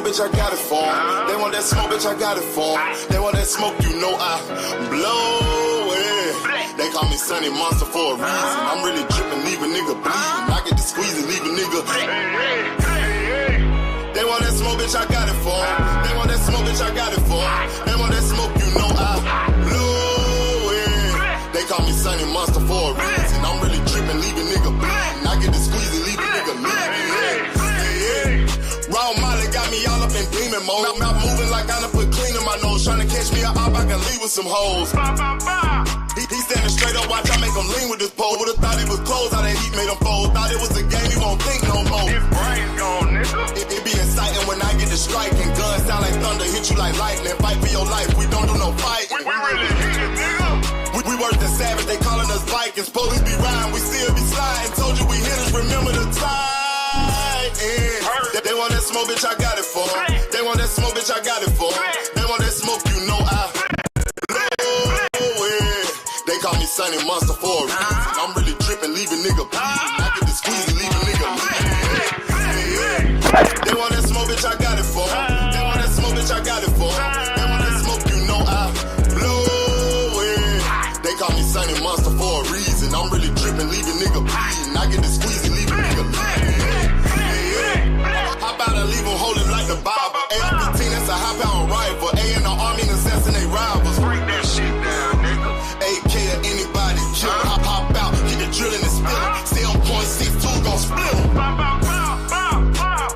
smoke, bitch, I got it for 'em. They want that smoke, bitch, I got it for 'em. They want that smoke, you know I blow it. They call me Sunny Monster for a reason. I'm really dripping, leave a nigga bleeding. I get to squeeze and leave a nigga. They want that smoke, bitch, I got it for 'em. They want that smoke, bitch, I got it for 'em. They want that smoke, you know I blow it. They call me Sunny Monster for a reason. I'm really dripping, leave a nigga bleeding. I get to squeeze and leave a nigga bleeding. Raw Molly got me all up in demon mode. Mouth moving like I done put clean in my nose. Tryna catch me up, I can leave with some hoes. He standing straight up, watch I make him lean with this pole. Would've thought it was closed, how that heat made him fold. Thought it was a game, he won't think no more. His brain's gone, nigga. It be exciting when I get to striking. Guns sound like thunder, hit you like lightning. Fight for your life, we don't do no fight. We really hit it, nigga. We worse than savage, they calling us Vikings. Police be riding, we still be sliding. Told you we hitters, remember the time. They want that smoke, bitch, I got it for 'em. They want that smoke, bitch, I got it for 'em. They want that smoke, you know I blow it. They call me Sunny Monster for a reason. I'm really dripping, leave a nigga bleeding. I get to squeeze and leave a nigga bleeding. They want that smoke, bitch, I got it for 'em. They want that smoke, bitch, I got it for 'em. They want that smoke, you know I blow it. They call me Sunny Monster for a reason. I'm really dripping, leave a nigga bleeding. I get to squeeze and leave a nigga bleeding. How about I leave them holding like the Bible? AR-15, that's a high-power rifle. A in the army and assassinate rivals. Break that shit down, nigga. AK or anybody kill. Hop out, get the drilling and spilling. Stay on point, 6-2, gon' split 'em.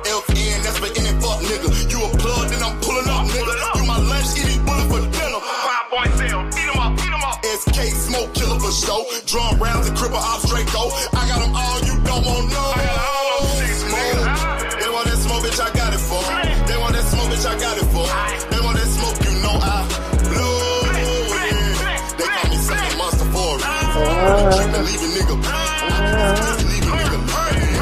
FN, that's for any fuck nigga. You a plug, then I'm pulling up, nigga. You my lunch, eat these bullets for dinner. 5.0, eat 'em up, eat 'em up. SK, smoke killer for show. Drum rounds and cripple ops Draco. I got 'em all, you don't want no. They want that smoke, bitch, I got it for 'em. They want that smoke, bitch, I got it for 'em. They want that smoke, you know I blow it. They call me Sunny Monster for a reason. Leave a nigga bleeding. Leave a nigga bleeding.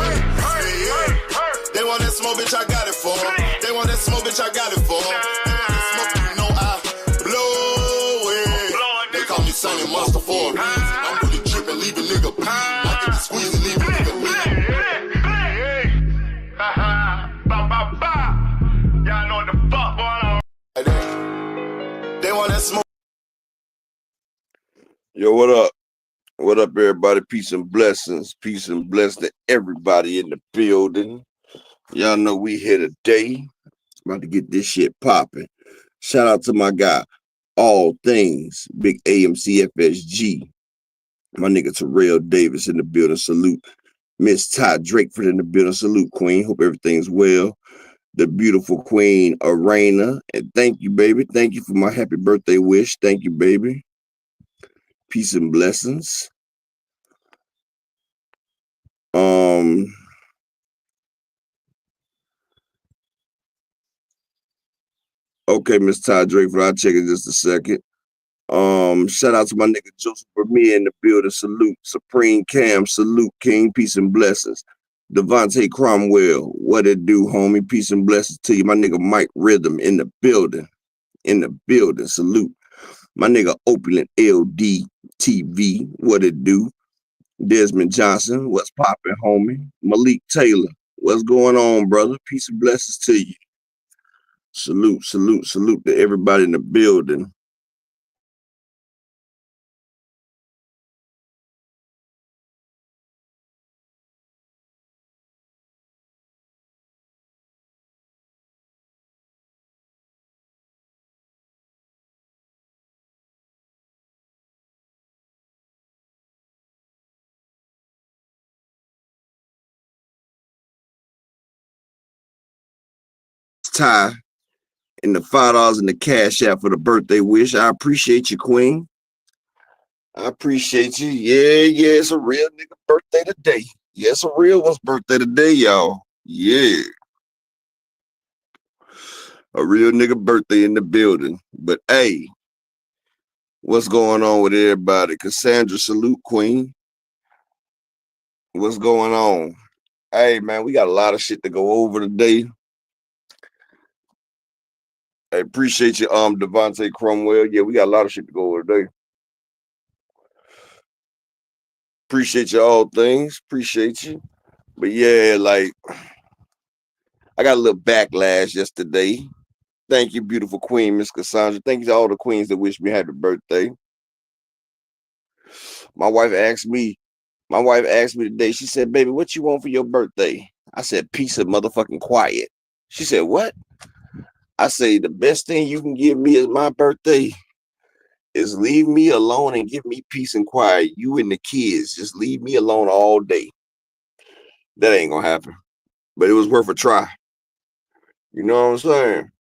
They want that smoke, bitch, I got it for 'em. They want that smoke, bitch, I got it for 'em. They want that smoke, you know I blow it. They call me Sunny Monster for a reason. I'm really tripping, leave a nigga bleeding. I get to squeeze and leave a nigga bleeding. Y'all know what the fuck going on. They want that smoke. Yo, what up? What up, everybody? Peace and blessings. Peace and blessings to everybody in the building. Y'all know we here today. About to get this shit popping. Shout out to my guy, All Things, Big AMC FSG. My nigga Terrell Davis in the building. Salute. Miss Ty Drakeford in the building. Salute, Queen. Hope everything's well. The beautiful Queen Arena. And thank you, baby. Thank you for my happy birthday wish. Thank you, baby. Peace and blessings. Okay, Miss Ty Drakeford, I'll check in just a second. Shout out to my nigga Joseph Vermeer in the building. Salute. Supreme Cam. Salute, King. Peace and blessings. Devontae Cromwell, what it do, homie? Peace and blessings to you. My nigga Mike Rhythm in the building. In the building. Salute. My nigga Opulent LD TV, what it do? Desmond Johnson, what's poppin', homie? Malik Taylor, what's going on, brother? Peace and blessings to you. Salute, salute, salute to everybody in the building. Ty and the $5 in the cash app for the birthday wish. I appreciate you, Queen. I appreciate you. Yeah, it's a real nigga birthday today. Yeah, it's a real one's birthday today, y'all. Yeah. A real nigga birthday in the building. But hey, what's going on with everybody? Cassandra, salute, Queen. What's going on? Hey, man, we got a lot of shit to go over today. I appreciate you, Devontae Cromwell. Yeah, we got a lot of shit to go over today. Appreciate you, All Things. Appreciate you. But yeah, like, I got a little backlash yesterday. Thank you, beautiful queen, Miss Cassandra. Thank you to all the queens that wish me happy birthday. My wife asked me today, she said, baby, what you want for your birthday? I said, peace and motherfucking quiet. She said, what? I say, the best thing you can give me as my birthday is leave me alone and give me peace and quiet. You and the kids, just leave me alone all day. That ain't gonna happen. But it was worth a try. You know what I'm saying?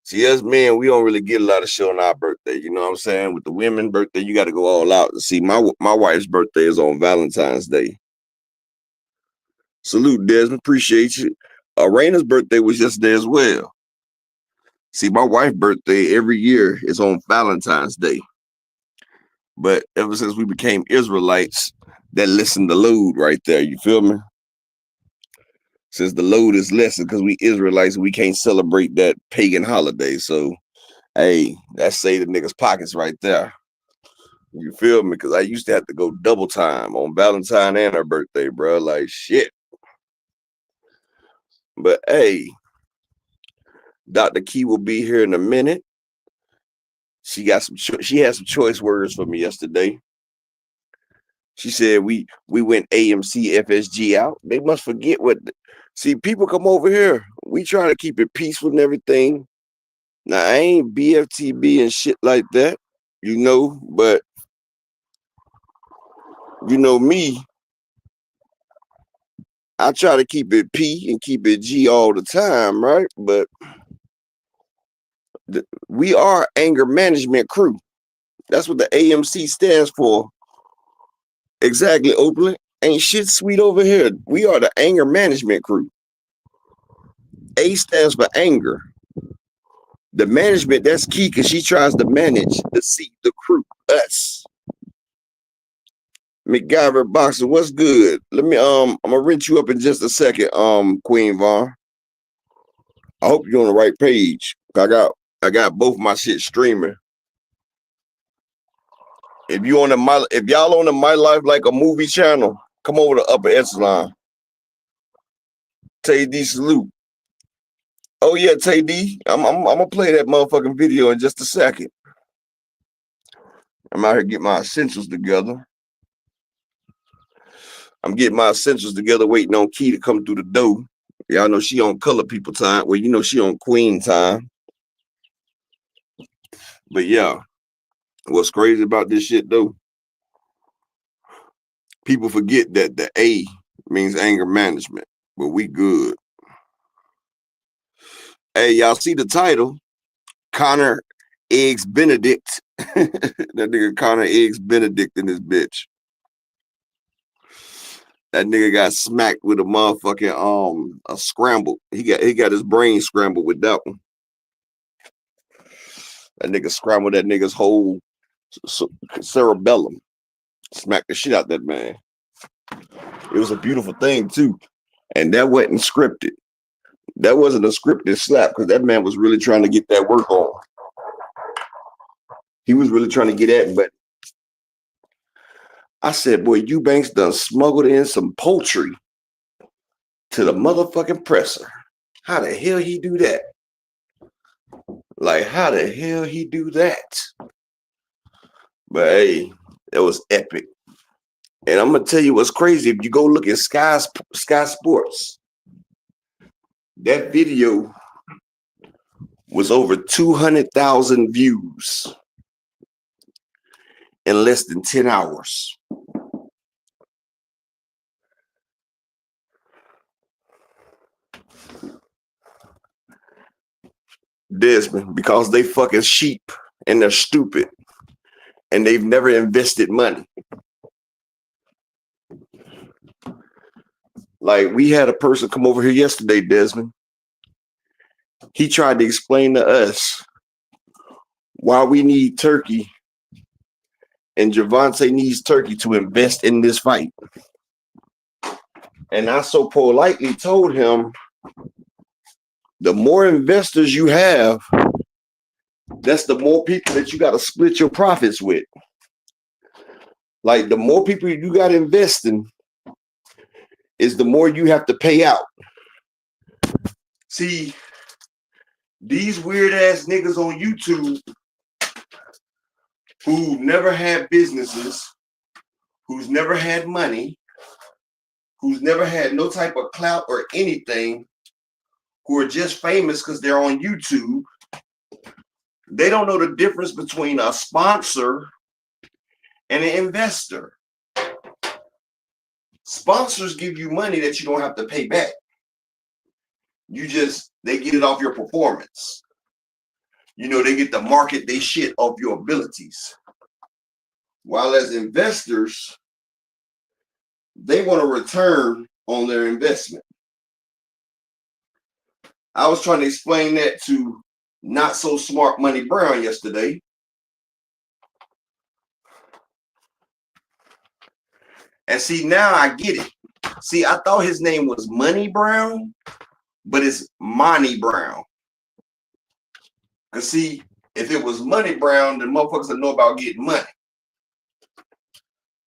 See, us men, we don't really get a lot of shit on our birthday. You know what I'm saying? With the women's birthday, you got to go all out. See, my wife's birthday is on Valentine's Day. Salute, Desmond. Appreciate you. Raina's birthday was yesterday as well. See, my wife's birthday every year is on Valentine's Day. But ever since we became Israelites, that lessened the load right there. You feel me? Since the load is lessened because we Israelites, we can't celebrate that pagan holiday. So, hey, that saved the niggas' pockets right there. You feel me? Because I used to have to go double time on Valentine and her birthday, bro. Like, shit. But, hey, Dr. Key will be here in a minute. She had some choice words for me yesterday. She said we went AMC FSG out. They must forget see, people come over here. We try to keep it peaceful and everything. Now, I ain't BFTB and shit like that, you know, but you know me, I try to keep it P and keep it G all the time, right? But we are anger management crew. That's what the AMC stands for. Exactly, Oakland. Ain't shit sweet over here. We are the anger management crew. A stands for anger. The management, that's key because she tries to manage the crew, us. McGyver Boxer, what's good? Let me I'm gonna rinse you up in just a second, Queen Vaughn. I hope you're on the right page. I got both my shit streaming. If y'all on the My Life Like a Movie channel, come over to Upper Echelon. Tay D salute. Oh yeah, Tay D. I'm gonna play that motherfucking video in just a second. I'm out here getting my essentials together. I'm getting my essentials together, waiting on Key to come through the door. Y'all know she on color people time. Well, you know she on queen time. But yeah, what's crazy about this shit though? People forget that the A means anger management, but we good. Hey, y'all see the title? Connor Eggs Benedict. That nigga Connor Eggs Benedict in this bitch. That nigga got smacked with a motherfucking a scramble. He got his brain scrambled with that one. That nigga scrambled that nigga's whole cerebellum. Smacked the shit out that man. It was a beautiful thing too. And that wasn't scripted. That wasn't a scripted slap because that man was really trying to get that work on. He was really trying to get at it, but I said, boy, Eubanks done smuggled in some poultry to the motherfucking presser. How the hell he do that? Like, how the hell he do that? But hey, that was epic. And I'm gonna tell you what's crazy. If you go look at Sky Sports, that video was over 200,000 views in less than 10 hours. Desmond, because they fucking sheep and they're stupid and they've never invested money. Like, we had a person come over here yesterday, Desmond. He tried to explain to us why we need Turkey and Javante needs Turkey to invest in this fight. And I so politely told him, the more investors you have, that's the more people that you got to split your profits with. Like, the more people you got investing is the more you have to pay out. See, these weird ass niggas on YouTube who never had businesses, who's never had money, who's never had no type of clout or anything, who are just famous because they're on YouTube, they don't know the difference between a sponsor and an investor. Sponsors give you money that you don't have to pay back. They get it off your performance. You know, they get to market they shit off your abilities. While as investors, they want a return on their investment. I was trying to explain that to Not So Smart Money Brown yesterday. And see, now I get it. See, I thought his name was Money Brown, but it's Money Brown. Because see, if it was Money Brown, then motherfuckers would know about getting money.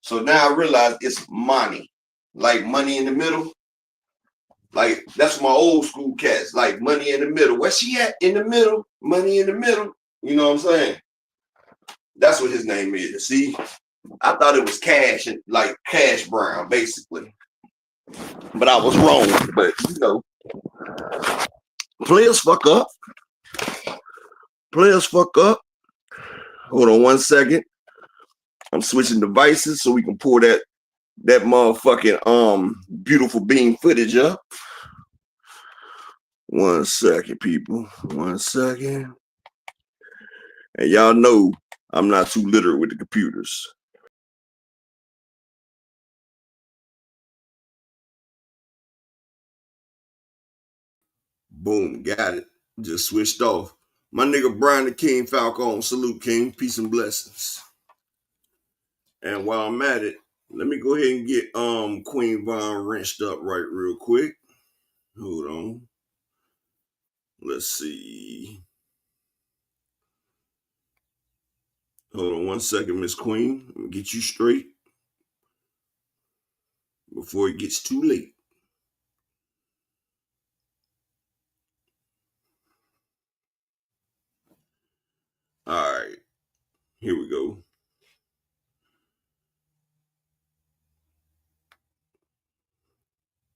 So now I realize it's money. Like money in the middle. Like, that's my old school cats. Like money in the middle. Where she at? In the middle. Money in the middle. You know what I'm saying? That's what his name is. See? I thought it was Cash, like Cash Brown, basically. But I was wrong. But, you know, players fuck up. Players fuck up. Hold on 1 second. I'm switching devices so we can pull that motherfucking beautiful beam footage up. 1 second, people. 1 second. And y'all know I'm not too literate with the computers. Boom, got it. Just switched off. My nigga Brian the King Falcone, salute King, peace and blessings. And while I'm at it, let me go ahead and get Queen Von wrenched up right real quick. Hold on. Let's see. Hold on 1 second, Miss Queen. Let me get you straight before it gets too late. All right, here we go.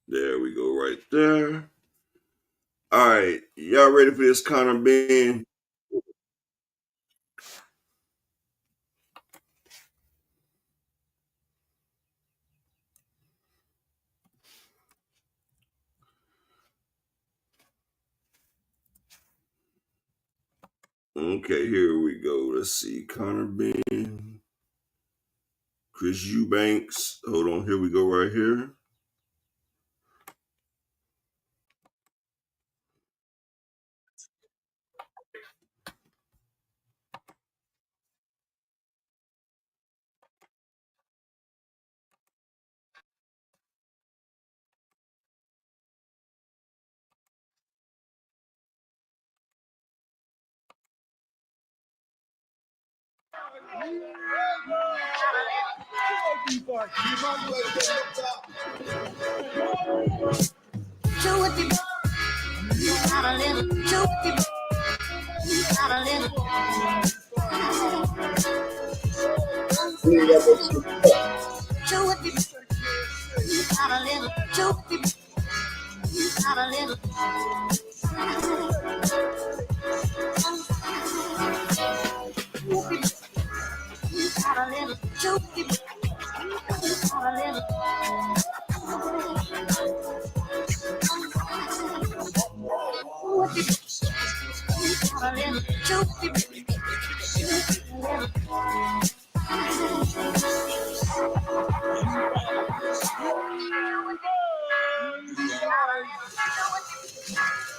There we go, right there. All right, y'all ready for this Conor Benn? Okay, here we go. Let's see, Conor Benn, Chris Eubanks. Hold on, here we go right here.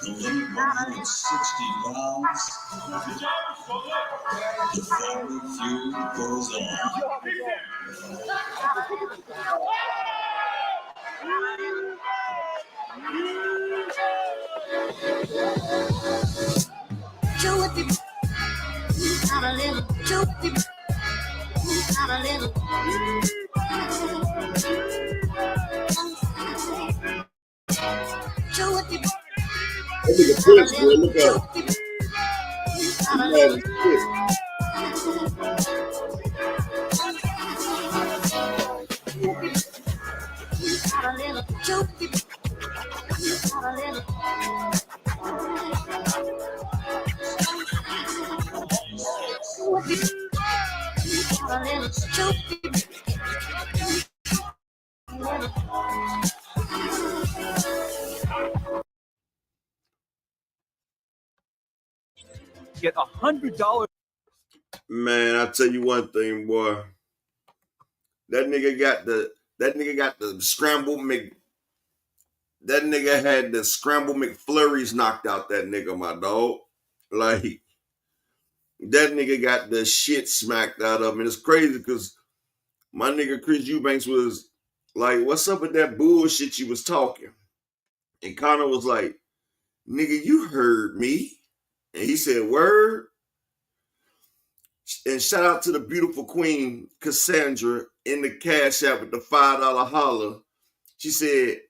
The 160 rounds, the family feud goes on. That nigga Prince, boy, look at him. He's mad as shit. Get $100. Man, I tell you one thing, boy. That nigga got the scramble Mc. That nigga had the scramble McFlurries knocked out that nigga, my dog. Like, that nigga got the shit smacked out of him. And it's crazy because my nigga Chris Eubanks was like, what's up with that bullshit you was talking? And Connor was like, nigga, you heard me. And he said, word. And shout out to the beautiful queen, Cassandra, in the Cash App with the $5 holler. She said,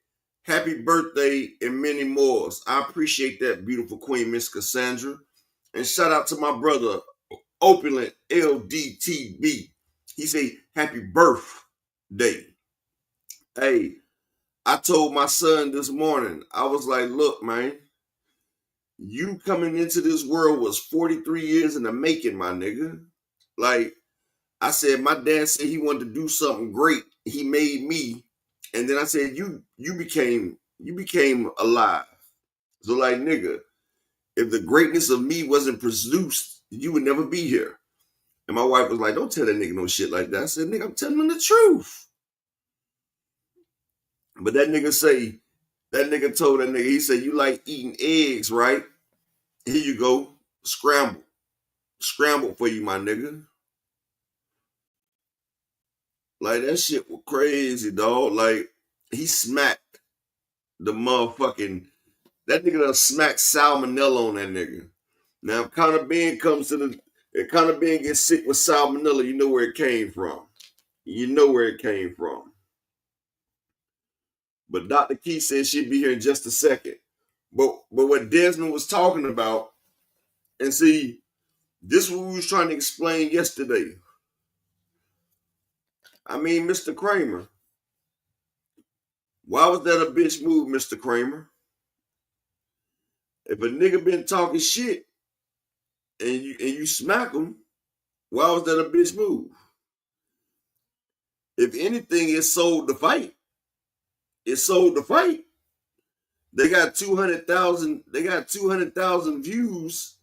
happy birthday and many more. I appreciate that, beautiful queen, Miss Cassandra. And shout out to my brother, Opulent LDTB. He said, happy birthday. Hey, I told my son this morning, I was like, look, man, you coming into this world was 43 years in the making, my nigga. Like, I said, my dad said he wanted to do something great. He made me. And then I said, you became alive. So like, nigga, if the greatness of me wasn't produced, you would never be here. And my wife was like, don't tell that nigga no shit like that. I said, nigga, I'm telling him the truth. But that nigga told that nigga, he said, you like eating eggs, right? Here you go. Scramble. Scramble for you, my nigga. Like, that shit was crazy, dog. Like, he smacked the motherfucking, that nigga done smacked salmonella on that nigga. Now, if Conor Benn gets sick with salmonella, you know where it came from. You know where it came from. But Dr. Key said she'd be here in just a second. But what Desmond was talking about, and see, this is what we was trying to explain yesterday. I mean, Mr. Kramer, why was that a bitch move, Mr. Kramer? If a nigga been talking shit and you smack him, why was that a bitch move? If anything, it sold the fight. It sold the fight. They got 200,000. They got 200,000 views.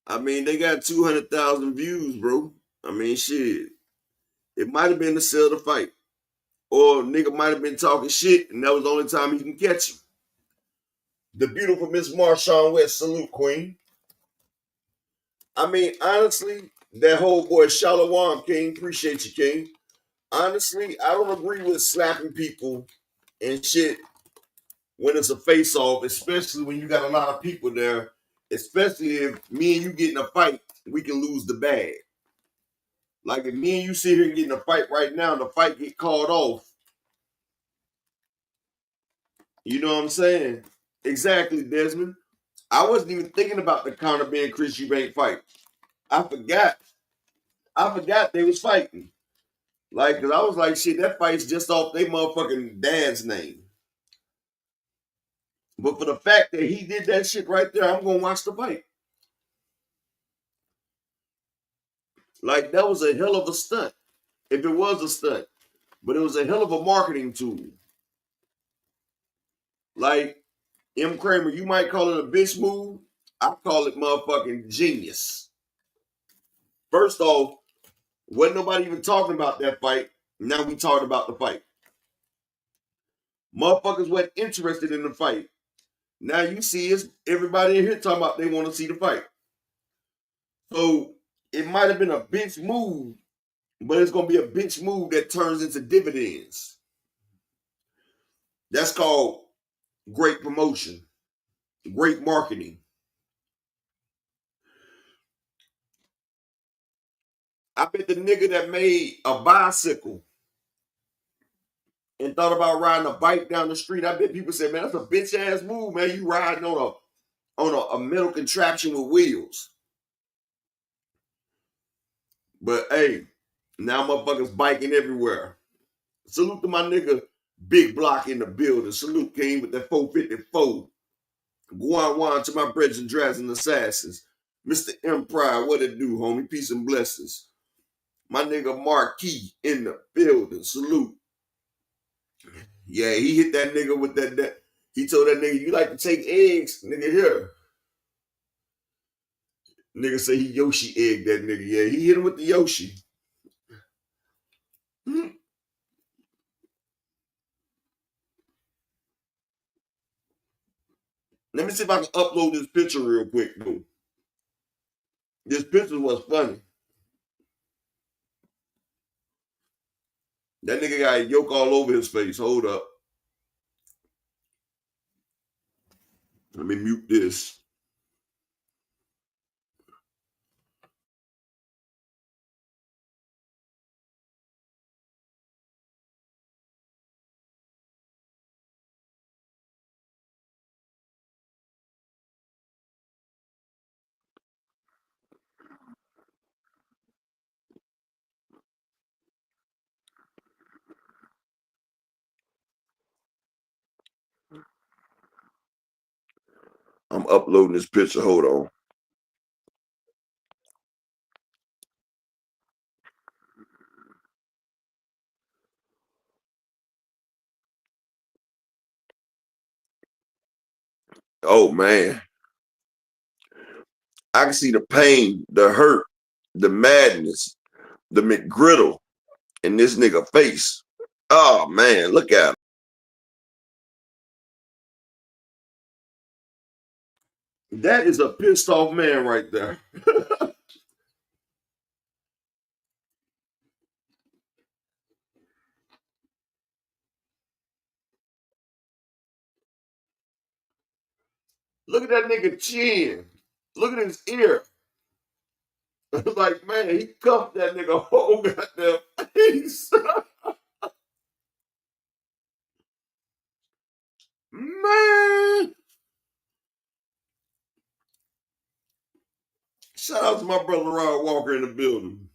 I mean, they got 200,000 views, bro. I mean, shit. It might have been to sell the fight, or nigga might have been talking shit, and that was the only time he can catch him. The beautiful Miss Marshawn West, salute, queen. I mean, honestly, that whole boy Shalom King, appreciate you, King. Honestly, I don't agree with slapping people and shit when it's a face-off, especially when you got a lot of people there, especially if me and you get in a fight, we can lose the bag. Like if me and you sit here and get in a fight right now, the fight get called off. You know what I'm saying? Exactly, Desmond. I wasn't even thinking about the Conor Benn Chris Eubank fight. I forgot they was fighting. Like, cause I was like, shit, that fight's just off their motherfucking dad's name. But for the fact that he did that shit right there, I'm gonna watch the fight. Like, that was a hell of a stunt. If it was a stunt. But it was a hell of a marketing tool. Like, M. Kramer, you might call it a bitch move. I call it motherfucking genius. First off, wasn't nobody even talking about that fight. Now we talking about the fight. Motherfuckers weren't interested in the fight. Now you see is everybody in here talking about they want to see the fight. So it might have been a bitch move, but it's going to be a bitch move that turns into dividends. That's called great promotion, great marketing. I bet the nigga that made a bicycle and thought about riding a bike down the street, I bet people said, man, that's a bitch ass move, man. You riding on a metal contraption with wheels. But hey, now motherfuckers biking everywhere. Salute to my nigga Big Block in the building. Salute King with that 454. Guan to my brethren and drafts and assassins. Mr. Empire, what it do, homie? Peace and blessings. My nigga Marquis in the building. Salute. Yeah, he hit that nigga with that. He told that nigga, you like to take eggs? Nigga, here. Nigga say he Yoshi egged that nigga. Yeah, he hit him with the Yoshi. Let me see if I can upload this picture real quick, though. This picture was funny. That nigga got a yolk all over his face. Hold up. Let me mute this. I'm uploading this picture. Hold on. Oh, man. I can see the pain, the hurt, the madness, the McGriddle in this nigga face. Oh, man. Look at him. That is a pissed off man right there. Look at that nigga chin. Look at his ear. Like, man, he cuffed that nigga whole goddamn face. Man. Shout out to my brother Rod Walker in the building.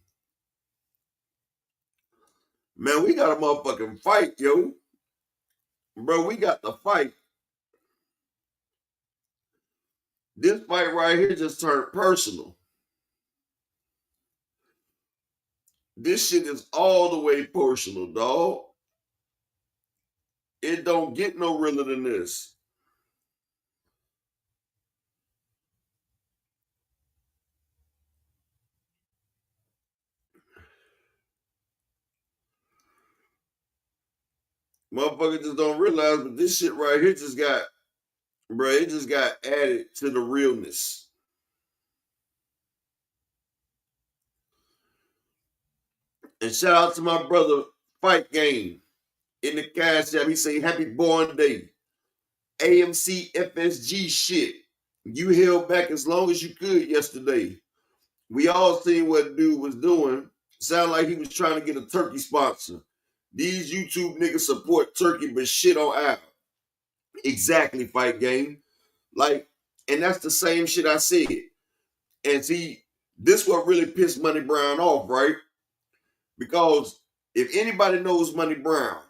Man, we got a motherfucking fight, yo. Bro, we got the fight. This fight right here just turned personal. This shit is all the way personal, dog. It don't get no realer than this. Motherfuckers just don't realize, but this shit right here just got, bro, it just got added to the realness. And shout out to my brother Fight Game in the cash app. He say, happy born day. AMC FSG shit. You held back as long as you could yesterday. We all seen what dude was doing. Sound like he was trying to get a turkey sponsor. These YouTube niggas support turkey but shit on Apple. Exactly, Fight Game. Like, and that's the same shit I said. And see, this what really pissed Money Brown off, right? Because if anybody knows Money Brown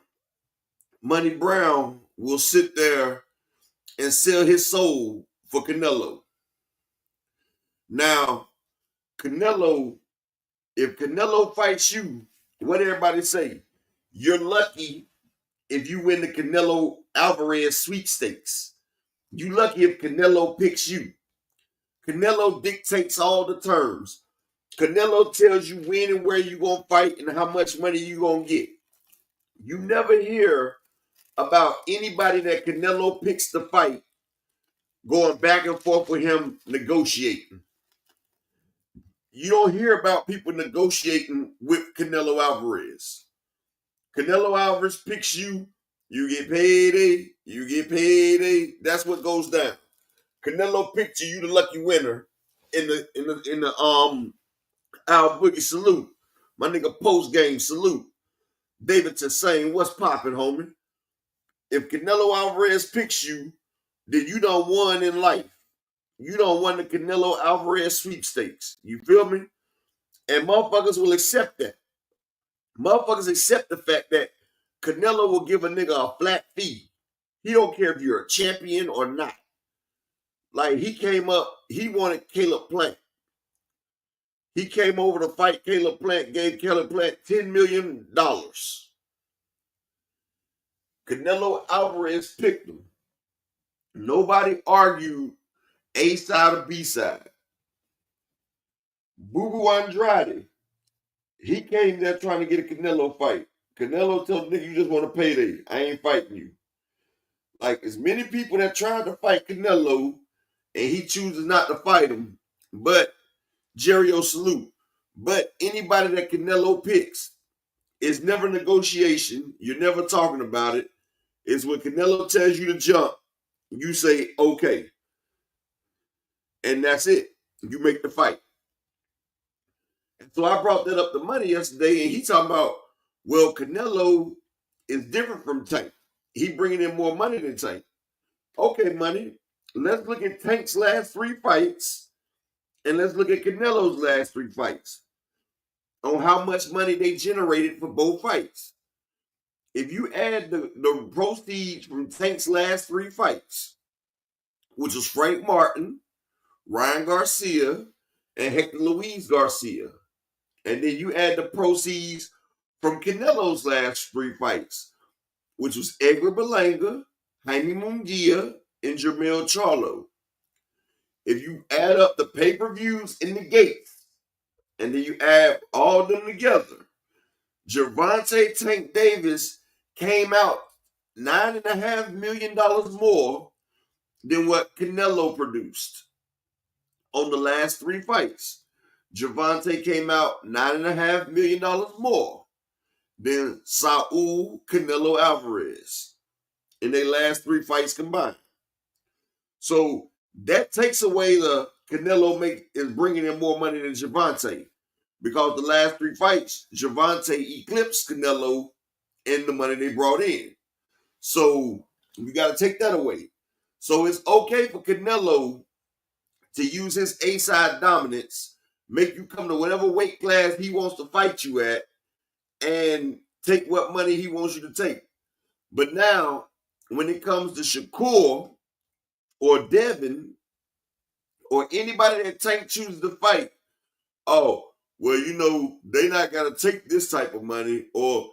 will sit there and sell his soul for Canelo. Now, Canelo, if Canelo fights you, what everybody say? You're lucky if you win the Canelo Alvarez sweepstakes. You lucky if Canelo picks you. Canelo dictates all the terms. Canelo tells you when and where you gonna fight and how much money you gonna get. You never hear about anybody that Canelo picks to fight going back and forth with him negotiating. You don't hear about people negotiating with Canelo Alvarez. Canelo Alvarez picks you, you get paid, you get paid. That's what goes down. Canelo picked you, you the lucky winner in the Al Boogie salute. My nigga post game salute. David Toussaint, what's popping, homie? If Canelo Alvarez picks you, then you done won in life. You done won the Canelo Alvarez sweepstakes. You feel me? And motherfuckers will accept that. Motherfuckers accept the fact that Canelo will give a nigga a flat fee. He don't care if you're a champion or not. Like, he came up, he wanted Caleb Plant. He came over to fight Caleb Plant, gave Caleb Plant $10 million. Canelo Alvarez picked him. Nobody argued A side or B side. Boo Boo Andrade, he came there trying to get a Canelo fight. Canelo told the nigga, you just want a payday. I ain't fighting you. Like, as many people that tried to fight Canelo, and he chooses not to fight him, but Jerry Salute. But anybody that Canelo picks, it's never negotiation. You're never talking about it. It's when Canelo tells you to jump, you say, okay. And that's it. You make the fight. And so I brought that up to Money yesterday, and he talking about, well, Canelo is different from Tank. He bringing in more money than Tank. Okay, Money. Let's look at Tank's last 3 fights, and let's look at Canelo's last 3 fights on how much money they generated for both fights. If you add the proceeds from Tank's last 3 fights, which was Frank Martin, Ryan Garcia, and Hector Luis Garcia, and then you add the proceeds from Canelo's last 3 fights, which was Edgar Berlanga, Jaime Munguia, and Jermell Charlo. If you add up the pay-per-views and the gates, and then you add all of them together, Gervonta Tank Davis came out $9.5 million more than what Canelo produced on the last 3 fights. Gervonta came out $9.5 million more than Saul Canelo Alvarez in their last 3 fights combined. So that takes away the Canelo is bringing in more money than Gervonta, because the last 3 fights, Gervonta eclipsed Canelo in the money they brought in. So you got to take that away. So it's okay for Canelo to use his A-side dominance, make you come to whatever weight class he wants to fight you at, and take what money he wants you to take. But now, when it comes to Shakur or Devin or anybody that Tank chooses to fight, oh, well, you know, they not got to take this type of money. Or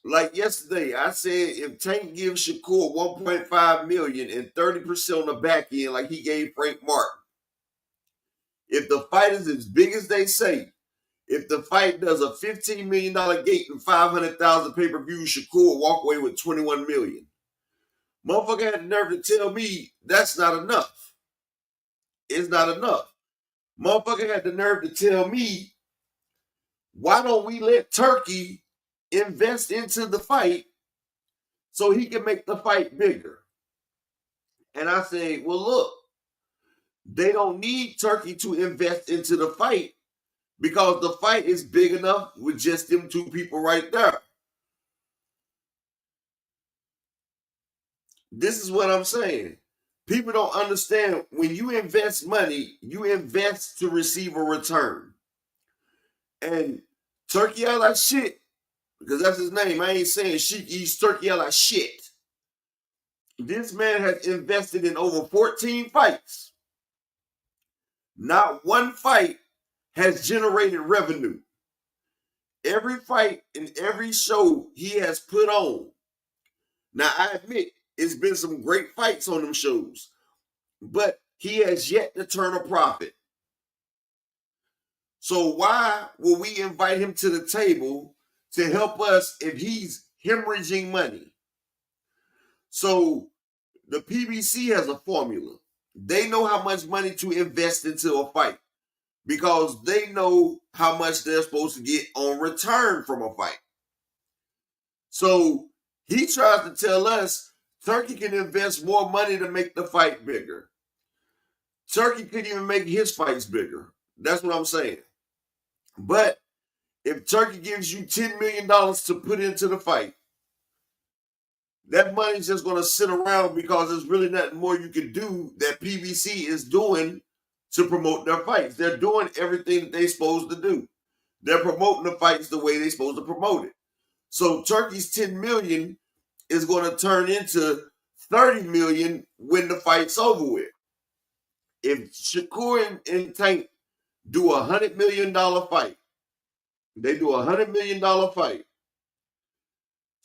like yesterday, I said if Tank gives Shakur $1.5 million and 30% on the back end like he gave Frank Martin, if the fight is as big as they say, if the fight does a $15 million gate and 500,000 pay-per-view, Shakur walk away with $21 million. Motherfucker had the nerve to tell me that's not enough. It's not enough. Motherfucker had the nerve to tell me, why don't we let Turkey invest into the fight so he can make the fight bigger? And I say, well, look, they don't need Turkey to invest into the fight because the fight is big enough with just them 2 people right there. This is what I'm saying. People don't understand, when you invest money, you invest to receive a return. And Turkey out like shit, because that's his name. I ain't saying shit. He's Turkey out like shit. This man has invested in over 14 fights. Not one fight has generated revenue. Every fight and every show he has put on. Now, I admit, it's been some great fights on them shows, but he has yet to turn a profit. So why will we invite him to the table to help us if he's hemorrhaging money? So the PBC has a formula. They know how much money to invest into a fight because they know how much they're supposed to get on return from a fight. So he tries to tell us Turkey can invest more money to make the fight bigger. Turkey could even make his fights bigger. That's what I'm saying. But If Turkey gives you $10 million to put into the fight, that money's just going to sit around because there's really nothing more you can do that PBC is doing to promote their fights. They're doing everything that they're supposed to do. They're promoting the fights the way they're supposed to promote it. So Turkey's 10 million is going to turn into 30 million when the fight's over with. If Shakur and Tank do $100 million fight, they do $100 million fight.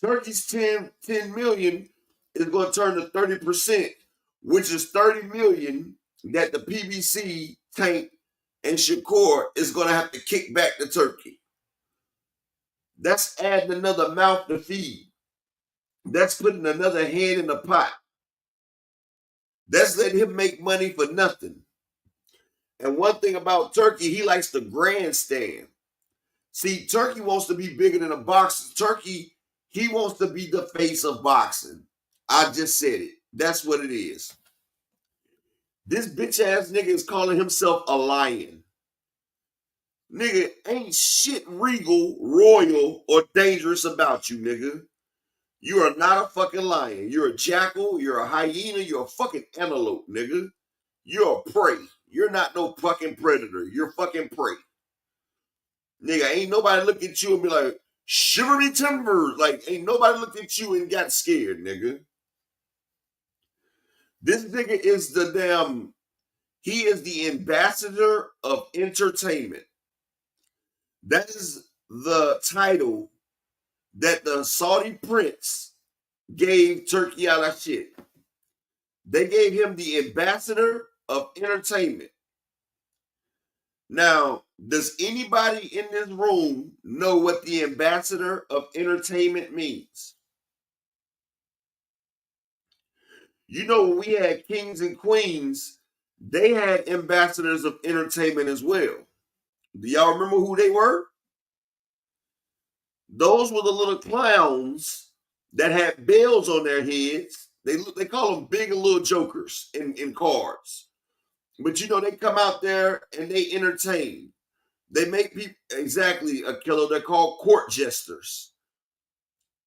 Turkey's 10 million is going to turn to 30%, which is 30 million that the PBC, Tank, and Shakur is going to have to kick back to Turkey. That's adding another mouth to feed. That's putting another hand in the pot. That's letting him make money for nothing. And one thing about Turkey, he likes to grandstand. See, Turkey wants to be bigger than a boxer. Turkey, he wants to be the face of boxing. I just said it. That's what it is. This bitch ass nigga is calling himself a lion. Nigga, ain't shit regal, royal, or dangerous about you, nigga. You are not a fucking lion. You're a jackal, you're a hyena, you're a fucking antelope, nigga. You're a prey. You're not no fucking predator. You're fucking prey. Nigga, ain't nobody look at you and be like, shivery timbers. Like, ain't nobody looked at you and got scared, nigga. This nigga is he is the ambassador of entertainment. That is the title that the Saudi prince gave Turkey al-Rashid. They gave him the ambassador of entertainment. Now, does anybody in this room know what the ambassador of entertainment means? You know, when we had kings and queens, they had ambassadors of entertainment as well. Do y'all remember who they were? Those were the little clowns that had bells on their heads. They call them big and little jokers in cards. But you know, they come out there and they entertain. They make people, exactly, a killer. They're called court jesters.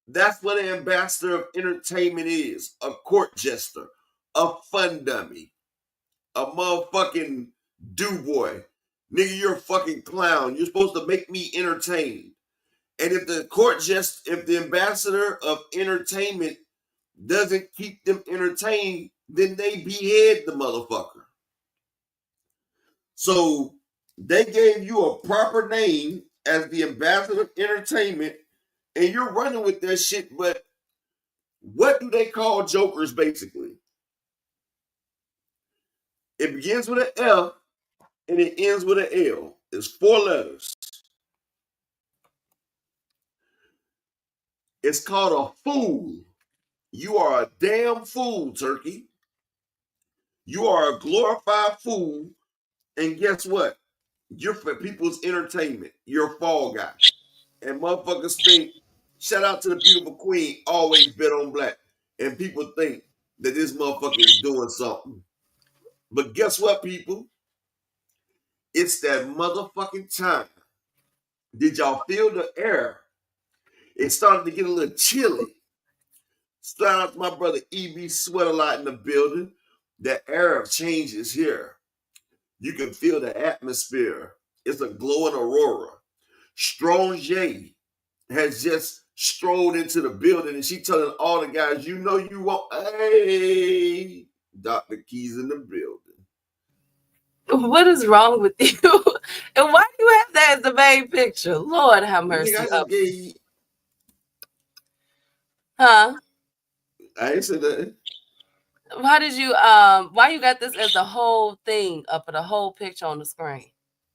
That's what an ambassador of entertainment is. A court jester. A fun dummy. A motherfucking do-boy. Nigga, you're a fucking clown. You're supposed to make me entertained. And if the ambassador of entertainment doesn't keep them entertained, then they behead the motherfucker. So they gave you a proper name as the ambassador of entertainment, and you're running with that shit. But what do they call jokers basically? It begins with an F and it ends with an L. It's 4 letters. It's called a fool. You are a damn fool, Turkey. You are a glorified fool. And guess what? You're for people's entertainment. You're a fall guy. And motherfuckers think, shout out to the beautiful queen, always bet on black. And people think that this motherfucker is doing something. But guess what, people? It's that motherfucking time. Did y'all feel the air? It started to get a little chilly. Shout out to my brother EB Sweat a lot in the building. The air of change is here. You can feel the atmosphere. It's a glowing aurora. Strong J has just strolled into the building and she telling all the guys, you know you want, hey, Dr. Keys in the building. What is wrong with you? And why do you have that as the main picture? Lord have mercy. Huh? I ain't said that. Why did you why you got this as the whole thing up for the whole picture on the screen?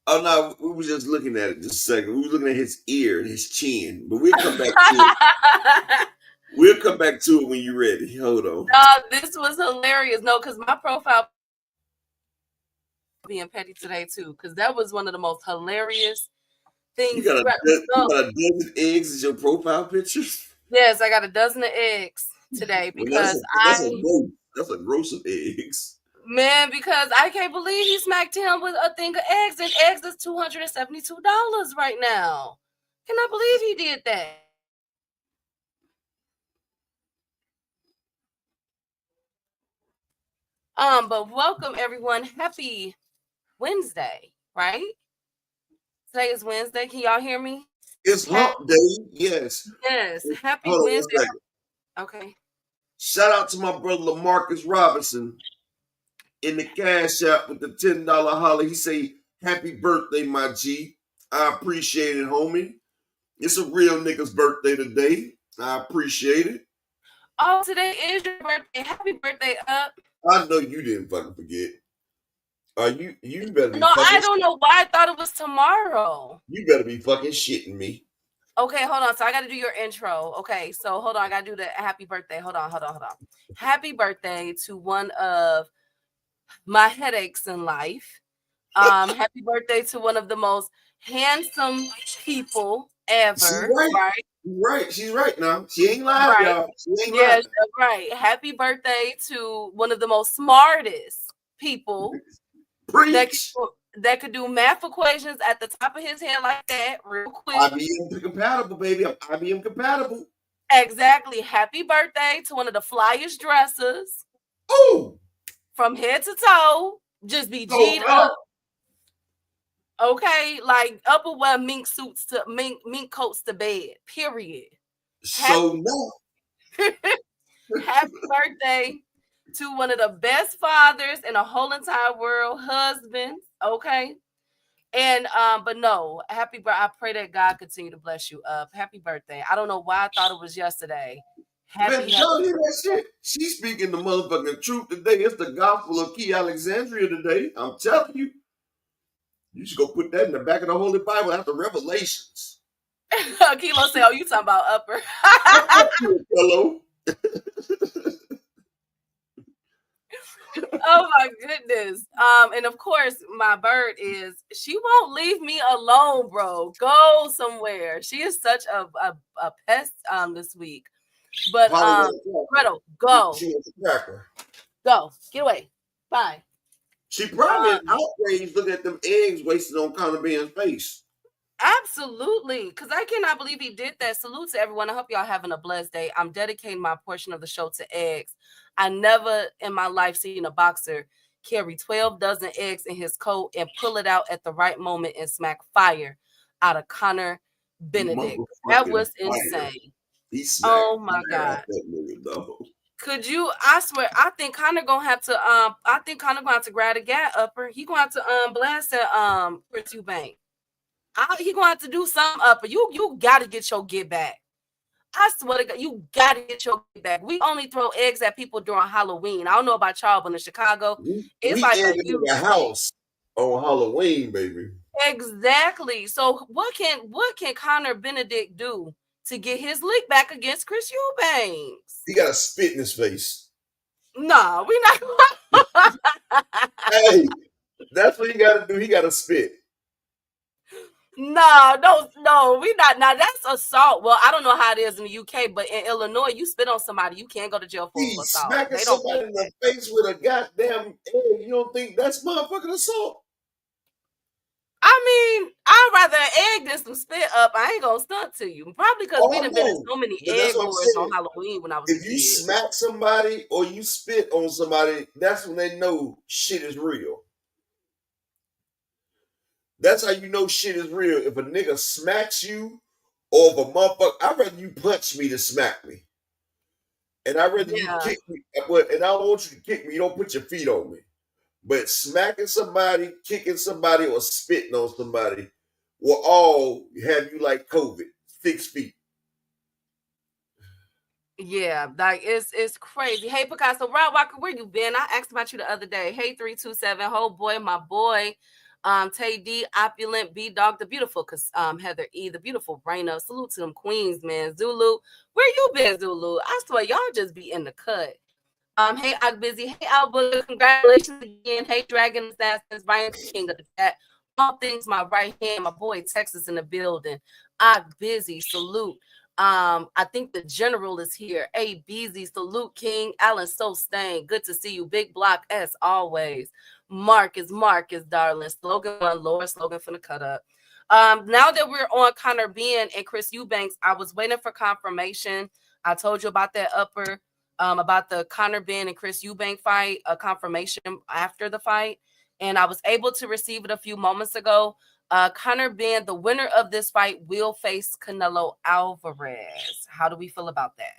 Oh no, we were just looking at it just a second. We were looking at his ear and his chin, but we'll come back to it. We'll come back to it when you're ready. Hold on. No, this was hilarious. No, because my profile being petty today too, because that was one of the most hilarious things. You got a dozen eggs as your profile picture? Yes, I got a dozen of eggs today because that's a gross of eggs. Man, because I can't believe he smacked him with a thing of eggs, and eggs is $272 right now. Cannot believe he did that. But welcome everyone. Happy Wednesday, right? Today is Wednesday. Can y'all hear me? It's hump day, yes. Yes. Happy Hold on one Wednesday. second. Okay. Shout out to my brother Lamarcus Robinson in the Cash App with the $10 holler. He say, "Happy birthday, my G. I appreciate it, homie. It's a real nigga's birthday today. I appreciate it." Oh, today is your birthday. Happy birthday, Up. I know you didn't fucking forget. You better be No, fucking I don't know why I thought it was tomorrow. You better be fucking shitting me. Okay, hold on. So I got to do your intro. Okay, so hold on. I got to do the happy birthday. Hold on. Happy birthday to one of my headaches in life. Happy birthday to one of the most handsome people ever. Right. She's right now. She ain't lying, Right. y'all. She ain't Yes, lying. right. Happy birthday to one of the most smartest people Preach. that could do math equations at the top of his head like that real quick. IBM compatible, baby. I'm IBM compatible. Exactly. Happy birthday to one of the flyest dressers. Ooh. From head to toe. Just be G'd up. Okay, like upper wear mink suits to mink coats to bed. Period. So no. Happy birthday to one of the best fathers in the whole entire world, husbands. Okay. And but no, happy birthday. I pray that God continue to bless you up. Happy birthday. I don't know why I thought it was yesterday. Man, y'all hear that shit? She's speaking the motherfucking truth today. It's the gospel of Key Alexandria today. I'm telling you. You should go put that in the back of the Holy Bible after Revelations. Kilo say, "Oh, you talking about upper?" Hello. Oh my goodness. And of course, my bird is she won't leave me alone, bro. Go somewhere. She is such a pest this week. But Gretel, go. She was a cracker. Go. Get away. Bye. She probably outraged looking at them eggs wasted on Conor Ben's face. Absolutely. Because I cannot believe he did that. Salute to everyone. I hope y'all having a blessed day. I'm dedicating my portion of the show to eggs. I never in my life seen a boxer carry 12 dozen eggs in his coat and pull it out at the right moment and smack fire out of Conor Benn-Edict. That was insane. Oh my God. Could you? I swear, I think Conor gonna have to grab a gat upper. He gonna have to blast that Chris Eubank. He gonna have to do something upper. You gotta get your get back. I swear to God, you gotta get your get back. We only throw eggs at people during Halloween. I don't know about y'all, but in Chicago, it's like a house on Halloween, baby. Exactly. So what can Conor Benn-Edict do to get his lick back against Chris Eubanks? He got a spit in his face. No, we not. Hey, that's what he got to do. He got to spit. No, we not. Now that's assault. Well, I don't know how it is in the UK, but in Illinois, you spit on somebody, you can't go to jail for assault. Smacking somebody in the face with a goddamn egg. You don't think that's motherfucking assault? I mean, I'd rather an egg than some spit up. I ain't gonna stunt to you. Probably because we done been in so many egg wars on Halloween when I was a kid. If you smack somebody or you spit on somebody, that's when they know shit is real. That's how you know shit is real. If a nigga smacks you or if a motherfucker, I'd rather you punch me than smack me. And I'd rather you kick me. And I don't want you to kick me. You don't put your feet on me. But smacking somebody, kicking somebody, or spitting on somebody will all have you like COVID, 6 feet. Yeah, like it's crazy. Hey, Picasso, Rod Walker, where you been? I asked about you the other day. Hey, 327, oh boy, my boy. Tay D, Opulent, B Dog, the beautiful Heather E, the beautiful Raina. Salute to them queens, man. Zulu, where you been, Zulu? I swear y'all just be in the cut. Hey, I'm busy. Hey, Albert, congratulations again. Hey, Dragon Assassins, Ryan King of the chat. All things my right hand, my boy Texas in the building. I'm busy. Salute. I think the general is here. Hey, Beezy, salute King. Alan Stain. Good to see you. Big block as always. Marcus, darling. Slogan one, Laura, slogan finna cut up. Now that we're on Conor Benn and Chris Eubanks, I was waiting for confirmation. I told you about that upper, about the Conor Benn and Chris Eubank fight, a confirmation after the fight, and I was able to receive it a few moments ago. Conor Benn, the winner of this fight, will face Canelo Alvarez. How do we feel about that?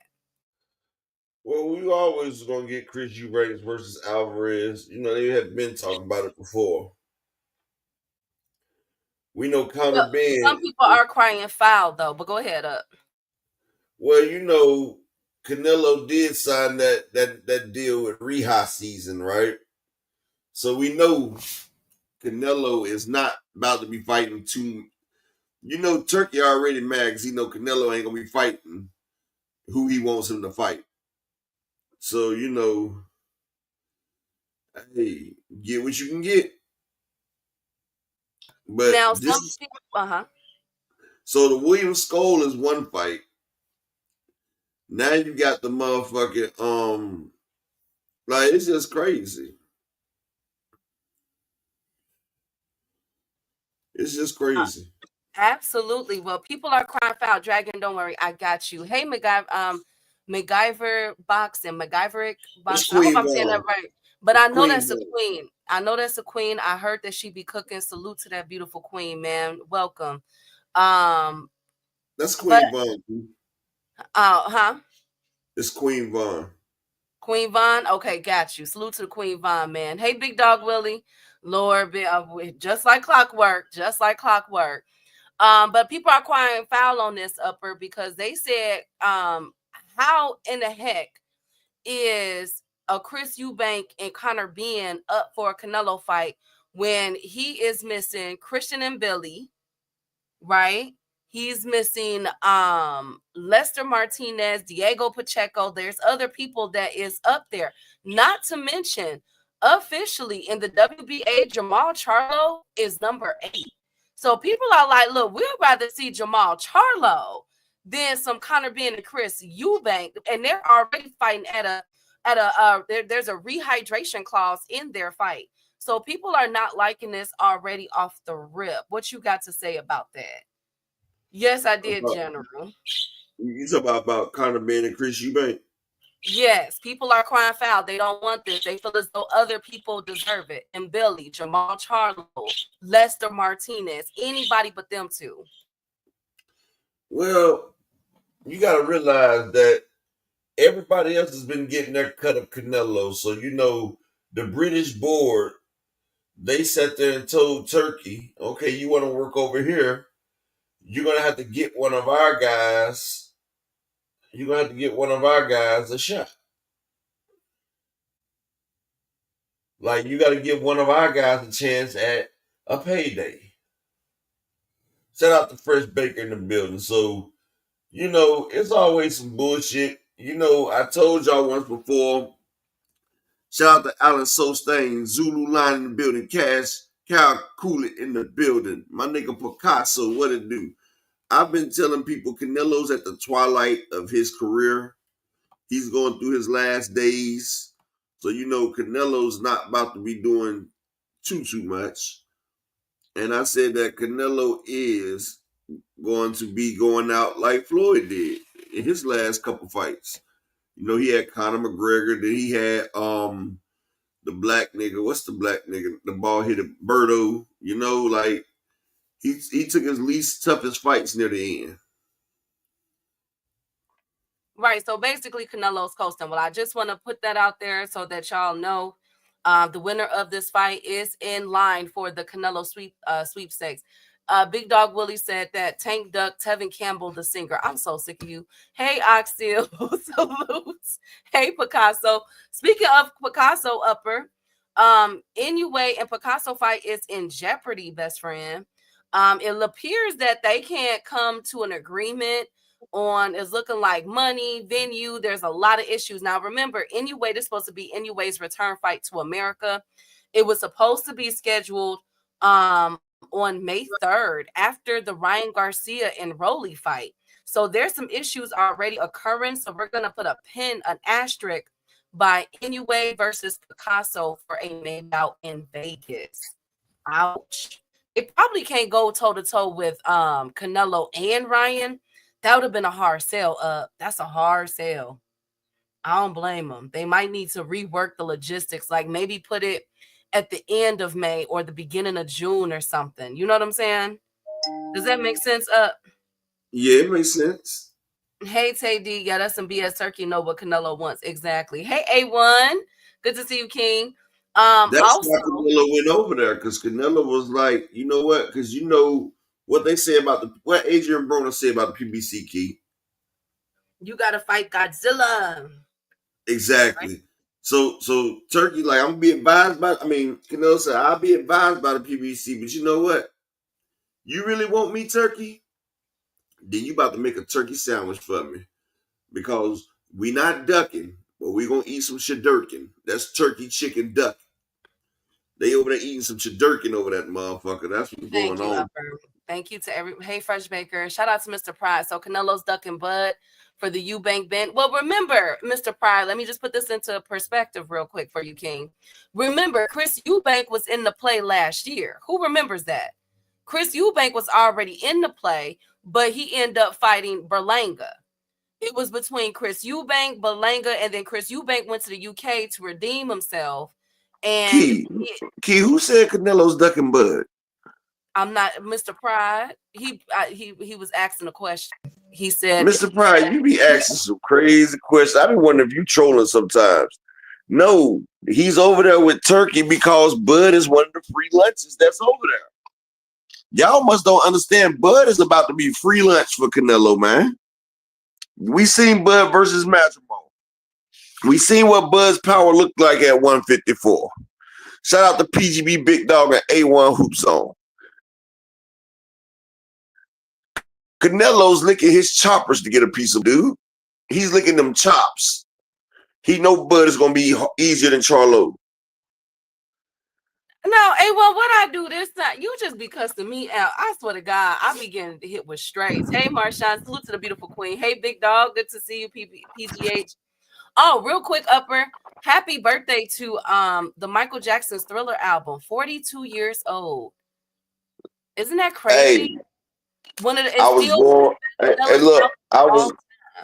Well, we always gonna get Chris Eubanks versus Alvarez. You know, they have been talking about it before. We know Conor Well, Benn. some people are crying foul though, but go ahead up. Well, you know, Canelo did sign that deal with Reha season, right? So we know Canelo is not about to be fighting two. You know, Turkey already mad because he know Canelo ain't gonna be fighting who he wants him to fight. So you know, hey, get what you can get. But Now, this some people, so the William Skull is one fight. Now you got the motherfucking like it's just crazy. It's just crazy. Absolutely. Well, people are crying foul. Dragon, don't worry, I got you. Hey, MacGyver boxing, MacGyverick It's boxing. I hope Queen I'm saying that Vaughn. right. But It's I know Queen that's a Vaughn. queen. I know that's a queen. I heard that she be cooking. Salute to that beautiful queen, man. Welcome. Um, That's but Queen Vaughn. It's Queen Vaughn. Queen Vaughn. Okay, got you. Salute to the Queen Vaughn, man. Hey, Big Dog Willie. Lord, just like clockwork, just like clockwork. But people are crying foul on this upper because they said, how in the heck is a Chris Eubank and Conor Benn up for a Canelo fight when he is missing Christian and Billy, right? He's missing Lester Martinez, Diego Pacheco. There's other people that is up there. Not to mention, officially in the WBA, Jamal Charlo is number 8. So people are like, look, we'd rather see Jamal Charlo than some Conor Benn and Chris Eubank, and they're already fighting there's a rehydration clause in their fight. So people are not liking this already off the rip. What you got to say about that? Yes, I did, General. You talk about Conor Benn and Chris Eubank. Yes, people are crying foul. They don't want this. They feel as though other people deserve it. And Billy, Jamal Charlo, Lester Martinez, anybody but them two. Well, you got to realize that everybody else has been getting their cut of Canelo. So, you know, the British board, they sat there and told Turkey, okay, you want to work over here, you're going to have to get one of our guys. You're going to have to get one of our guys a shot. Like, you got to give one of our guys a chance at a payday. Shout out to Fresh Baker in the building. So, you know, it's always some bullshit. You know, I told y'all once before. Shout out to Alan Sostain, Zulu Line in the building, Cal Coolit in the building. My nigga Picasso, what it do? I've been telling people Canelo's at the twilight of his career. He's going through his last days. So, you know, Canelo's not about to be doing too much. And I said that Canelo is going to be going out like Floyd did in his last couple fights. You know, he had Conor McGregor, then he had the black nigga. What's the black nigga? The ball hitter Berto. You know, like he took his least toughest fights near the end. Right. So basically, Canelo's coasting. Well, I just want to put that out there so that y'all know the winner of this fight is in line for the Canelo sweepstakes. Big Dog Willie said that Tank Duck, Tevin Campbell, the singer. I'm so sick of you. Hey, Oxtail. Salutes. Hey, Picasso. Speaking of Picasso upper, Inoue and Picasso fight is in jeopardy, best friend. It appears that they can't come to an agreement on is looking like money, venue. There's a lot of issues. Now, remember, Inoue, this is supposed to be Inoue's return fight to America. It was supposed to be scheduled on May 3rd after the Ryan Garcia and Rolly fight. So there's some issues already occurring. So we're going to put an asterisk by Inoue versus Picasso for a main bout in Vegas. Ouch. it probably can't go toe to toe with Canelo and Ryan. That would have been a hard sell. That's a hard sell. I don't blame them. They might need to rework the logistics, like maybe put it at the end of May or the beginning of June or something. You know what I'm saying? Does that make sense? Yeah, it makes sense. Hey, Tay D. Yeah, that's some BS turkey. Know what Canelo wants. Exactly. Hey, A1. Good to see you, King. That's Also, why Canelo went over there, because Canelo was like, you know what? Because you know what they say about what Adrian Broner said about the PBC key. you gotta fight Godzilla. Exactly. Right? So Turkey, like, I'm gonna be advised by. I mean, Canelo said I'll be advised by the PBC, but you know what? You really want me, Turkey? Then you about to make a turkey sandwich for me, because we not ducking, but we gonna eat some shadurkin. That's turkey, chicken, duck. They over there eating some shadurkin over that motherfucker. That's what's Thank going you, on. Upper. Thank you to every. Hey, Fresh Baker. Shout out to Mr. Pride. So Canelo's ducking Bud for the Eubank Ben. Well, remember, Mr. Pride, let me just put this into perspective real quick for you, King. Remember, Chris Eubank was in the play last year. Who remembers that? Chris Eubank was already in the play, but he ended up fighting Berlanga. It was between Chris Eubank, Berlanga, and then Chris Eubank went to the UK to redeem himself. And Key, who said Canelo's ducking Bud? I'm not Mr. Pride. He was asking a question. He said, Mr. Pride, you be asking some crazy questions. I be wondering if you trolling sometimes. No, he's over there with Turkey because Bud is one of the free lunches that's over there. Y'all must don't understand. Bud is about to be free lunch for Canelo, man. We seen Bud versus Matrimony. We seen what Bud's power looked like at 154. Shout out to PGB Big Dog and A1 Hoop Zone. Canelo's licking his choppers to get a piece of dude. He's licking them chops. He know Bud is gonna be easier than Charlo. no, hey, well, what I do this time, you just be cussing me out. I swear to God, I be getting hit with straights. Hey, Marshawn, salute to the beautiful queen. Hey, Big Dog, good to see you, PGH. Oh, real quick, Upper, happy birthday to the Michael Jackson's Thriller album, 42 years old. Isn't that crazy? Hey, One of the, I was born. Hey, look, I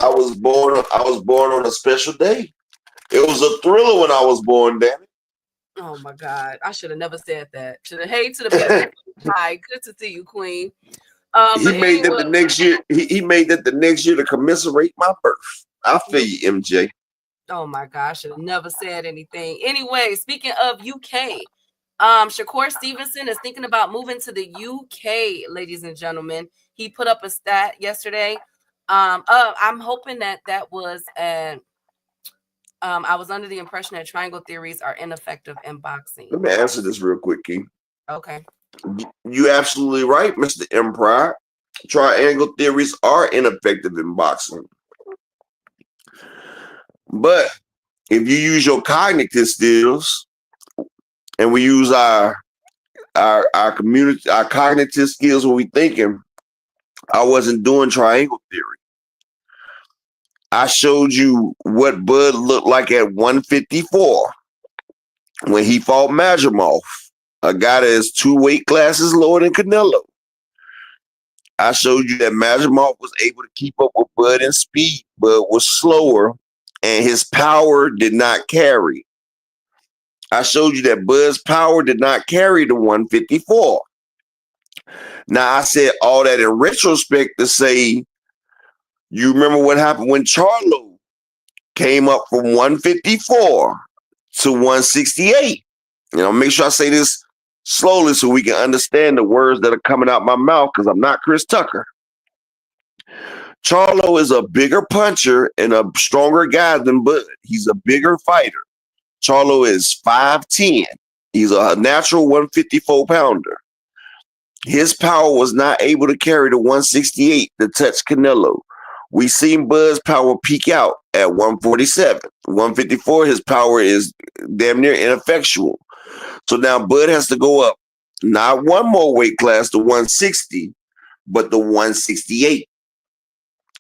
was born on a special day. It was a thriller when I was born, damn it. Oh my God, I should have never said that. Should have. Hey, to the beautiful. Hi, good to see you, Queen. He made that the next year. He made that the next year to commiserate my birth. I feel you, MJ. Oh my gosh, I should have never said anything. Anyway, speaking of UK, Shakur Stevenson is thinking about moving to the UK, ladies and gentlemen. He put up a stat yesterday. I'm hoping that was an. I was under the impression that triangle theories are ineffective in boxing. Let me answer this real quick, King. Okay. You absolutely right, Mr. Empire. Triangle theories are ineffective in boxing. But if you use your cognitive skills, and we use our cognitive skills when we thinking, I wasn't doing triangle theory. I showed you what Bud looked like at 154 when he fought Majimov, a guy that is 2 weight classes lower than Canelo. I showed you that Majimov was able to keep up with Bud in speed. Bud was slower, and his power did not carry. I showed you that Bud's power did not carry the 154. Now, I said all that in retrospect to say, you remember what happened when Charlo came up from 154 to 168. You know, make sure I say this slowly so we can understand the words that are coming out my mouth, because I'm not Chris Tucker. Charlo is a bigger puncher and a stronger guy than Bud. He's a bigger fighter. Charlo is 5'10". He's a natural 154 pounder. His power was not able to carry the 168 to touch Canelo. We seen Bud's power peak out at 147. 154, his power is damn near ineffectual. So now Bud has to go up, not one more weight class to 160, but the 168.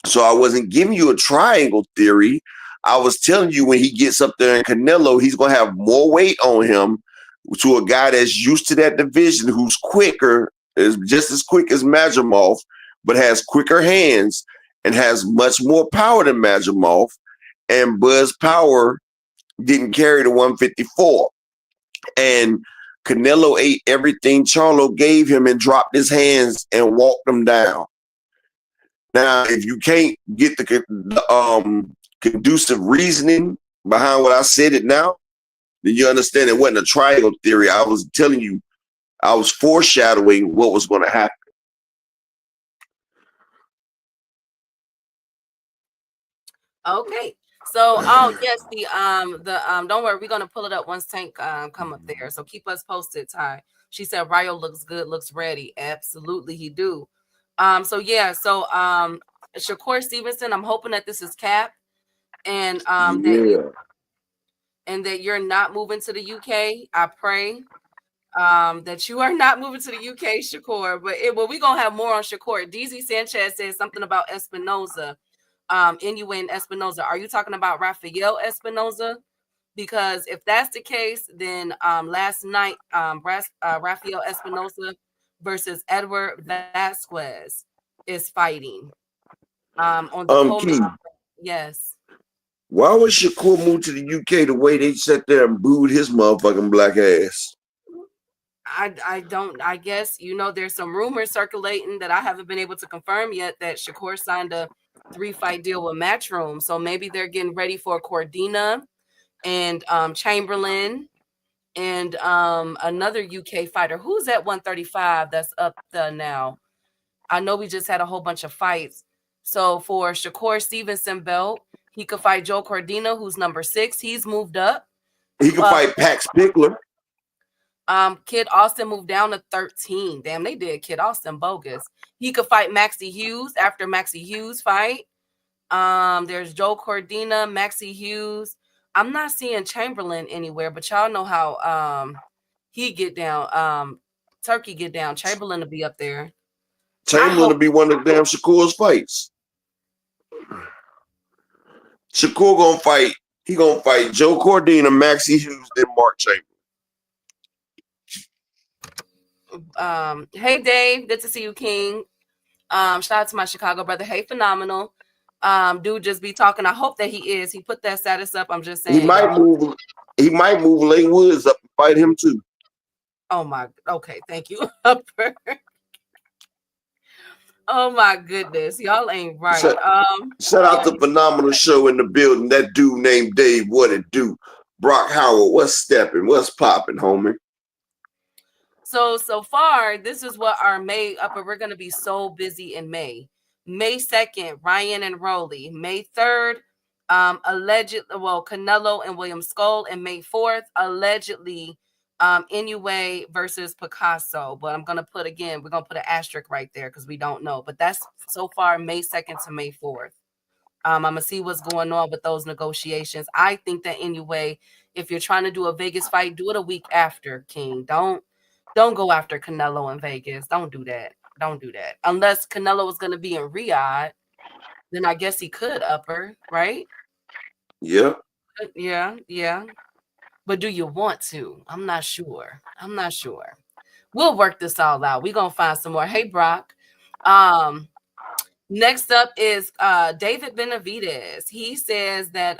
So I wasn't giving you a triangle theory. I was telling you when he gets up there in Canelo, he's going to have more weight on him to a guy that's used to that division, who's quicker is just as quick as Madrimov, but has quicker hands and has much more power than Madrimov. And Buzz Power didn't carry the 154. And Canelo ate everything Charlo gave him and dropped his hands and walked them down. Now, if you can't get the conducive reasoning behind what I said it now, then you understand it wasn't a triangle theory. I was telling you, I was foreshadowing what was going to happen. Okay. So, yes, don't worry, we're gonna pull it up once Tank come up there. So keep us posted, Ty. She said Ryo looks good, looks ready. Absolutely, he do. So yeah, so Shakur Stevenson, I'm hoping that this is Cap, and that you're not moving to the UK. I pray that you are not moving to the UK, Shakur. But we're gonna have more on Shakur. DZ Sanchez said something about Espinoza. Inoue and Espinoza. Are you talking about Rafael Espinoza? Because if that's the case, then last night, Rafael Espinoza versus Edward Vasquez is fighting on the Coleman. Yes. Why would Shakur move to the UK the way they sat there and booed his motherfucking black ass? I guess, there's some rumors circulating that I haven't been able to confirm yet that Shakur signed a 3-fight deal with Matchroom. So maybe they're getting ready for Cordina and Chamberlain and another UK fighter. Who's at 135 that's up there now? I know we just had a whole bunch of fights. So for Shakur Stevenson belt, he could fight Joe Cordina, who's number 6. He's moved up. He could fight Pax Pickler. Kid Austin moved down to 13. Damn, they did Kid Austin bogus. He could fight Maxie Hughes after Maxie Hughes fight. There's Joe Cordina, Maxie Hughes. I'm not seeing Chamberlain anywhere, but y'all know how he get down. Turkey get down. Chamberlain will be up there. Chamberlain will be one of the damn Shakur's fights. Shakur gonna fight. He gonna fight Joe Cordina, Maxie Hughes, then Mark Chamberlain. Hey Dave, good to see you, King. Shout out to my Chicago brother. Hey, phenomenal. Dude just be talking. I hope that he is. He put that status up. I'm just saying. He might move Lane Woods up and fight him too. Oh my. Okay, thank you. Oh my goodness, y'all ain't right. Shout out to Phenomenal Show in the building. That dude named Dave, what it do? Brock Howard, what's stepping? What's popping, homie? So far, this is what our May upper. We're gonna be so busy in May. May 2nd, Ryan and Rolly. May 3rd, Canelo and William Skull. And May 4th, allegedly, Inoue versus Picasso. But we're gonna put an asterisk right there because we don't know. But that's so far May 2nd to May 4th. I'm gonna see what's going on with those negotiations. I think that Inoue, if you're trying to do a Vegas fight, do it a week after, King. Don't go after Canelo in Vegas. Don't do that. Don't do that. Unless Canelo is gonna be in Riyadh, then I guess he could upper, right? Yeah. Yeah. But do you want to? I'm not sure. We'll work this all out. We're gonna find some more. Hey, Brock. Next up is David Benavidez. He says that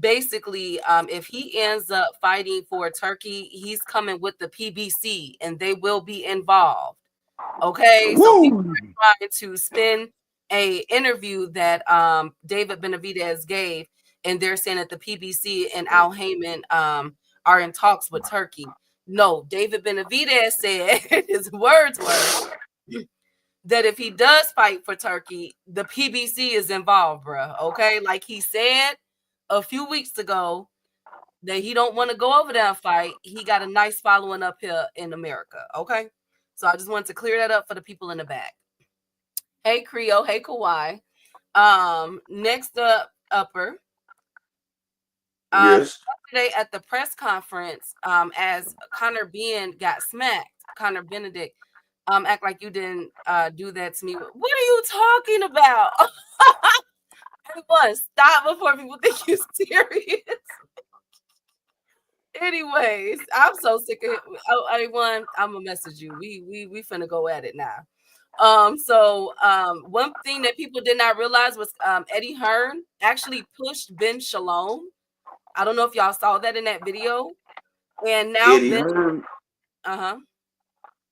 basically if he ends up fighting for Turkey, he's coming with the PBC and they will be involved. Okay. Woo! So people are trying to spin a interview that David Benavidez gave, and they're saying that the PBC and Al Heyman are in talks with Turkey. No, David Benavidez said his words were that if he does fight for Turkey, the PBC is involved, bro. Okay, like he said a few weeks ago that he don't want to go over there and fight. He got a nice following up here in America. Okay, so I just wanted to clear that up for the people in the back. Hey, Creole. Hey, Kawhi. Next up, upper. Yes. Yesterday at the press conference, as Connor got smacked, Connor Benn-Edict, act like you didn't do that to me. What are you talking about? Everyone, stop before people think you're serious. Anyways, I'm so sick of it. Oh, everyone, I'm gonna message you. We finna go at it now. One thing that people did not realize was Eddie Hearn actually pushed Ben Shalom. I don't know if y'all saw that in that video. And now Eddie Ben, Hearn, uh-huh.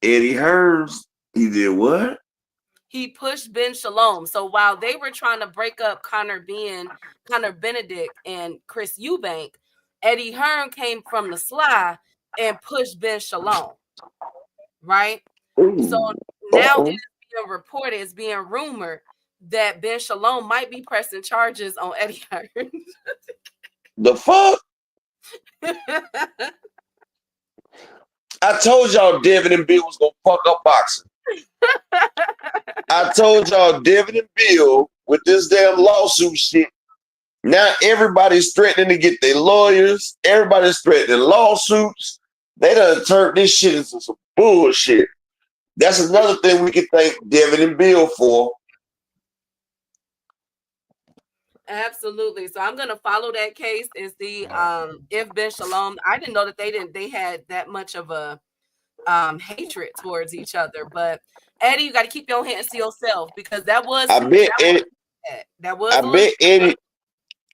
Eddie Hearns, he did what? He pushed Ben Shalom. So while they were trying to break up Connor Benedict, and Chris Eubank, Eddie Hearn came from the sly and pushed Ben Shalom. Right? So Ooh, now uh-oh. it is being reported, it's being rumored that Ben Shalom might be pressing charges on Eddie Hearn. The fuck? I told y'all Devin and Bill was gonna fuck up boxing. I told y'all Devin and Bill with this damn lawsuit shit. Now everybody's threatening to get their lawyers. Everybody's threatening lawsuits. They done turned this shit into some bullshit. That's another thing we can thank Devin and Bill for. Absolutely. So I'm gonna follow that case and see if Ben Shalom. I didn't know that they had that much of a hatred towards each other. But Eddie, you got to keep your hands to yourself, because that was I bet Eddie. that was I a little bet Eddie.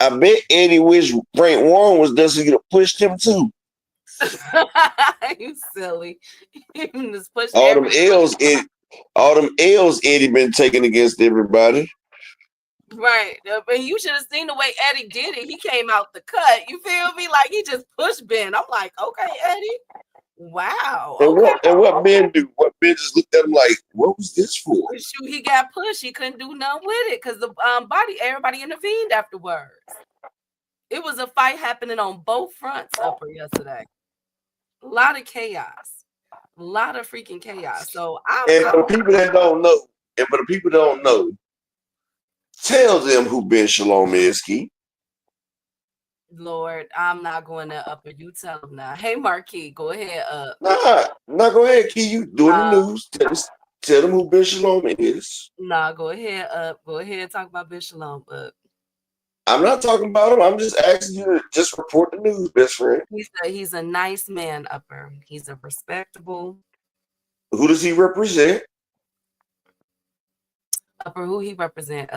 I bet Eddie wish Frank Warren was there so he could have pushed him too. you silly. You just pushed All them everybody. L's Eddie been taking against everybody. Right. But you should have seen the way Eddie did it. He came out the cut. You feel me? Like he just pushed Ben. I'm like, okay, Eddie. Wow. Okay. And what Ben do? What Ben just looked at him like, what was this for? Shoot, he got pushed. He couldn't do nothing with it because the everybody intervened afterwards. It was a fight happening on both fronts upper yesterday. A lot of chaos. A lot of freaking chaos. So for the people that don't know, tell them who Ben Shalom is, Key. Lord, I'm not going to upper. You tell them now. Hey, Marquis, go ahead. Go ahead, Key. You doing the news. Tell them who Ben Shalom is. Nah, go ahead. Go ahead and talk about Ben Shalom. I'm not talking about him. I'm just asking you to just report the news, best friend. He's a nice man, upper. He's a respectable. Who does he represent? Upper, who he represent?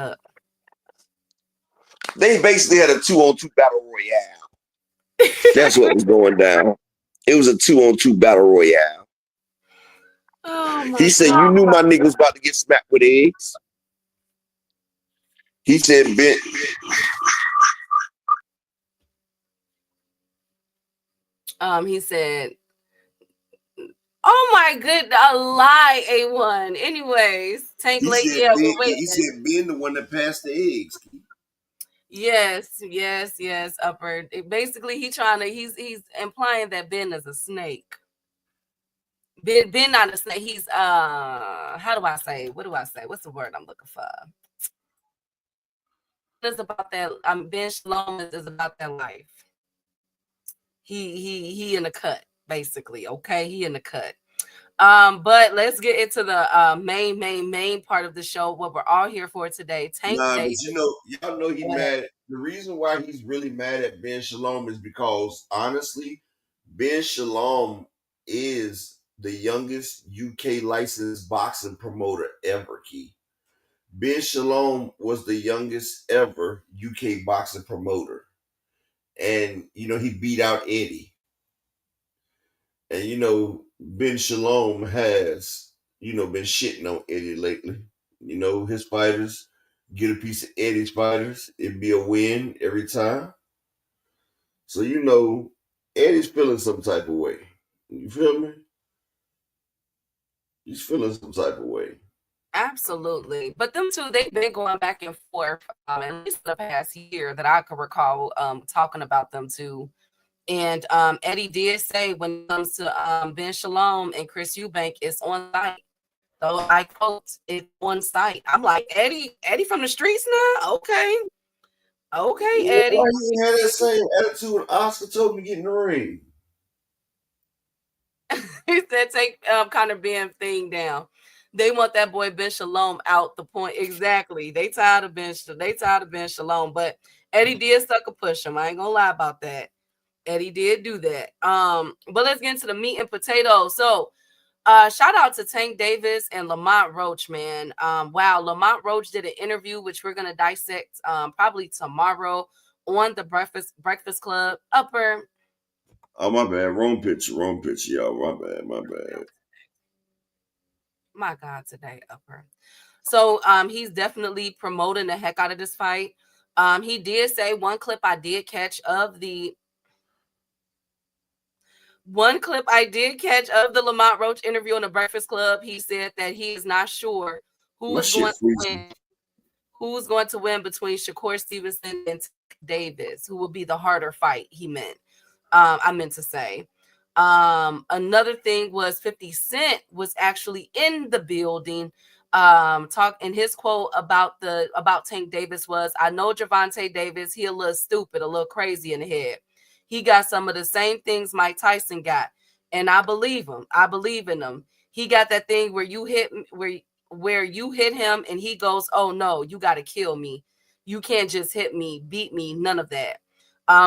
They basically had a 2-on-2 battle royale. That's what was going down. It was a 2-on-2 battle royale. Oh he said, "You knew my nigga was about to get smacked with eggs." He said, "Ben." He said, "Oh my goodness, a lie, A1." Anyways, Tank Lady, he said, "Ben, the one that passed the eggs." Yes, upper. Basically, he's implying that Ben is a snake. Ben not a snake. He's how do I say? What do I say? What's the word I'm looking for? It's about that. Ben Shalom is about that life. He in the cut, basically. Okay, he in the cut. But let's get into the main part of the show, what we're all here for today. Tank Day. But y'all know he mad. The reason why he's really mad at Ben Shalom is because honestly, Ben Shalom is the youngest UK licensed boxing promoter ever, Key. Ben Shalom was the youngest ever UK boxing promoter. And, he beat out Eddie. And, Ben Shalom has, been shitting on Eddie lately. His fighters get a piece of Eddie's fighters. It'd be a win every time. So, Eddie's feeling some type of way. You feel me? He's feeling some type of way. Absolutely. But them two, they've been going back and forth at least the past year that I could recall talking about them two. And Eddie did say when it comes to Ben Shalom and Chris Eubank, it's on site. So I quote, it's on site. I'm like, Eddie from the streets now? Okay, Eddie. Why you had that same attitude when Oscar told me to get in the ring? He said, take Conor Ben thing down. They want that boy Ben Shalom out the point. Exactly. They tired of Ben Shalom. But Eddie did sucker push him. I ain't gonna lie about that. Eddie did do that. But let's get into the meat and potatoes. So shout out to Tank Davis and Lamont Roach, man. Wow, Lamont Roach did an interview, which we're gonna dissect probably tomorrow on the Breakfast Club. Upper. Oh, my bad. Wrong picture, y'all. My bad. My God, today, Upper. So he's definitely promoting the heck out of this fight. He did say one clip I did catch of the Lamont Roach interview on the Breakfast Club. He said that he is not sure My shit freezing. who's going to win between Shakur Stevenson and Davis, who will be the harder fight, he meant. I meant to say. Another thing was 50 Cent was actually in the building. Talk in his quote about Tank Davis was, I know Gervonta Davis, he a little stupid, a little crazy in the head. He got some of the same things Mike Tyson got, and I believe him. I believe in him. He got that thing where you hit him and he goes, oh no, you got to kill me. You can't just hit me, beat me, none of that.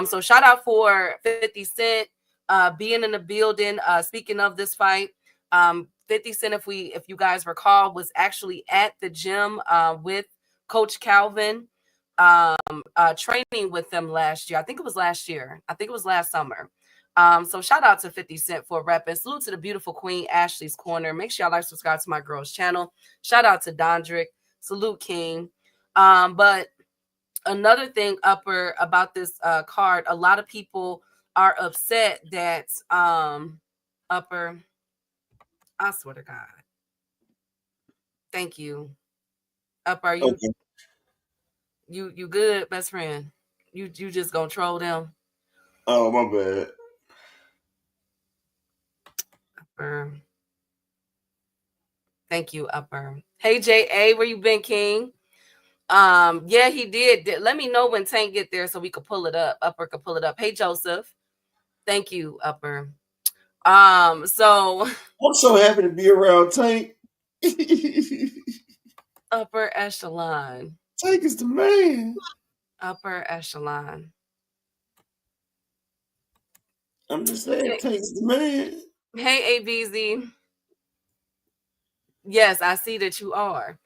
So shout out for 50 Cent being in the building. Speaking of this fight, 50 Cent, if you guys recall, was actually at the gym with Coach Calvin, training with them last year. I think it was last year. I think it was last summer. So shout out to 50 Cent for repping. Salute to the beautiful queen, Ashley's Corner. Make sure y'all like, subscribe to my girl's channel. Shout out to Dondrick. Salute King. But another thing, Upper, about this card, a lot of people are upset that Upper, I swear to God. Thank you. Upper, you Okay. you good, best friend? You just gonna troll them? Oh, my bad. Upper. Thank you, Upper. Hey JA, where you been, King? Yeah, he did. Let me know when Tank get there so we could pull it up. Upper could pull it up. Hey Joseph. Thank you, Upper. So I'm so happy to be around Tank. upper echelon. Tank is the man. Upper echelon. I'm just saying, Tank is the man. Hey ABZ. Yes, I see that you are.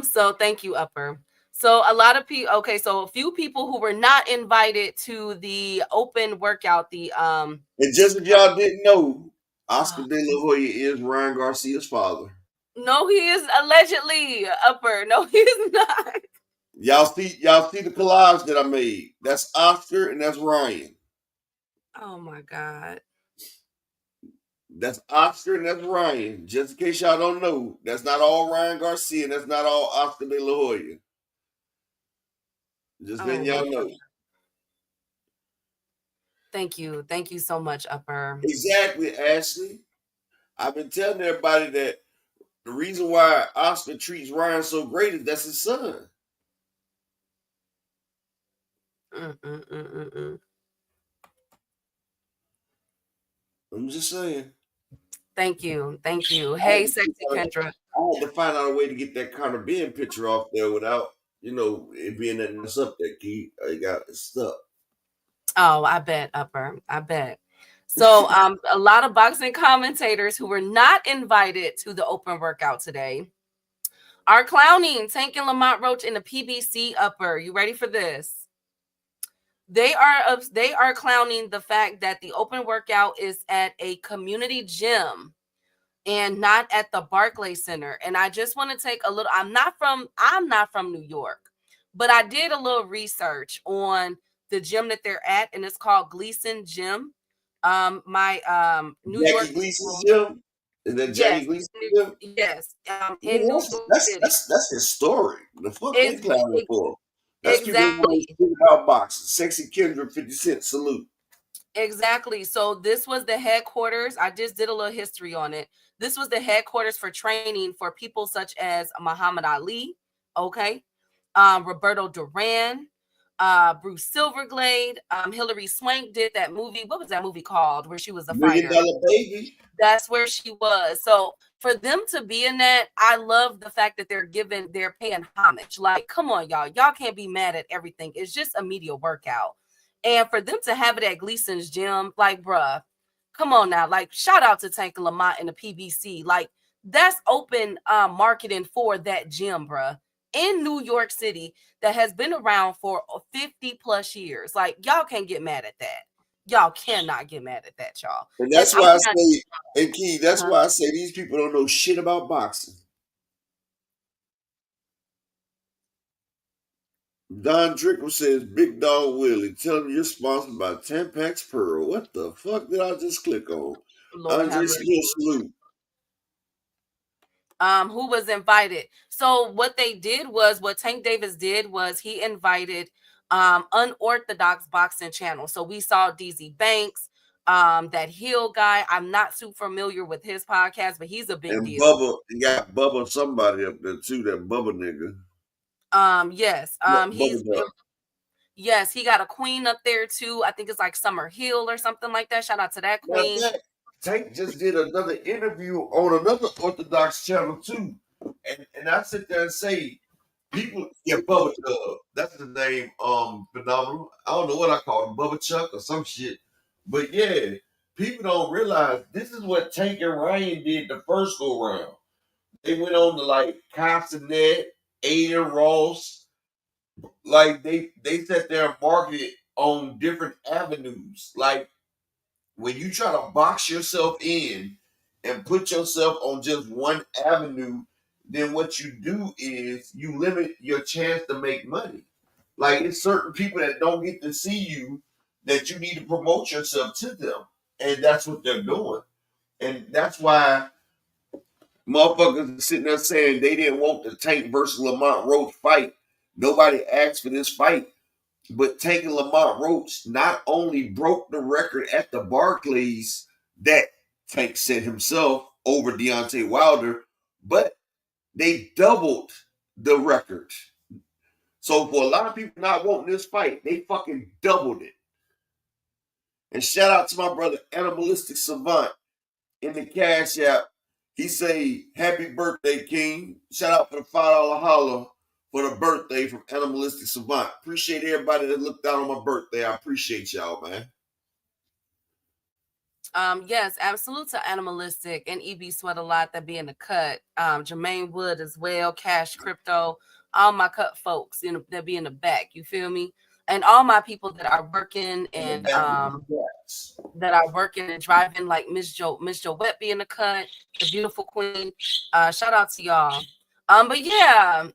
So thank you, Upper. So a lot of people, okay, so a few people who were not invited to the open workout, And just if y'all didn't know, Oscar De La Hoya is Ryan Garcia's father. No, he is allegedly, Upper. No, he is not. Y'all see the collage that I made. That's Oscar and that's Ryan. Oh my God. That's Oscar and that's Ryan. Just in case y'all don't know, that's not all Ryan Garcia and that's not all Oscar De La Hoya. Just letting y'all know. Thank you. Thank you so much, Upper. Exactly, Ashley. I've been telling everybody that the reason why Oscar treats Ryan so great is that's his son. I'm just saying. Thank you. Thank you. Hey, sexy Kendra. I had to find out a way to get that Conor Ben picture off there without, it being that mess up that key. I got it stuck. Oh, I bet, Upper. I bet. So a lot of boxing commentators who were not invited to the open workout today are clowning Tank and Lamont Roach in the PBC, Upper. You ready for this? They are clowning the fact that the open workout is at a community gym and not at the Barclays Center. And I just want to take a little, I'm not from New York, but I did a little research on the gym that they're at, and it's called Gleason Gym. My New York Gleason's gym? Is that Jackie Gleason's gym? Yes. In New York City. That's historic. The fuck they clowning for? That's exactly. People about boxing. Sexy Kendra, 50 Cent, salute. Exactly. So this was the headquarters. I just did a little history on it. This was the headquarters for training for people such as Muhammad Ali, okay, Roberto Duran, Bruce Silverglade, Hilary Swank did that movie. What was that movie called where she was a fighter? $1 Million Baby. That's where she was. So for them to be in that, I love the fact that they're paying homage. Like, come on, y'all. Y'all can't be mad at everything. It's just a media workout. And for them to have it at Gleason's gym, like, bruh, come on now. Like, shout out to Tank and Lamont and the PBC. Like, that's open marketing for that gym, bruh, in New York City that has been around for 50 plus years. Like, y'all can't get mad at that. Y'all cannot get mad at that, y'all. And that's And why I I'm not, say, and Key, that's why I say these people don't know shit about boxing. Don Drickle says, Big Dog Willie, tell him you're sponsored by Tampax Pearl. What the fuck did I just click on? Lord have Andre mercy. Skill salute. Who was invited. So what they did was, what Tank Davis did was he invited unorthodox boxing channel. So we saw DZ Banks, that Hill guy. I'm not too familiar with his podcast, but he's a big And deal. Bubba, you got Bubba somebody up there too, that Bubba nigga. Yes. He's Bubba Duck. yes, he got a queen up there too. I think it's like Summer Hill or something like that. Shout out to that Matter of queen. fact, Tank just did another interview on another Orthodox channel too. And I sit there and say, people, yeah, Bubba Dub. That's the name, phenomenal. I don't know what I call him, Bubba Chuck or some shit. But yeah, people don't realize this is what Tank and Ryan did the first go round. They went on to like Castanet, Aiden Ross. Like they sat there and marketed on different avenues. Like when you try to box yourself in and put yourself on just one avenue, then what you do is you limit your chance to make money. Like it's certain people that don't get to see you that you need to promote yourself to them. And that's what they're doing. And that's why motherfuckers are sitting there saying they didn't want the Tank versus Lamont Roach fight. Nobody asked for this fight. But Tank and Lamont Roach not only broke the record at the Barclays that Tank set himself over Deontay Wilder, but they doubled the record. So for a lot of people not wanting this fight, they fucking doubled it. And shout out to my brother Animalistic Savant in the Cash App. He say, happy birthday, King. Shout out for the $5 holler for the birthday from Animalistic Savant. Appreciate everybody that looked out on my birthday. I appreciate y'all, man. Yes, absolute to Animalistic and EB Sweat a lot that be in the cut. Jermaine Wood as well, Cash Crypto, all my cut folks that be in the back. You feel me? And all my people that are working and that are working and driving, like Miss Joette be in the cut, the beautiful queen. Shout out to y'all. But yeah.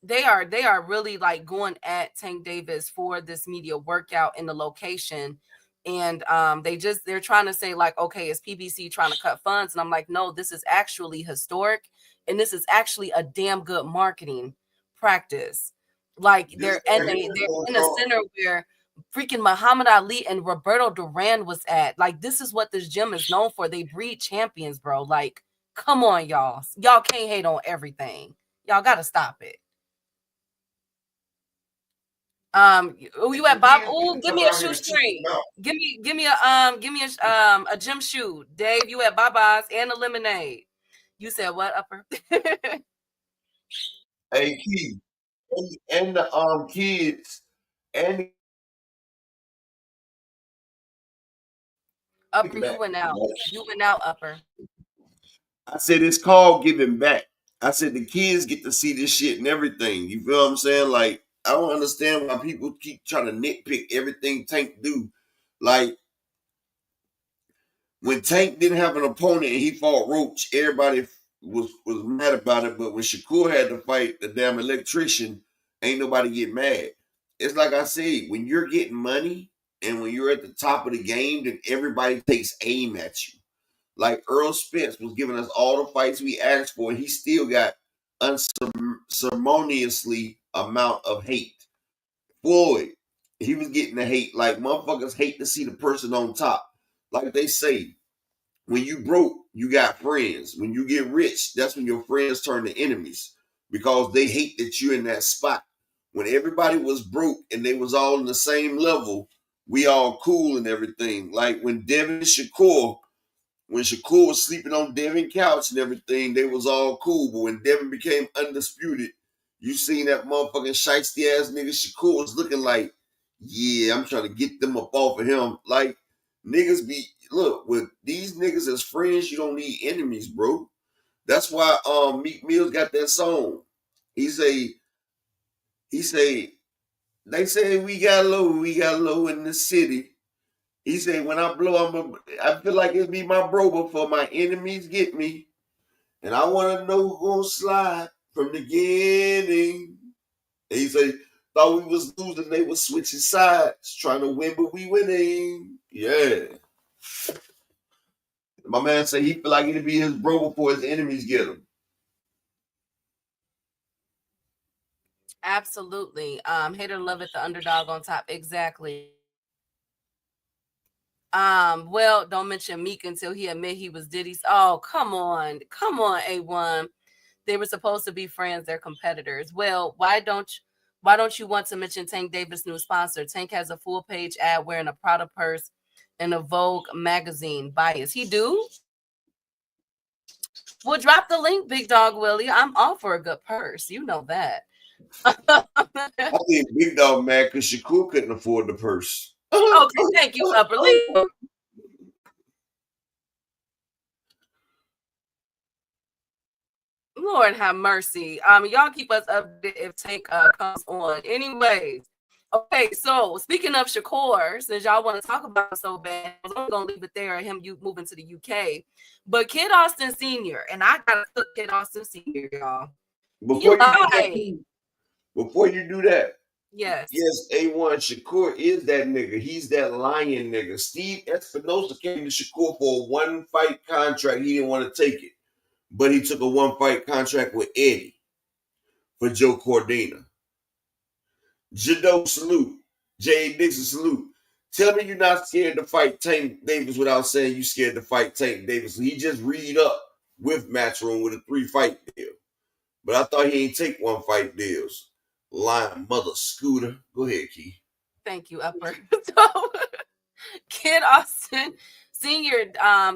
They are really like going at Tank Davis for this media workout in the location. And they're trying to say like, okay, is PBC trying to cut funds? And I'm like, no, this is actually historic. And this is actually a damn good marketing practice. Like they're in a center where freaking Muhammad Ali and Roberto Duran was at. Like, this is what this gym is known for. They breed champions, bro. Like, come on, y'all. Y'all can't hate on everything. Y'all gotta stop it. You at Bob? Oh, give me a shoestring. Give me a gym shoe. Dave, you at Baba's and a lemonade. You said what, Upper? Hey, Key. And the kids and Upper, you went out. You went out, Upper. I said it's called giving back. I said the kids get to see this shit and everything. You feel what I'm saying? Like, I don't understand why people keep trying to nitpick everything Tank do. Like, when Tank didn't have an opponent and he fought Roach, everybody was mad about it. But when Shakur had to fight the damn electrician, ain't nobody get mad. It's like I said, when you're getting money and when you're at the top of the game, then everybody takes aim at you. Like Earl Spence was giving us all the fights we asked for, and he still got unceremoniously amount of hate. Floyd, he was getting the hate. Like motherfuckers hate to see the person on top. Like they say, when you broke, you got friends. When you get rich, that's when your friends turn to enemies because they hate that you're in that spot. When everybody was broke and they was all in the same level, we all cool and everything. Like when Devin Shakur was sleeping on Devin's couch and everything, they was all cool. But when Devin became undisputed, You seen that motherfucking shiesty ass nigga Shakur was looking like, yeah, I'm trying to get them up off of him. Like, niggas be, look, with these niggas as friends, you don't need enemies, bro. That's why Meek Mills got that song. He say, they say we got low in the city. He say, when I blow, I feel like it'd be my bro before my enemies get me. And I want to know who gonna slide from the beginning. And he say, thought we was losing, they was switching sides, trying to win, but we winning. Yeah. My man say he feel like it'd be his bro before his enemies get him. Absolutely. Hater love it, the underdog on top. Exactly. Well, don't mention Meek until he admit he was Diddy's. Oh, come on, A1. They were supposed to be friends. They're competitors. Well, why don't you want to mention Tank Davis' new sponsor? Tank has a full page ad wearing a Prada purse in a Vogue magazine bias. He do? Well, drop the link, Big Dog Willie. I'm all for a good purse. You know that. I think Big Dog mad because Shakur couldn't afford the purse. Okay, thank you, Upper Lee. Lord have mercy. Y'all keep us updated if Tank comes on. Anyways, okay. So speaking of Shakur, since y'all want to talk about him so bad, I was only gonna leave it there. Him moving to the UK, but Kid Austin Sr. and I gotta cook Kid Austin Sr. Y'all. Before you do that, yes, A1 Shakur is that nigga. He's that lion nigga. Steve Espinosa came to Shakur for a one fight contract. He didn't want to take it. But he took a one fight contract with Eddie for Joe Cordina. Jado salute. Jay Dixon salute. Tell me you're not scared to fight Tank Davis without saying you scared to fight Tank Davis. He just read up with Matchroom with a 3-fight deal. But I thought he ain't take 1-fight deals. Lying mother scooter. Go ahead, Key. Thank you, Upper. So Kid Austin Sr.,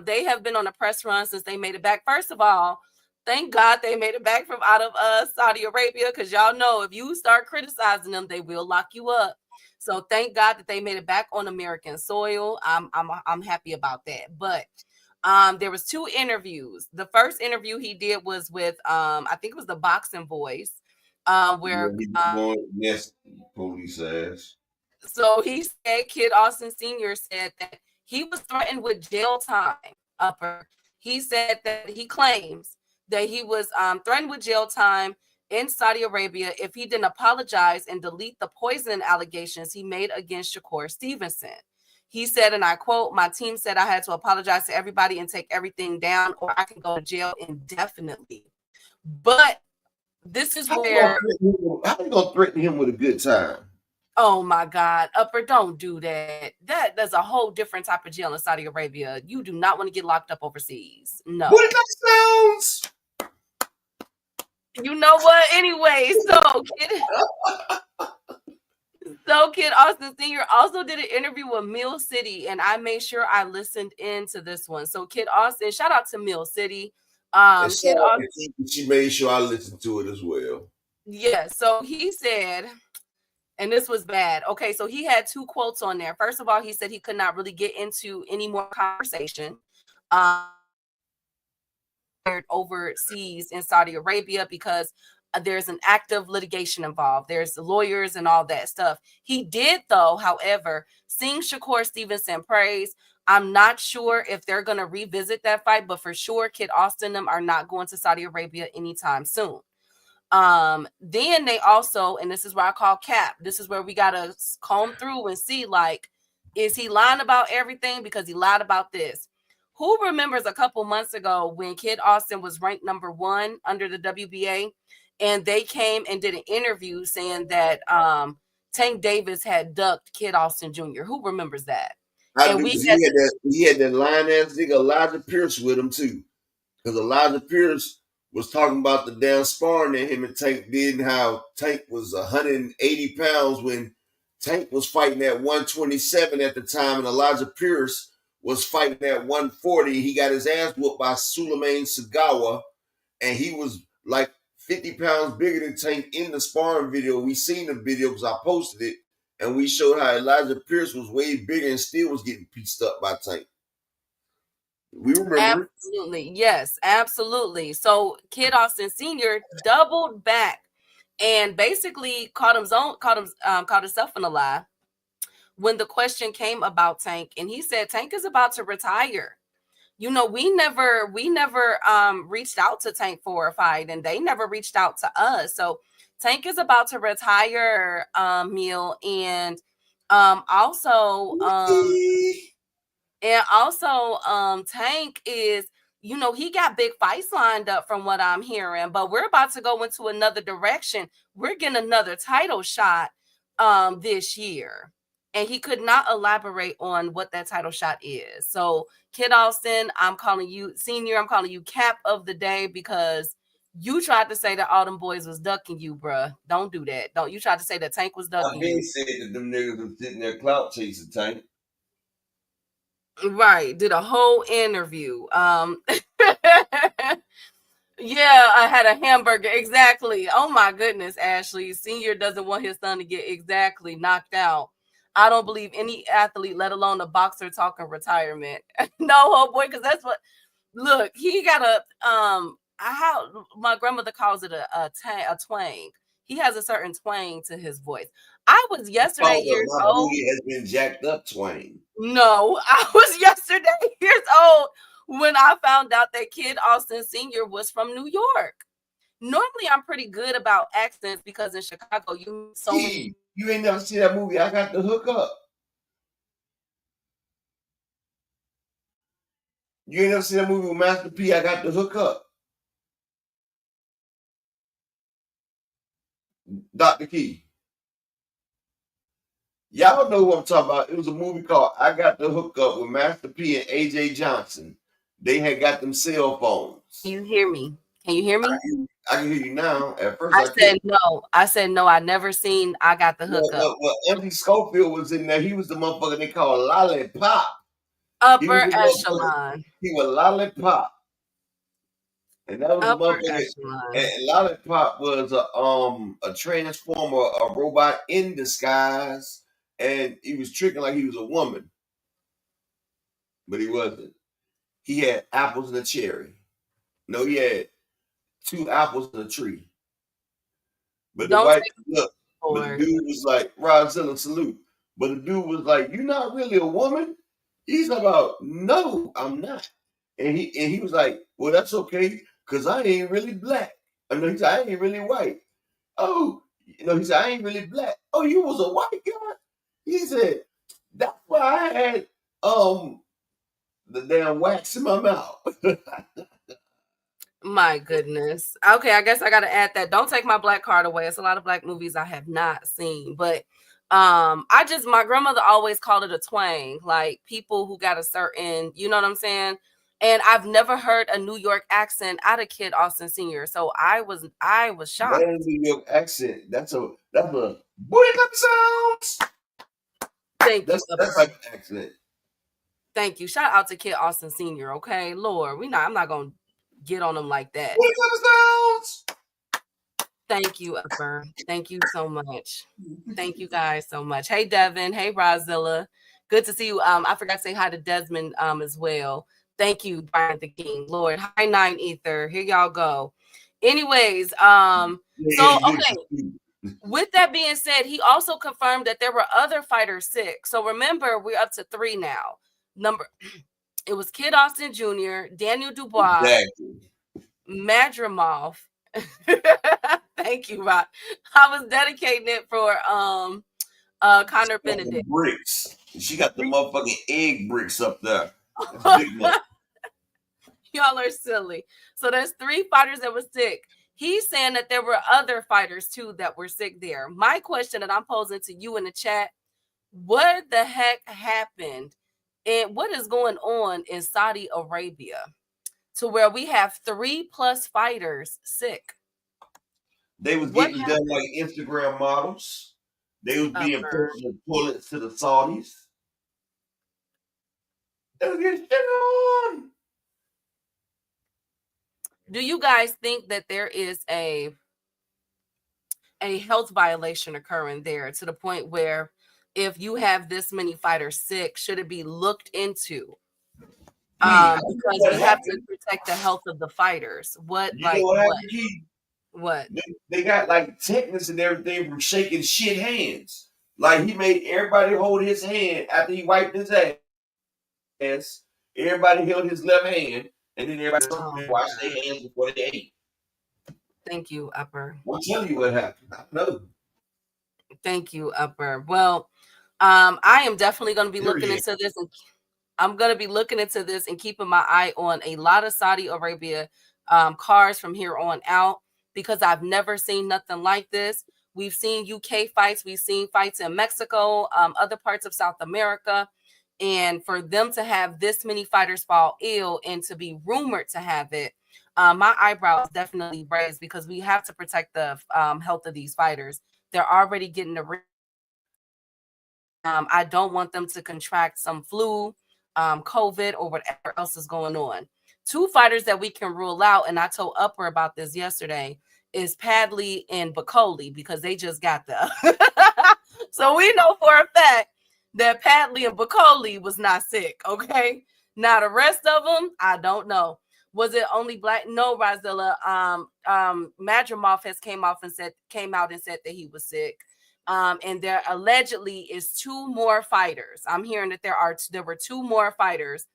they have been on a press run since they made it back. First of all, thank God they made it back from out of Saudi Arabia, because y'all know if you start criticizing them, they will lock you up. So thank God that they made it back on American soil. I'm happy about that. But there was 2 interviews. The first interview he did was with I think it was the Boxing Voice, where yes, police ass. So he said, Kid Austin Sr. said that he was threatened with jail time. Upper. He said that he claims that he was threatened with jail time in Saudi Arabia if he didn't apologize and delete the poisoning allegations he made against Shakur Stevenson. He said, and I quote, "My team said I had to apologize to everybody and take everything down, or I can go to jail indefinitely." But this is where... How are you going to threaten him with a good time? Oh my God, Upper, don't do that. There's a whole different type of jail in Saudi Arabia. You do not want to get locked up overseas. No. What that sounds? You know what? Anyway, Kid Austin Sr. also did an interview with Mill City, and I made sure I listened into this one. So Kid Austin, shout out to Mill City. Kid Austin, she made sure I listened to it as well. Yeah, so he said, and this was bad. Okay, so he had 2 quotes on there. First of all, he said he could not really get into any more conversation overseas in Saudi Arabia because there's an active litigation involved. There's lawyers and all that stuff. He did, though, however, sing Shakur Stevenson praise. I'm not sure if they're going to revisit that fight, but for sure, Kid Austin and them are not going to Saudi Arabia anytime soon. Then they also, and this is where I call cap, this is where we gotta comb through and see, like, is he lying about everything? Because he lied about this. Who remembers a couple months ago when Kid Austin was ranked number 1 under the WBA, and they came and did an interview saying that Tank Davis had ducked Kid Austin Jr.? Who remembers that? He had that lying ass nigga Elijah Pierce with him too, because Elijah Pierce was talking about the damn sparring that him and Tank did, and how Tank was 180 pounds when Tank was fighting at 127 at the time, and Elijah Pierce was fighting at 140. He got his ass whooped by Suleiman Sagawa, and he was like 50 pounds bigger than Tank in the sparring video. We seen the video because I posted it, and we showed how Elijah Pierce was way bigger and still was getting pieced up by Tank. We remember it. Absolutely. Yes, absolutely. So Kid Austin Sr. doubled back and basically caught himself in a lie when the question came about Tank, and he said Tank is about to retire. You know, we never reached out to Tank for a fight, and they never reached out to us. So Tank is about to retire, Meal, and also Tank is, you know, he got big fights lined up from what I'm hearing, but we're about to go into another direction. We're getting another title shot this year. And he could not elaborate on what that title shot is. So, Kid Austin, I'm calling you senior. I'm calling you cap of the day because you tried to say that all them boys was ducking you, bruh. Don't do that. Don't. You tried to say that Tank was ducking you. I said that them niggas was sitting there clout chasing Tank. Right. Did a whole interview. Yeah, I had a hamburger. Exactly. Oh my goodness, Ashley. Senior doesn't want his son to get exactly knocked out. I don't believe any athlete, let alone a boxer, talking retirement. No, oh boy, because that's what. Look, he got a how my grandmother calls it a twang. He has a certain twang to his voice. I was yesterday years old. Booty has been jacked up, Twain. No, I was yesterday years old when I found out that Kid Austin Sr. was from New York. Normally, I'm pretty good about accents because in Chicago, you so many. You ain't never seen that movie, I Got the Hook Up. You ain't never seen that movie with Master P, I Got the Hook Up. Dr. Key. Y'all know who I'm talking about. It was a movie called I Got the Hook Up with Master P and AJ Johnson. They had got them cell phones. Can you hear me? Can you hear me? I can hear you now. At first, I said no. I said no. I never seen I Got the Hook Up. Well, Anthony Schofield was in there. He was the motherfucker they call Lollipop. Upper echelon. He was Lollipop. And that was the motherfucker. And Lollipop was a transformer, a robot in disguise, and he was tricking like he was a woman, but he wasn't. He had apples and a cherry. No, he had 2 apples in a tree. But the dude was like, Rodzilla salute. But the dude was like, "You're not really a woman." He's about, "No, I'm not." And he was like, "Well, that's okay, because I ain't really black." I mean, he said, "I ain't really white." Oh, he said, "I ain't really black." "Oh, you was a white guy?" He said, "That's why I had the damn wax in my mouth." My goodness. Okay, I guess I gotta add that. Don't take my black card away. It's a lot of black movies I have not seen, but my grandmother always called it a twang, like people who got a certain, you know what I'm saying? And I've never heard a New York accent out of Kid Austin Sr. So I was shocked. That ain't a New York accent. That's a booty clap sounds. Thank you. That's like an accent. Thank you. Shout out to Kid Austin Sr. Okay, Lord, I'm not gonna get on him like that. Thank you, Upper. Thank you so much. Thank you guys so much. Hey, Devin. Hey, Rozilla. Good to see you. I forgot to say hi to Desmond as well. Thank you, Brian the King. Lord. Hi, 9 Ether. Here y'all go. Anyways, so okay. With that being said, he also confirmed that there were other fighters sick. So remember, we're up to 3 now. It was Kid Austin Jr., Daniel Dubois, Madrimov. Thank you, Rob. I was dedicating it for Connor Benn-Edict. Bricks. She got the motherfucking egg bricks up there. Y'all are silly. So there's 3 fighters that were sick. He's saying that there were other fighters too that were sick there. My question that I'm posing to you in the chat: what the heck happened? And what is going on in Saudi Arabia to where we have 3+ fighters sick? They was getting done like Instagram models. They was being personal toilets to the Saudis. They was getting shit on. Do you guys think that there is a health violation occurring there to the point where if you have this many fighters sick, should it be looked into? Because What we have to happened? protect the health of the fighters. What, You know like, what what, happened, Key? what? They got like technics and everything from shaking shit hands. Like he made everybody hold his hand after he wiped his ass. Everybody held his left hand, and then everybody washed their hands before they ate. Thank you, Upper. We'll tell you what happened. I know. Thank you, Upper. Well, I am definitely going to be looking into this, and I'm going to be looking into this and keeping my eye on a lot of Saudi Arabia cars from here on out, because I've never seen nothing like this. We've seen UK fights. We've seen fights in Mexico, other parts of South America. And for them to have this many fighters fall ill and to be rumored to have it, my eyebrows definitely raised, because we have to protect the health of these fighters. They're already getting the I don't want them to contract some flu, COVID, or whatever else is going on. Two fighters that we can rule out, and I told Upper about this yesterday, is Padley and Bacoli, because they just got there. So we know for a fact that Padley and Bacoli was not sick, okay? Now the rest of them, I don't know. Was it only black? No, Rozilla. Madrimov has came out and said that he was sick. And there allegedly is two more fighters. I'm hearing that there were two more fighters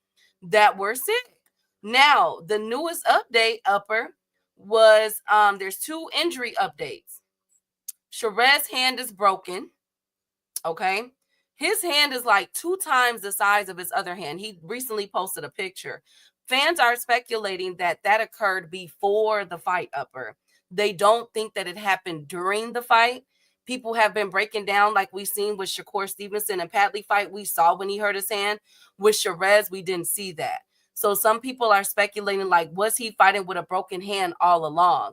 that were sick. Now, the newest update, Upper, was there's two injury updates. Sherez's hand is broken. Okay. His hand is like 2 times the size of his other hand. He recently posted a picture. Fans are speculating that occurred before the fight, Upper. They don't think that it happened during the fight. People have been breaking down, like we've seen with Shakur Stevenson and Padley fight. We saw when he hurt his hand. With Sherez, we didn't see that. So some people are speculating, like, was he fighting with a broken hand all along?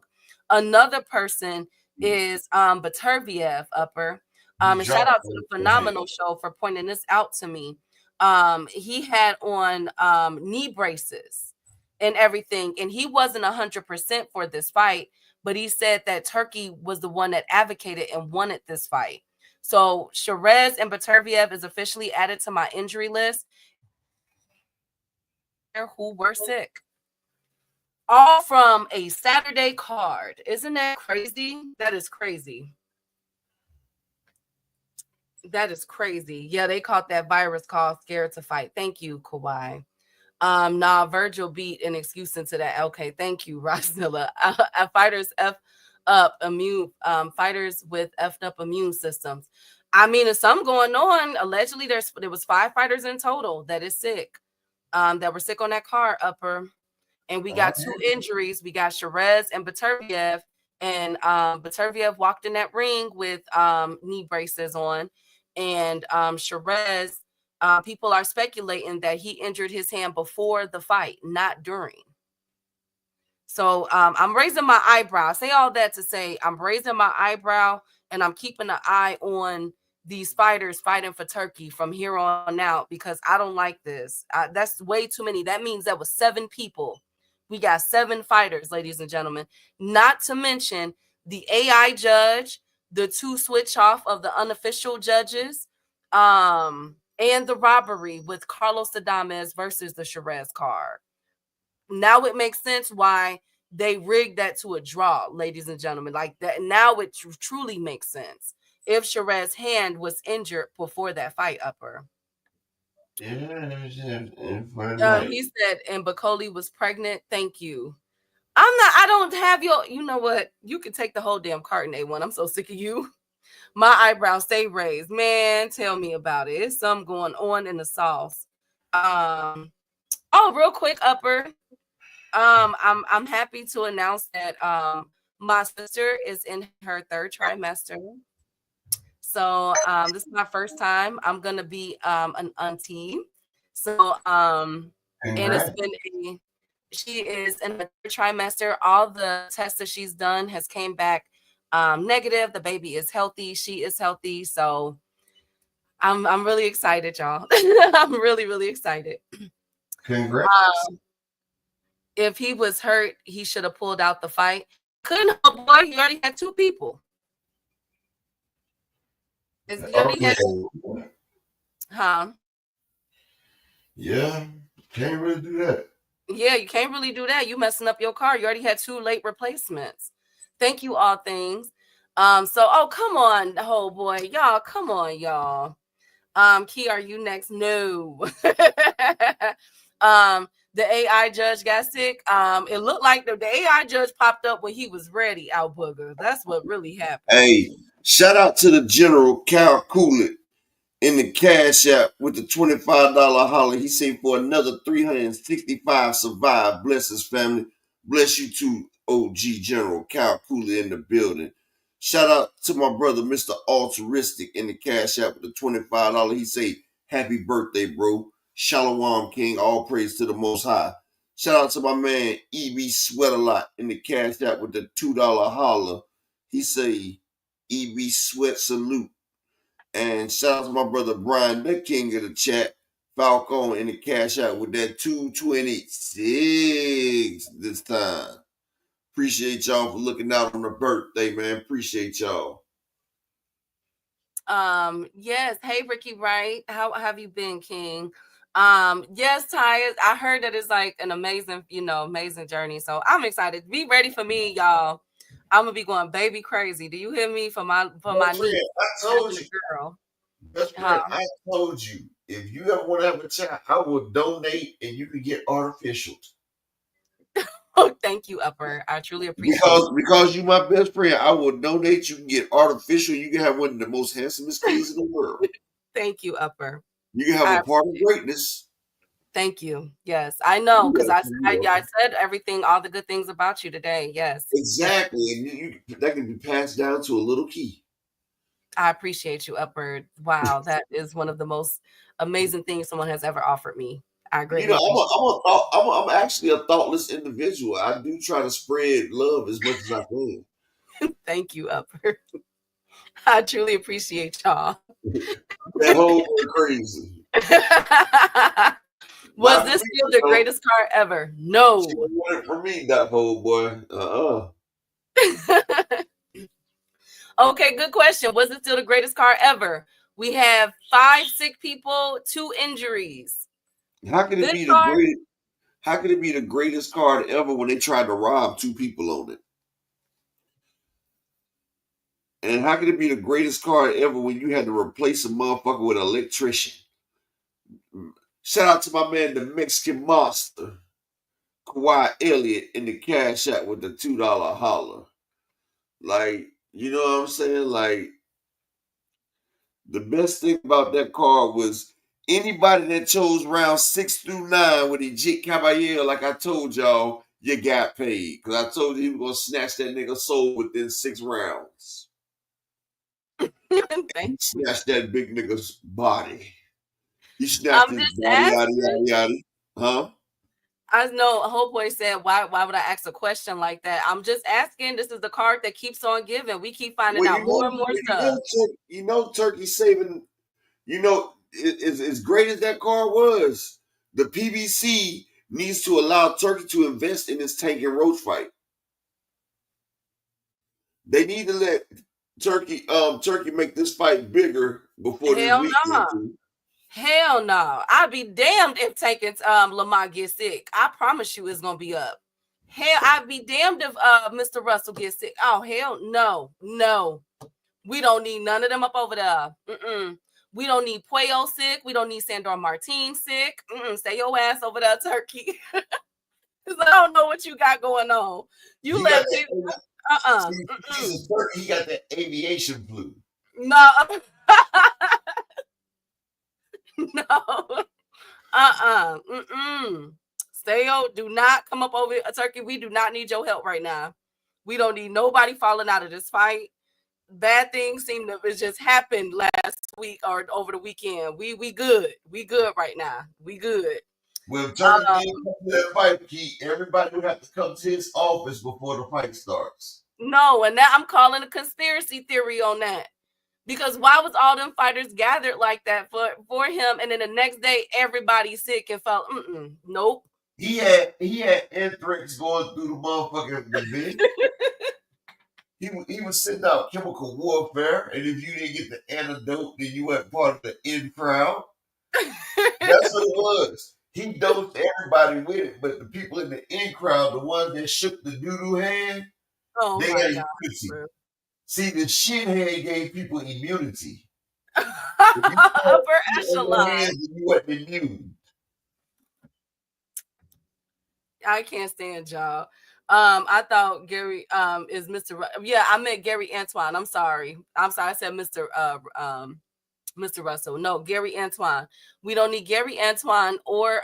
Another person is Baturviev, Upper. And shout out to the Phenomenal Show for pointing this out to me. He had on knee braces and everything, and he wasn't 100% for this fight, but he said that Turkey was the one that advocated and wanted this fight. So Sherez and Baturviev is officially added to my injury list who were sick. All from a Saturday card. Isn't that crazy? That is crazy. That is crazy. Yeah, they caught that virus called Scared to Fight. Thank you, Kawhi. Nah, Virgil beat an excuse into that. Okay, thank you, Roszilla. Fighters fighters with effed up immune systems. I mean, there's something going on. Allegedly, there was 5 fighters in total that is sick, that were sick on that card, Upper. And we got 2 injuries. We got Sherez and Baturviev. And Baturviev walked in that ring with knee braces on. And Sherez, people are speculating that he injured his hand before the fight, not during. So I'm raising my eyebrow. I say all that to say I'm raising my eyebrow, and I'm keeping an eye on these fighters fighting for Turkey from here on out, because I don't like this. That's way too many. That means that was 7 people. We got 7 fighters, ladies and gentlemen, not to mention the AI judge, the 2 switch off of the unofficial judges, and the robbery with Carlos Adames versus the Sherez card. Now it makes sense why they rigged that to a draw, ladies and gentlemen. Like that, now it truly makes sense. If Sherez's hand was injured before that fight, Upper. Yeah, he said, and Bacoli was pregnant. Thank you. I don't have your, you know what? You can take the whole damn carton, A1. I'm so sick of you. My eyebrows stay raised. Man, tell me about it. It's something going on in the sauce. Oh, real quick, Upper. I'm happy to announce that my sister is in her 3rd trimester. So this is my first time. I'm gonna be an auntie. So and it's been she is in the 3rd trimester. All the tests that she's done has came back negative. The baby is healthy. She is healthy. So I'm really excited, y'all. I'm really, really excited. Congrats. If he was hurt, he should have pulled out the fight. Couldn't, oh boy, he already had 2 people. He already had, huh? Yeah, can't really do that. Yeah, you can't really do that. You messing up your car. You already had 2 late replacements. Thank you, all things. So, oh, come on, oh boy, y'all, come on, y'all. Key, are you next? No. The AI judge got sick. It looked like the AI judge popped up when he was ready, out booger. That's what really happened. Hey, shout out to the General Cal Coolett in the Cash App with the $25 holler. He said for another 365 survive. Bless his family. Bless you too, OG General Cal Coolett in the building. Shout out to my brother, Mr. Altruistic in the Cash App with the $25. He say, happy birthday, bro. Shalom King. All praise to the Most High. Shout out to my man, EB Sweat a Lot in the Cash App with the $2 holler. He say, EB Sweat salute. And shout out to my brother Brian, the king of the chat, Falcon in the Cash Out with that 226 this time. Appreciate y'all for looking out on the birthday, man. Appreciate y'all. Yes. Hey, Ricky Wright. How have you been, King? Yes, Ty. I heard that it's like an amazing, amazing journey. So I'm excited. Be ready for me, y'all. I'm gonna be going baby crazy. Do you hear me? For my niece, I told you, girl. best friend, I told you, if you ever want to have a child, I will donate and you can get artificials. Oh, thank you, Upper. I truly appreciate it. Because you my best friend, I will donate. You can get artificial. You can have one of the most handsomest kids in the world. Thank you, Upper. You can have a part of greatness. Thank you. Yes, I know, because I said everything, all the good things about you today. Yes, exactly, and that can be passed down to a little key. I appreciate you, Upper. Wow, that is one of the most amazing things someone has ever offered me. I agree. I'm actually a thoughtless individual. I do try to spread love as much as I can. Thank you, Upper. I truly appreciate y'all. That whole crazy. Was this still the greatest car ever? No. She won it for me, that whole boy. Okay, good question. Was it still the greatest car ever? We have 5 sick people, 2 injuries. How could it be the greatest? How could it be the greatest car ever when they tried to rob 2 people on it? And how could it be the greatest car ever when you had to replace a motherfucker with an electrician? Shout out to my man, the Mexican Monster, Kawhi Elliott in the Cash App with the $2 holler. Like, you know what I'm saying? Like, the best thing about that car was anybody that chose round 6 through 9 with Ejit Caballero, like I told y'all, you got paid. Because I told you he was going to snatch that nigga soul within 6 rounds. Snatched that big nigga's body. He snatched his body, yada. Huh? I know a whole boy said, why would I ask a question like that? I'm just asking. This is the card that keeps on giving. We keep finding out more and more stuff. Turkey saving, as great as that car was, the PBC needs to allow Turkey to invest in this Tank and Roach fight. They need to let Turkey make this fight bigger before this weekend. Hell no. I'd be damned if Tank and Lamont get sick. I promise you it's gonna be up. Hell, I'd be damned if Mr. Russell gets sick. Oh, hell no. We don't need none of them up over there. We don't need Puello sick. We don't need Sandor Martin sick. Stay your ass over there, Turkey. Because I don't know what you got going on. You let people. He got that aviation flu. No. No. Do not come up over Turkey. We do not need your help right now. We don't need nobody falling out of this fight. Bad things seem to have just happened last week or over the weekend. We good. We good right now. We good. When Turkey comes to that fight, everybody would have to come to his office before the fight starts. No, and now I'm calling a conspiracy theory on that. Because why was all them fighters gathered like that for him, and then the next day everybody's sick and felt nope. He had anthrax going through the motherfucking event. He was sending out chemical warfare, and if you didn't get the antidote, then you weren't part of the in crowd. That's what it was. He dosed everybody with it, but the people in the in crowd, the ones that shook the doo-doo hand, Oh they my got God. immunity. See, the shit hand gave people immunity. If you Upper had shit on your echelon. hands, then you weren't immune. I can't stand y'all. I thought Gary is Mr. Yeah, I meant Gary Antoine. I'm sorry. I said Mr. Mr. Russell. No, Gary Antoine. We don't need Gary Antoine or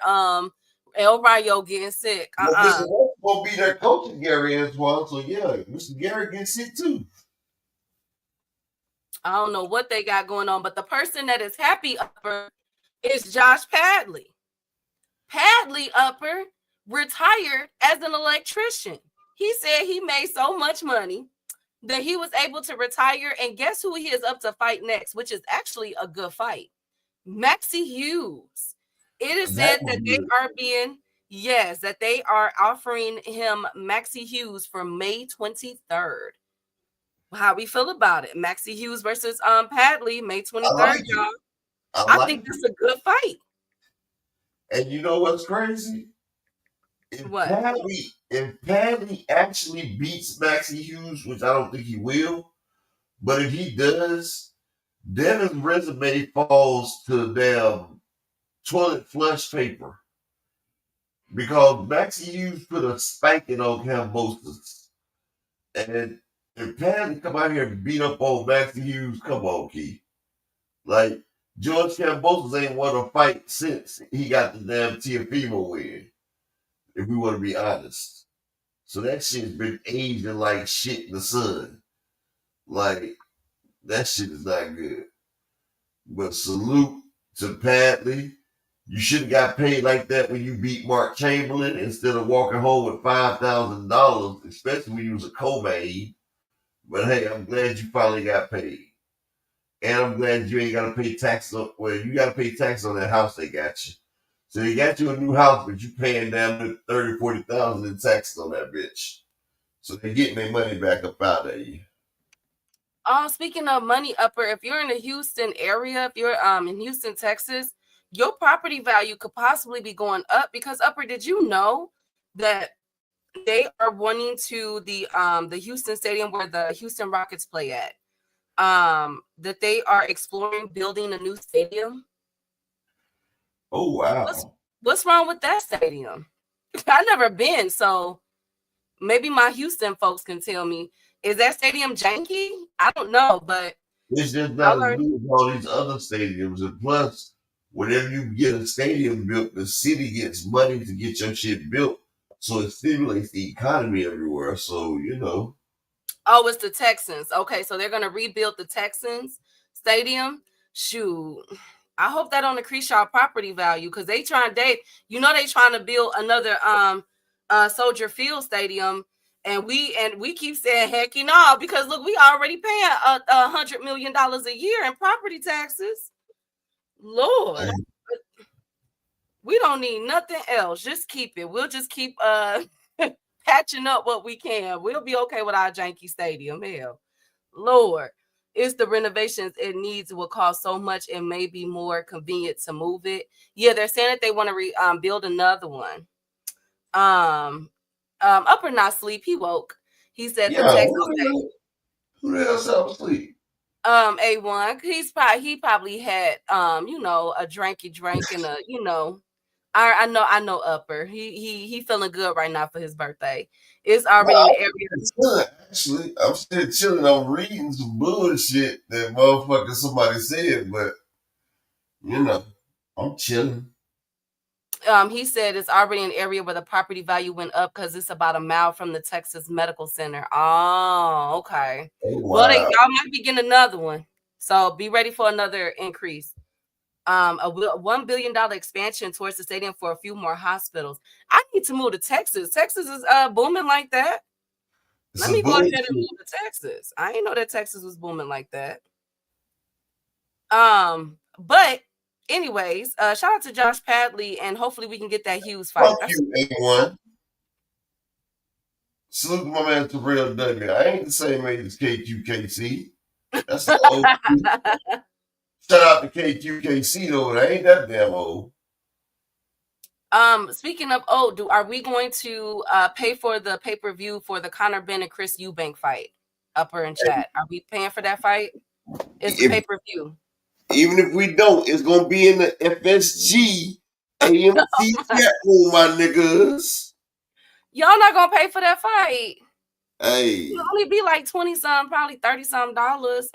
El Rayo getting sick. Well, Mr. Russell gonna be their coach, Gary Antoine. So yeah, Mr. Gary gets sick too. I don't know what they got going on, but the person that is happy Upper is Josh Padley. Padley Upper retired as an electrician. He said he made so much money that he was able to retire. And guess who he is up to fight next, which is actually a good fight? Maxie Hughes. It is said that they are that they are offering him Maxie Hughes for May 23rd. How we feel about it? Maxie Hughes versus Padley, May 23rd, y'all. I think this is a good fight. And you know what's crazy? If Padley actually beats Maxie Hughes, which I don't think he will, but if he does, then his resume falls to damn toilet flush paper. Because Maxie Hughes put a spanking on Cambosos. And if Padley come out here and beat up on Maxie Hughes, come on, Keith. Like, George Cambosos ain't won a fight since he got the damn Teofimo win, if we want to be honest. So that shit's been aging like shit in the sun. Like, that shit is not good. But salute to Padley. You should have got paid like that when you beat Mark Chamberlain instead of walking home with $5,000, especially when you was a co-main. But hey, I'm glad you finally got paid. And I'm glad you ain't got to pay tax on, well, you got to pay tax on that house they got you. So they got you a new house, but you paying down to $30,000, $40,000 in taxes on that bitch. So they're getting their money back up out of you. Speaking of money, Upper, if you're in the Houston area, if you're in Houston, Texas, your property value could possibly be going up because Upper, did you know that they are wanting to the Houston Stadium where the Houston Rockets play at? That they are exploring building a new stadium. Oh wow. What's wrong with that stadium? I've never been, so maybe my Houston folks can tell me. Is that stadium janky? I don't know, but it's just not as good as all these other stadiums. And plus, whenever you get a stadium built, the city gets money to get your shit built. So it stimulates the economy everywhere. So, you know. Oh, it's the Texans. Okay, so they're gonna rebuild the Texans stadium. Shoot. I hope that don't increase y'all property value because they trying to build another Soldier Field stadium. And we keep saying heck no, because look, we already paying $100 million a year in property taxes. Lord, we don't need nothing else. Just keep it. We'll just keep patching up what we can. We'll be okay with our janky stadium. Hell, Lord, it's the renovations it needs will cost so much and may be more convenient to move it. Yeah, they're saying that they want to build another one. Upper not sleep. He woke. He said the Texas. Who the hell fell asleep? A1. He probably had a drinky drink and I know Upper. He feeling good right now for his birthday. It's already in the area. Actually, I'm still chilling. I'm reading some bullshit that motherfucker somebody said, but I'm chilling. He said it's already an area where the property value went up because it's about a mile from the Texas Medical Center. Oh, okay. Oh, wow. Well, y'all might be getting another one, so be ready for another increase. A $1 billion expansion towards the stadium for a few more hospitals. I need to move to Texas. Texas is booming like that. Let me go ahead and move to Texas. I didn't know that Texas was booming like that. But anyways, shout out to Josh Padley, and hopefully we can get that Hughes fight. Fuck you, A1. Salute to my man Terrell W. I ain't the same age as KQKC. That's the old. Shout out to KQKC though. I ain't that damn old. Speaking of are we going to pay for the pay-per-view for the Conor Benn and Chris Eubank fight? Upper in chat. Are we paying for that fight? It's the pay-per-view. Even if we don't, it's gonna be in the FSG AMC chat room, my niggas. Y'all not gonna pay for that fight. Hey. It'll only be like 20-some, probably $30-some,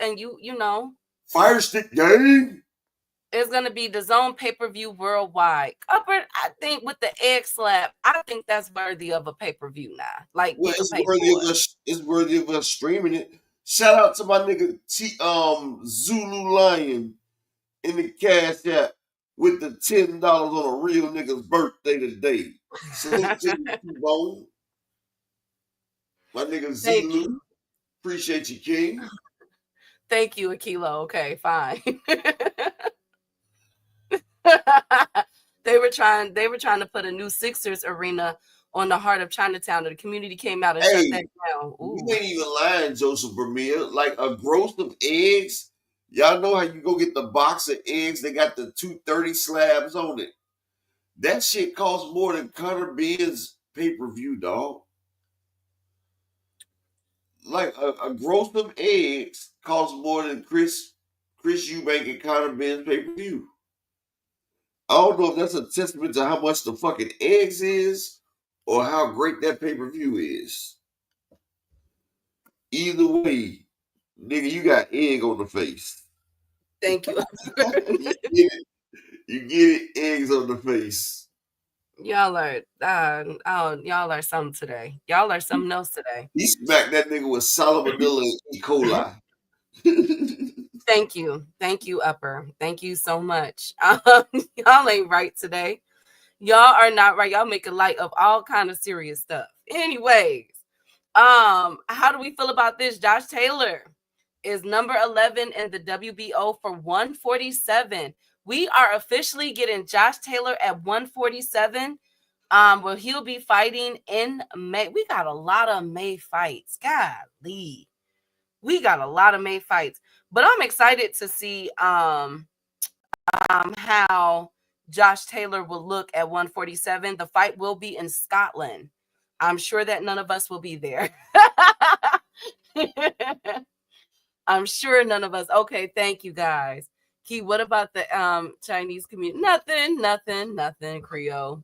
and you know. Fire Stick Gang. It's gonna be the Zone pay-per-view worldwide. Upper, I think with the egg slap, I think that's worthy of a pay-per-view now. Like, well, it's worthy of us streaming it. Shout out to my nigga Zulu Lion in the Cash App with the $10 on a real nigga's birthday today. Salute to you, Bone. My nigga Zulu. Appreciate you, King. Thank you, Akilo. Okay, fine. They were trying to put a new Sixers arena on the heart of Chinatown, and the community came out and shut that down. Ooh. You ain't even lying, Joseph Vermeer. Like a gross of eggs. Y'all know how you go get the box of eggs? They got the 230 slabs on it. That shit costs more than Conor Benn's pay-per-view, dog. Like a gross of eggs costs more than Chris Eubank and Conor Benn's pay-per-view. I don't know if that's a testament to how much the fucking eggs is or how great that pay-per-view is. Either way, nigga, you got egg on the face. Thank you. You get it, eggs on the face. Y'all are something today. Y'all are something else today. He smacked that nigga with salmonella and E. coli. Thank you, Upper. Thank you so much. Y'all ain't right today. Y'all are not right. Y'all making light of all kind of serious stuff. Anyways, how do we feel about this? Josh Taylor is number 11 in the WBO for 147. We are officially getting Josh Taylor at 147. Where he'll be fighting in May. We got a lot of May fights. Golly. We got a lot of May fights. But I'm excited to see how Josh Taylor will look at 147. The fight will be in Scotland. I'm sure that none of us will be there. I'm sure none of us. Okay, thank you guys. Key, what about the Chinese community? Nothing, Creole.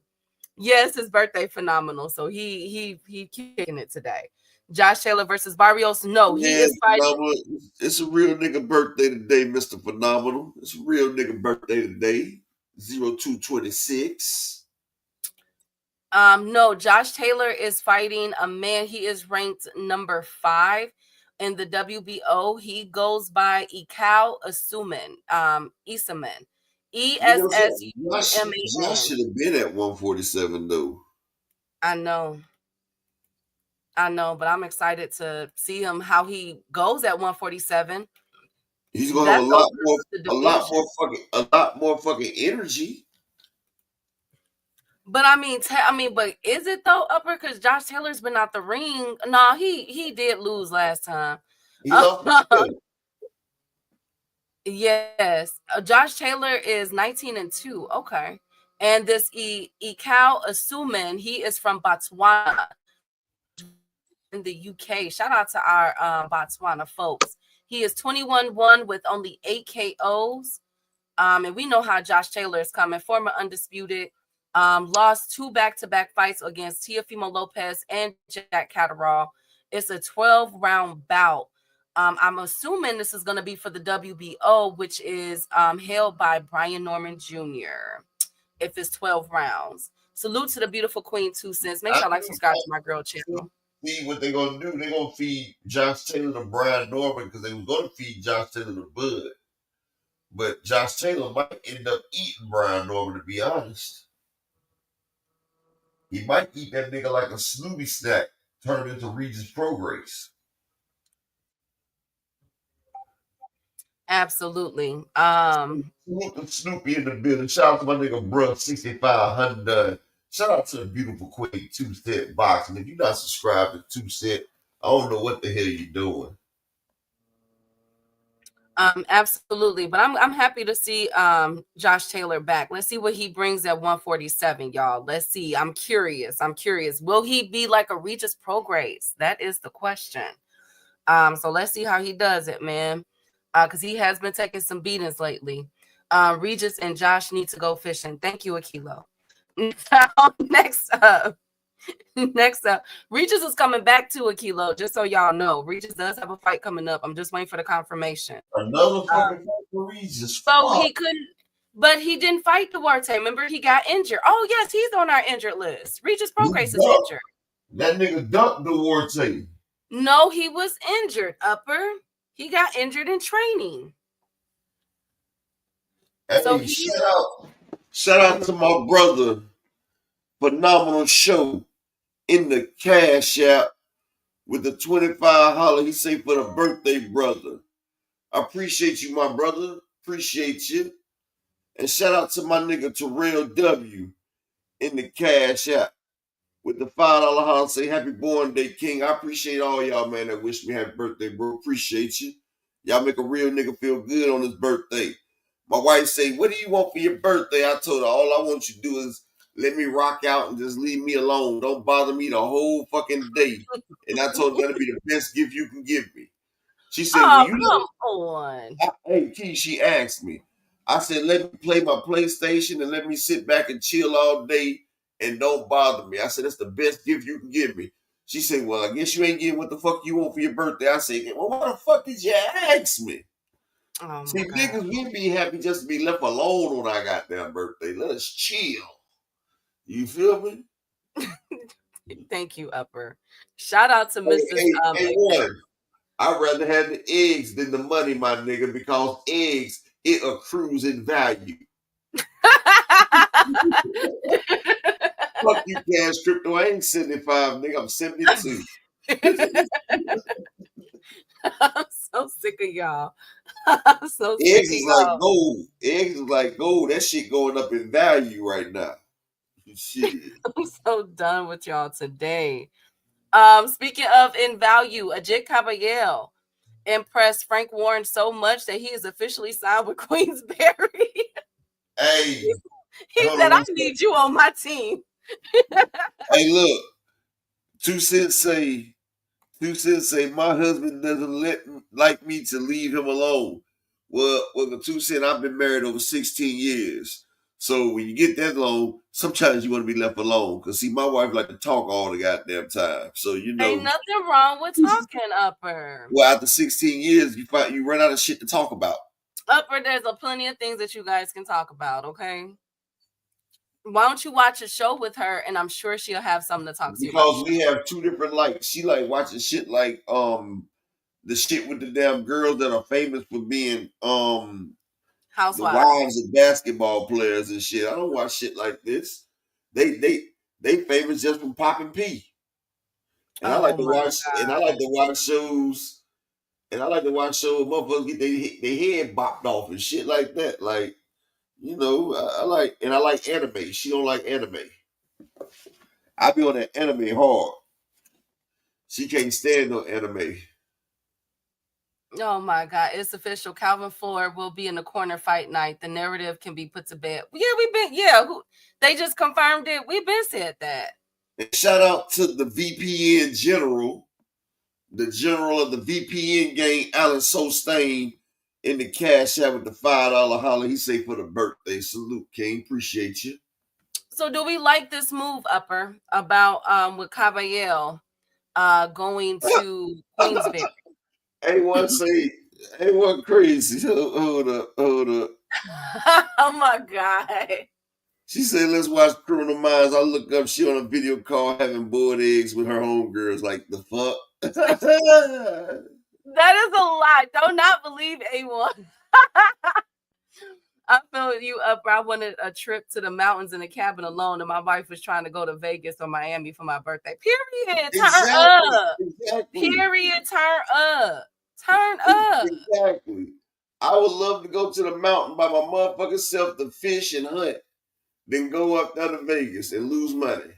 Yes, his birthday phenomenal. So he kicking it today. Josh Taylor versus Barrios. No, he is fighting. It's a real nigga birthday today, Mr. Phenomenal. It's a real nigga birthday today. 0226. No, Josh Taylor is fighting a man. He is ranked number 5 in the WBO. He goes by Ikao Isuman. Isaman. ESSUMAN. Josh should have been at 147 though. I know, but I'm excited to see him how he goes at 147. He's gonna have a lot more fucking energy. But I mean, but is it though, Upper? Because Josh Taylor's been out the ring. No, he did lose last time. He lost. Yes, Josh Taylor is 19-2. Okay, and this Ikao Asuman, he is from Botswana in the UK. Shout out to our Botswana folks. He is 21-1 with only 8 KOs. And we know how Josh Taylor is coming. Former undisputed. Lost 2 back-to-back fights against Teofimo Lopez and Jack Catterall. It's a 12-round bout. I'm assuming this is going to be for the WBO, which is held by Brian Norman Jr. If it's 12 rounds. Salute to the beautiful Queen 2 Cents. Make sure I like, subscribe to my girl channel. See what they're going to do. They're going to feed Josh Taylor to Brian Norman because they were going to feed Josh Taylor to Bud. But Josh Taylor might end up eating Brian Norman, to be honest. He might eat that nigga like a Snoopy snack, turn him into Regis Progress. Absolutely. Salute to Snoopy in the building. Shout out to my nigga bruh 6500. Shout out to the beautiful Queen 2-Set box. And if you're not subscribed to 2-Set, I don't know what the hell you're doing. Absolutely. But I'm happy to see Josh Taylor back. Let's see what he brings at 147, y'all. Let's see. I'm curious. Will he be like a Regis Prograis? That is the question. So let's see how he does it, man. Because he has been taking some beatings lately. Regis and Josh need to go fishing. Thank you, Akilo. Next up, Regis is coming back to Akilo, just so y'all know. Regis does have a fight coming up. I'm just waiting for the confirmation. Another fucking fight for Regis. So he couldn't, but he didn't fight Duarte. Remember, he got injured. Oh, yes, he's on our injured list. Regis Prograis is injured. That nigga ducked Duarte. No, he was injured, Upper. He got injured in training. Hey, So shout out to my brother. Phenomenal show in the Cash App with the 25 holler. He say for the birthday brother. I appreciate you, my brother. Appreciate you. And shout out to my nigga Terrell W in the Cash App with the $5 holler. Say happy born day, King. I appreciate all y'all, man, that wish me happy birthday, bro. Appreciate you. Y'all make a real nigga feel good on his birthday. My wife say, what do you want for your birthday? I told her, all I want you to do is let me rock out and just leave me alone. Don't bother me the whole fucking day. And I told her that'll be the best gift you can give me. She said, come on. Hey, Key, she asked me. I said, let me play my PlayStation and let me sit back and chill all day and don't bother me. I said, that's the best gift you can give me. She said, well, I guess you ain't getting what the fuck you want for your birthday. I said, well, why the fuck did you ask me? Oh, see, niggas, we be happy just to be left alone on our goddamn birthday. Let us chill. You feel me? Thank you, Upper. Shout out to Mrs. Hey, one. I'd rather have the eggs than the money, my nigga, because eggs, it accrues in value. Fuck you, cash crypto. I ain't 75, nigga. I'm 72. I'm so sick of y'all. I'm so sick Eggs of is y'all. like gold. Eggs is like gold. That shit going up in value right now. Shit. I'm so done with y'all today. Speaking of in value, Ajit Caballero impressed Frank Warren so much that he is officially signed with Queensberry. Hey. He said, I need you on my team. Hey, look. 2 Cents say, my husband doesn't like me to leave him alone. Well, the 2 Cents, I've been married over 16 years. So when you get that long, sometimes you want to be left alone. Because, see, my wife like to talk all the goddamn time. So, you know. Ain't nothing wrong with talking, Upper. Well, after 16 years, you run out of shit to talk about. Upper, there's plenty of things that you guys can talk about, okay? Why don't you watch a show with her, and I'm sure she'll have something to talk to you about. Because we have two different likes. She like watching shit like the shit with the damn girls that are famous for being Housewives. The wives of basketball players and shit. I don't watch shit like this. They famous just from popping P. And I like to watch shows. And I like to watch shows motherfuckers get their head bopped off and shit like that. Like, you know, I like anime. She don't like anime. I be on that anime hard. She can't stand no anime. Oh my God, it's official. Calvin Floyd will be in the corner fight night. The narrative can be put to bed. They just confirmed it. We've been said that. And shout out to the VPN general, the general of the VPN gang, Alan Sostain, in the Cash App with the $5 holler. He say for the birthday. Salute, King. Appreciate you. So do we like this move, Upper, about with Caballero going to Queensberry? A1 crazy. Hold up. Oh my God. She said, let's watch Criminal Minds. I look up, she on a video call having boiled eggs with her homegirls. Like, the fuck? That is a lie. Do not believe A1. I feel you up. I wanted a trip to the mountains in a cabin alone, and my wife was trying to go to Vegas or Miami for my birthday. Period. Turn up. Exactly. Period. Turn up. Turn up. Exactly. I would love to go to the mountain by my motherfucking self to fish and hunt, then go up down to Vegas and lose money.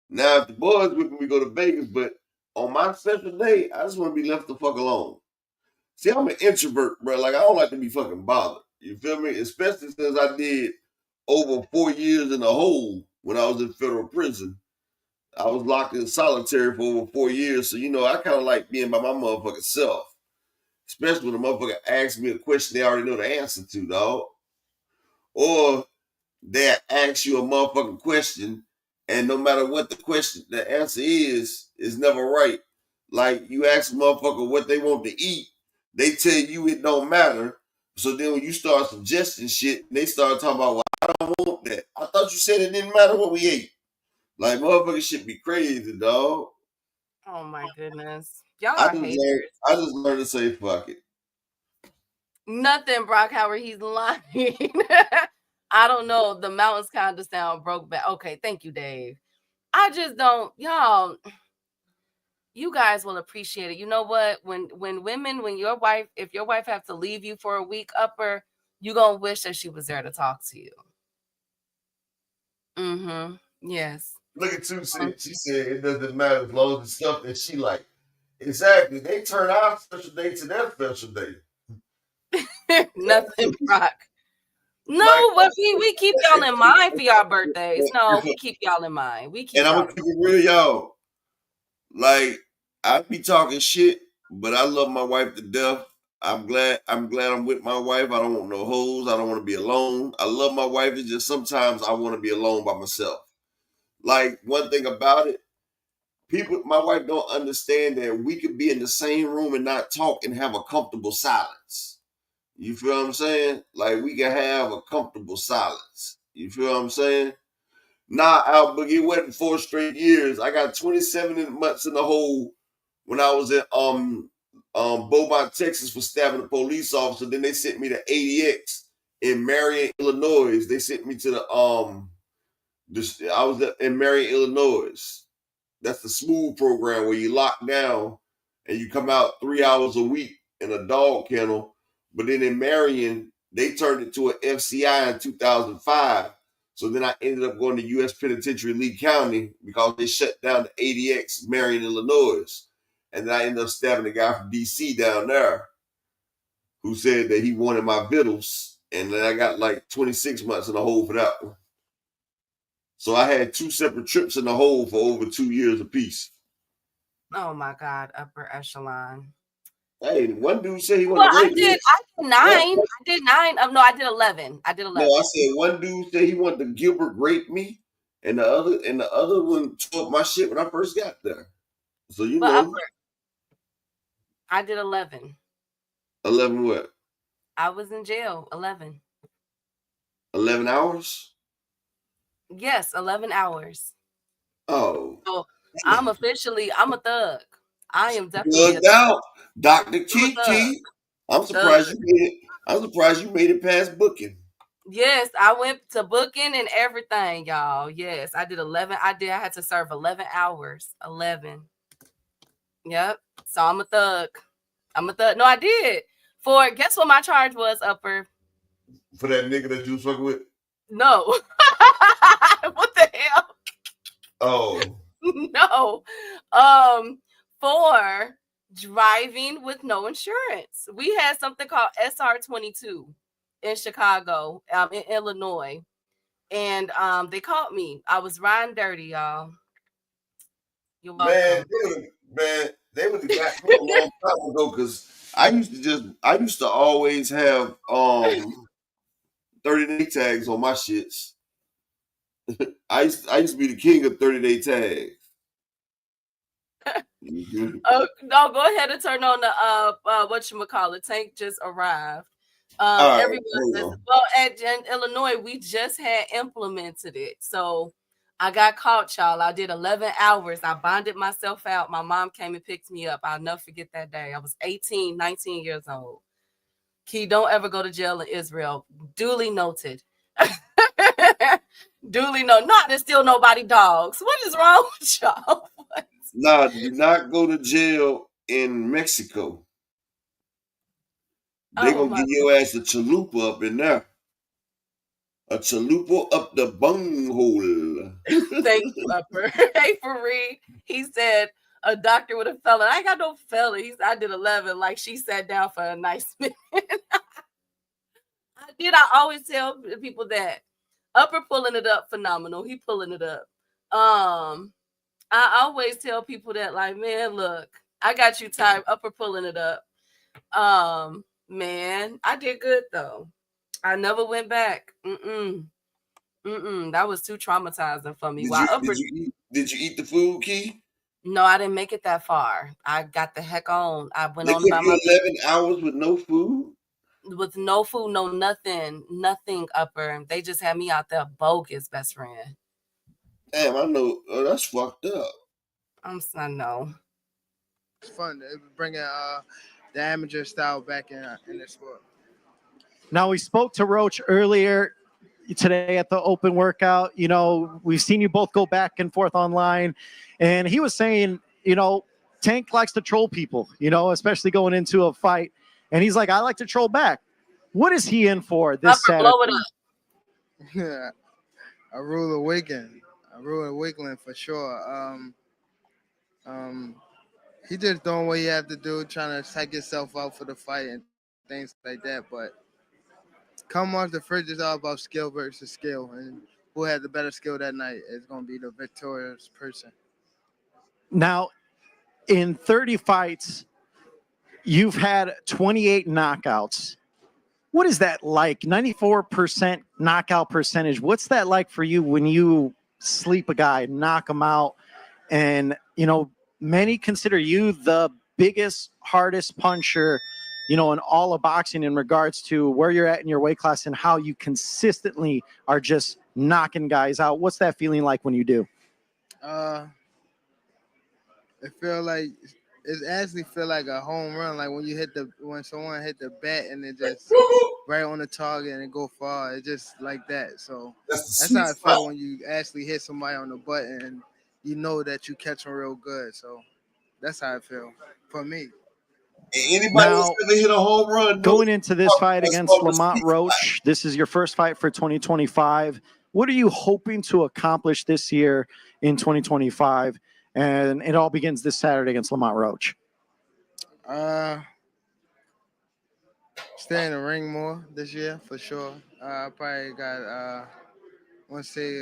Now, if the boys with me, we go to Vegas, but on my special day, I just want to be left the fuck alone. See, I'm an introvert, bro. Like, I don't like to be fucking bothered. You feel me? Especially since I did over 4 years in a hole when I was in federal prison. I was locked in solitary for over 4 years. So, I kind of like being by my motherfucking self. Especially when a motherfucker asks me a question they already know the answer to, dog. Or they ask you a motherfucking question, and no matter what the answer is never right. Like, you ask a motherfucker what they want to eat, they tell you it don't matter. So then when you start suggesting shit, they start talking about, well, I don't want that. I thought you said it didn't matter what we ate. Like, motherfuckers should be crazy, dog. Oh my goodness. Y'all I are haters. just learned to say fuck it. Nothing, Brock Howard. He's lying. I don't know. The mountains kind of sound broke back. Okay, thank you, Dave. I just don't, y'all. You guys will appreciate it. You know what? When your wife, if your wife have to leave you for a week, Upper, you gonna wish that she was there to talk to you. Mm-hmm. Yes. Look at Sue said. She said it doesn't matter as long as the stuff that she like. Exactly. They turn our special day to their special day. Nothing, Brock. No, but we keep y'all in mind for y'all birthdays. No, we keep y'all in mind. We keep. And I'm gonna keep it real, y'all. Like, I be talking shit, but I love my wife to death. I'm glad I'm with my wife. I don't want no hoes. I don't want to be alone. I love my wife. It's just sometimes I want to be alone by myself. Like, one thing about it, my wife don't understand that we could be in the same room and not talk and have a comfortable silence. You feel what I'm saying? Like, we can have a comfortable silence. You feel what I'm saying? Nah, Al Boogie, it wasn't 4 straight years. I got 27 months in the hole when I was in Beaumont, Texas, for stabbing a police officer. Then they sent me to ADX in Marion, Illinois. They sent me to I was in Marion, Illinois. That's the smooth program where you lock down and you come out 3 hours a week in a dog kennel. But then in Marion, they turned it to an FCI in 2005. So then I ended up going to U.S. Penitentiary Lee County because they shut down the ADX Marion, Illinois. And then I ended up stabbing a guy from D.C. down there who said that he wanted my vittles. And then I got like 26 months in the hole for that one. So I had 2 separate trips in the hole for over 2 years apiece. Oh my God, upper echelon. Hey, one dude said he wanted to rape me. I did 9. No, I did 11. No, I said one dude said he wanted to Gilbert rape me, and the other one tore up my shit when I first got there. So Upper, I did 11. 11 what? I was in jail 11. 11 hours? Yes, 11 hours. Oh. So I'm a thug. I am definitely Plugged out. Dr. Kiki. I'm surprised you made it past booking. Yes, I went to booking and everything, y'all. Yes, I did 11. I had to serve 11 hours. 11. Yep. So I'm a thug. No, I did. Guess what my charge was, Upper? For that nigga that you was fucking with? No. What the hell? Oh. No. For driving with no insurance. We had something called SR22 in Chicago, in Illinois. And they caught me. I was riding dirty, y'all. You're welcome. Man, they would have got me a long time ago because I used to always have 30-day tags on my shits. I used to be the king of 30-day tags. No, go ahead and turn on the whatchamacallit. Tank just arrived. Everyone at Illinois, we just had implemented it. So I got caught, y'all. I did 11 hours. I bonded myself out. My mom came and picked me up. I'll never forget that day. I was 19 years old. Key, don't ever go to jail in Israel. Duly noted. Duly noted. Not to steal nobody dogs. What is wrong with y'all? Nah, do not go to jail in Mexico. They Oh gonna my! give your ass a chalupa up in there. A chalupa up the bunghole. Thank you, Upper. Hey, Fareed. He said a doctor with a felon. I ain't got no felon. I did 11. Like she sat down for a nice minute. I always tell people that Upper pulling it up, phenomenal. He pulling it up. I always tell people that, like, man, look, I got you time. Upper pulling it up. Man, I did good though. I never went back. That was too traumatizing for me. Did While you Upper, did you eat the food, Key? no, I didn't make it that far. I got the heck on. I went They on kept by my you 11 hours with no food? with no food, no nothing, Upper. They just had me out there bogus, best friend. Damn, I know. Oh, that's fucked up. I know. It's fun. It was bringing the amateur style back in the sport. Now, we spoke to Roach earlier today at the open workout. You know, we've seen you both go back and forth online, and he was saying, you know, Tank likes to troll people, you know, especially going into a fight. And he's like, I like to troll back. What is he in for this Upper, Saturday? blow it up. Yeah, a rule of wiggling for sure. He just doing what he had to do, trying to psych himself out for the fight and things like that. But come off the fridge is all about skill versus skill, and who had the better skill that night is going to be the victorious person. Now, in 30 fights, you've had 28 knockouts. What is that like? 94% knockout percentage. What's that like for you when you sleep a guy, knock him out? And, you know, many consider you the biggest, hardest puncher, you know, in all of boxing in regards to where you're at in your weight class and how you consistently are just knocking guys out. What's that feeling like when you do? It actually feel like a home run, like when someone hit the bat and it just right on the target and it go far. It's just like that. So that's how it feel when you actually hit somebody on the button and you know that you catch them real good. So that's how it feel for me. Anybody Now, that's ever hit a home run going into this fight that's against called the Lamont sweet Roach, this is your first fight for 2025. What are you hoping to accomplish this year in 2025? And it all begins this Saturday against Lamont Roach. Stay in the ring more this year for sure. I probably got I want to say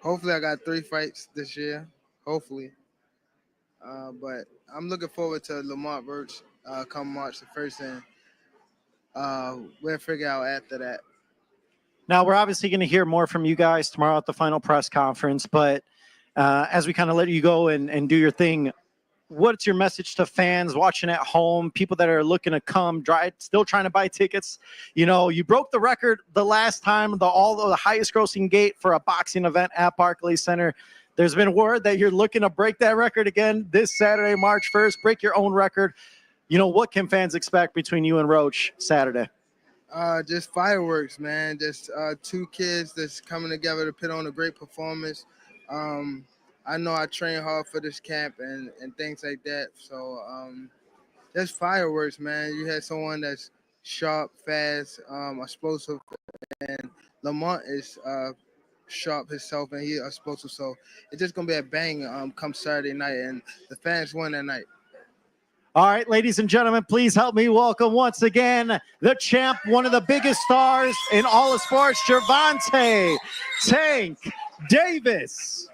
hopefully I got 3 fights this year. Hopefully. But I'm looking forward to Lamont Roach come March the 1st, and we'll figure out after that. Now, we're obviously going to hear more from you guys tomorrow at the final press conference, but as we kind of let you go and do your thing, what's your message to fans watching at home, people that are looking to come, still trying to buy tickets? You know, you broke the record the last time, the highest grossing gate for a boxing event at Barclays Center. There's been word that you're looking to break that record again this Saturday, March 1st. Break your own record. You know, what can fans expect between you and Roach Saturday? Just fireworks, man. Just 2 kids that's coming together to put on a great performance. I know I train hard for this camp and things like that. So just fireworks, man. You had someone that's sharp, fast, explosive, and Lamont is sharp himself and he explosive. So it's just gonna be a bang come Saturday night, and the fans won that night. All right, ladies and gentlemen, please help me welcome once again the champ, one of the biggest stars in all of sports, Gervonta Tank Davis.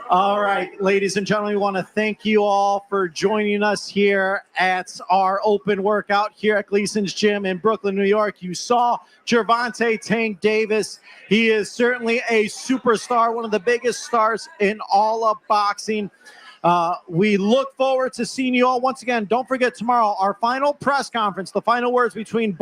All right, ladies and gentlemen, we want to thank you all for joining us here at our open workout here at Gleason's Gym in Brooklyn, New York. You saw Gervonta Tank Davis. He is certainly a superstar, one of the biggest stars in all of boxing. We look forward to seeing you all once again. Don't forget tomorrow, our final press conference, the final words between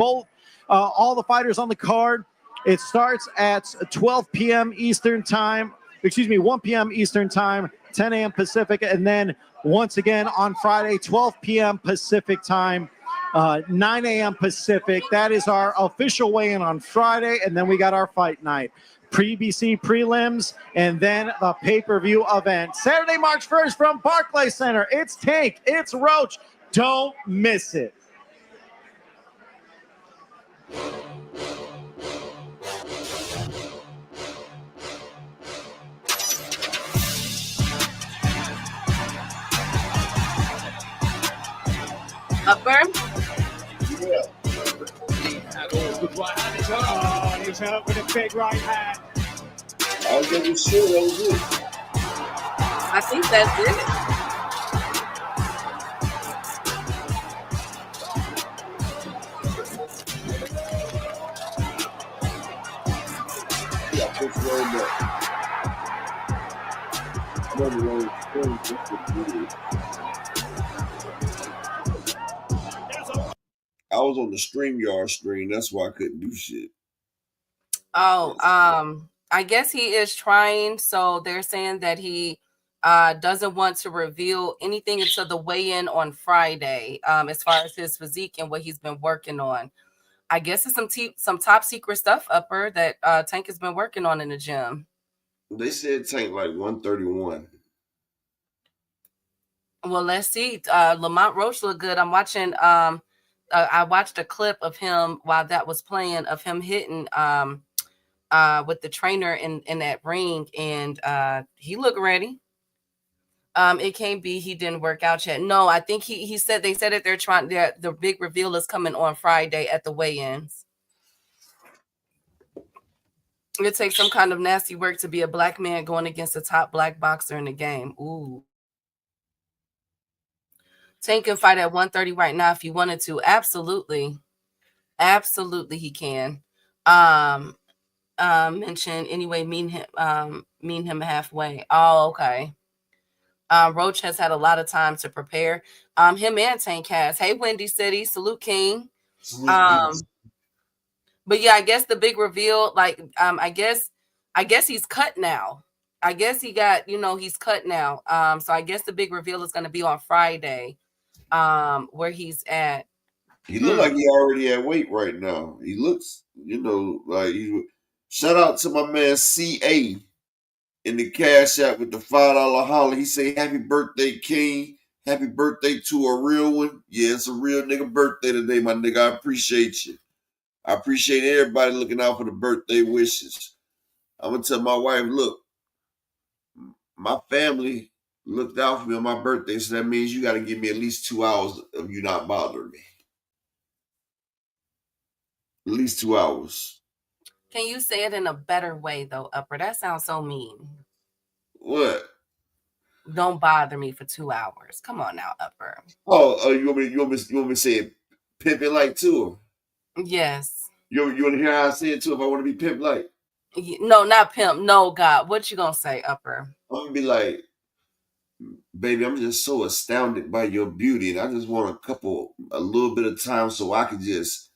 all the fighters on the card. It starts at 12 p.m. Eastern time. 1 p.m. Eastern time, 10 a.m. Pacific. And then once again on Friday, 12 p.m. Pacific time, 9 a.m. Pacific. That is our official weigh-in on Friday. And then we got our fight night. PBC prelims, and then the pay-per-view event. Saturday, March 1st from Barclays Center. It's Tank, it's Roach. Don't miss it. Upper. Good right hand is up. Oh, he's hurt with a big right hand. I was getting sure that was it. I think that's it. Yeah, push roll up. I was on the StreamYard screen. That's why I couldn't do shit. Oh, I guess he is trying. So they're saying that he doesn't want to reveal anything until the weigh-in on Friday, as far as his physique and what he's been working on. I guess it's some top secret stuff, Upper, that Tank has been working on in the gym. They said Tank like 131. Well, let's see. Lamont Roach looked good. I'm watching. I watched a clip of him while that was playing, of him hitting with the trainer in that ring, and he looked ready. It can't be he didn't work out yet. No, I think he said they said that they're trying. The big reveal is coming on Friday at the weigh-ins. It takes some kind of nasty work to be a black man going against a top black boxer in the game. Ooh. Tank can fight at 130 right now if you wanted to. Absolutely. Absolutely he can. Mention anyway, mean him halfway. Oh, okay. Roach has had a lot of time to prepare. Him and Tank has. Hey, Windy City, salute King. But yeah, I guess the big reveal, like, I guess he's cut now. I guess he got, he's cut now. So I guess the big reveal is going to be on Friday, where he's at. He look like he already at weight right now. He looks, like he. Shout out to my man CA in the Cash App with the $5 holler. He say, "Happy birthday, King. Happy birthday to a real one." Yeah, it's a real nigga birthday today, my nigga. I appreciate you. I appreciate everybody looking out for the birthday wishes. I'm gonna tell my wife, look, my family looked out for me on my birthday, so that means you got to give me at least 2 hours of you not bothering me. At least 2 hours. Can you say it in a better way, though, Upper? That sounds so mean. What? Don't bother me for 2 hours. Come on now, Upper. Oh, you want me to say it pimp it like to her? Yes. You want to hear how I say it too? If I want to be pimp like? No, not pimp. No, God. What you gonna say, Upper? I'm gonna be like, baby, I'm just so astounded by your beauty, and I just want a little bit of time so I can just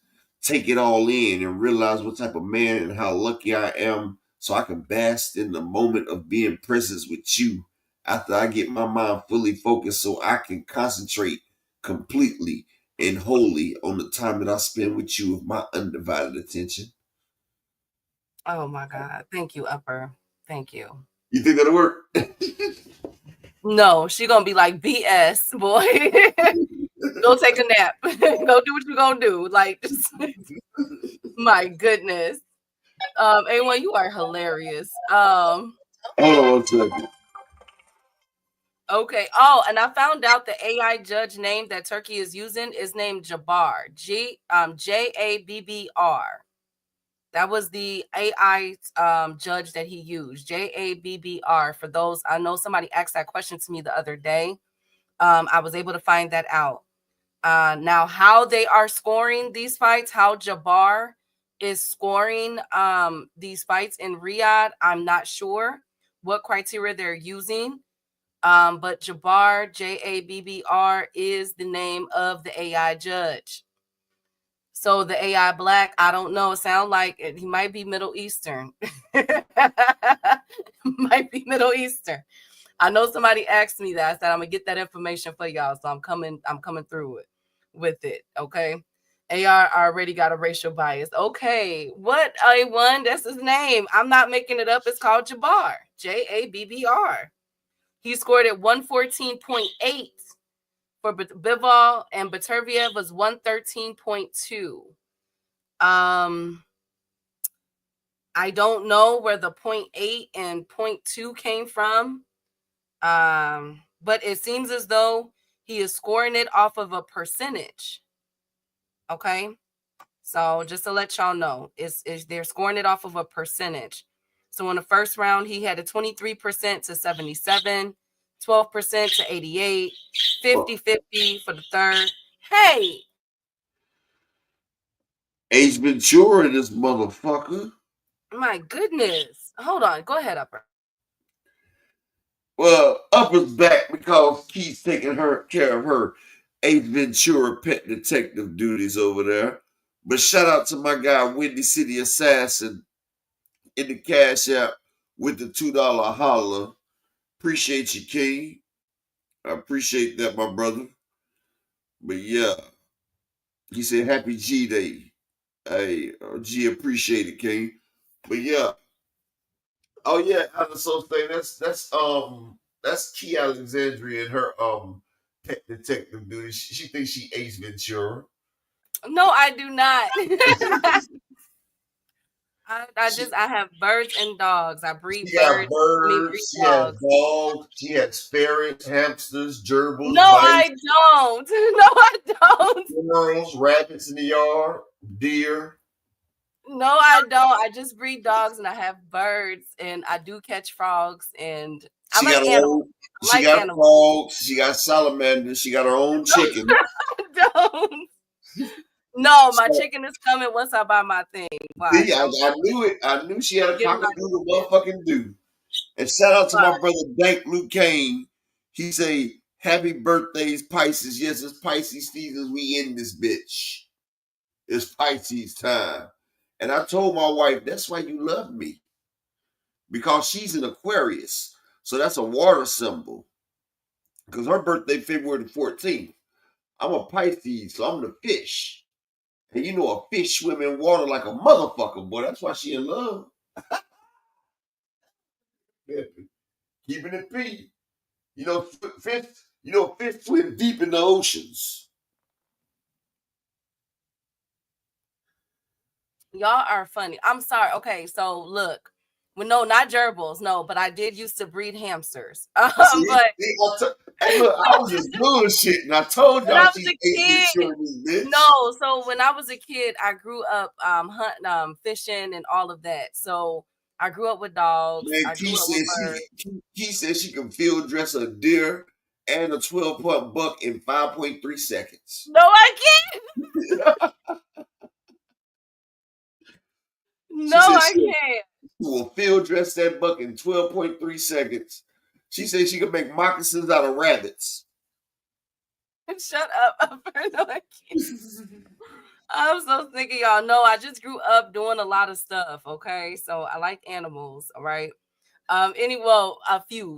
take it all in and realize what type of man and how lucky I am, so I can bask in the moment of being present with you after I get my mind fully focused, so I can concentrate completely and wholly on the time that I spend with you with my undivided attention. Oh my God. Thank you, Upper. Thank you. You think that'll work? No, she gonna be like, BS, boy. Go take a nap. Go do what you gonna do. Like, my goodness. A1, you are hilarious. Hold on 1 second. Okay. Oh, and I found out the AI judge name that Turkey is using is named Jabbar. Jabbr. That was the AI judge that he used. Jabbr. For those, I know somebody asked that question to me the other day. I was able to find that out. Now, how they are scoring these fights, how Jabbar is scoring these fights in Riyadh, I'm not sure what criteria they're using. But Jabbar, Jabbr, is the name of the AI judge. So the AI black, I don't know. It sounds like he might be Middle Eastern. Might be Middle Eastern. I know somebody asked me that. I said I'm gonna get that information for y'all. So I'm coming through it with it. Okay. AR already got a racial bias. Okay, what A1? That's his name. I'm not making it up. It's called Jabbar. Jabbr. He scored at 114.8 for Bivol, and Baturviev was 113.2. I don't know where the 0.8 and 0.2 came from. But it seems as though he is scoring it off of a percentage. Okay. So just to let y'all know, they're scoring it off of a percentage. So in the first round, he had a 23% to 77, 12% to 88, 50-50 for the third. Hey, Ace Ventura, this motherfucker. my goodness. Hold on. Go ahead, Upper. Well, Upper's back because Keith's taking care of her Ace Ventura pet detective duties over there. But shout out to my guy, Windy City Assassin, in the Cash App with the $2 holler. Appreciate you, King. I appreciate that, my brother. But yeah, he said happy G Day. Hey, G appreciate it, King. But yeah. Oh yeah, I was so saying that's Key Alexandria and her pet detective duty. She thinks she Ace Ventura. No, I do not. I have birds and dogs. I breed She got birds. Breed birds, she has dogs. dogs, she has ferrets, hamsters, gerbils, No, mice, I don't. No, I don't. squirrels, rabbits in the yard, deer. No, I don't. I just breed dogs and I have birds and I do catch frogs and I She like got her animals. own. I She like got animals. frogs. She got salamanders. She got her own chicken. I don't. No, my chicken is coming once I buy my thing. Watch. See, I knew it. I knew she had a Get my- cock-a-doodle motherfucking do. And shout out to my Watch. brother Dank Luke Kane. He say, happy birthdays, Pisces. Yes, it's Pisces season. We in this bitch. It's Pisces time. And I told my wife, that's why you love me. Because she's an Aquarius. So that's a water symbol. Because her birthday February the 14th. I'm a Pisces, so I'm the fish. And you know a fish swim in water like a motherfucker, boy. That's why she in love. Keeping it P. You know, fish swim deep in the oceans. Y'all are funny. I'm sorry. Okay, so look. Well, no, not gerbils, no, but I did used to breed hamsters. But Hey, look, I was just bullshitting. I told when I y'all was she a ate this kid, shit, bitch. no. So when I was a kid, I grew up hunting, fishing, and all of that. So I grew up with dogs. Man, I grew up with birds. Key said she can field dress a deer and a 12-point buck in 5.3 seconds. No, I can't. No, She said I she can't. will field dress that buck in 12.3 seconds. She said she could make moccasins out of rabbits. Shut up. No, I can't. I'm so sick of y'all. No, I just grew up doing a lot of stuff. Okay, so I like animals. All right.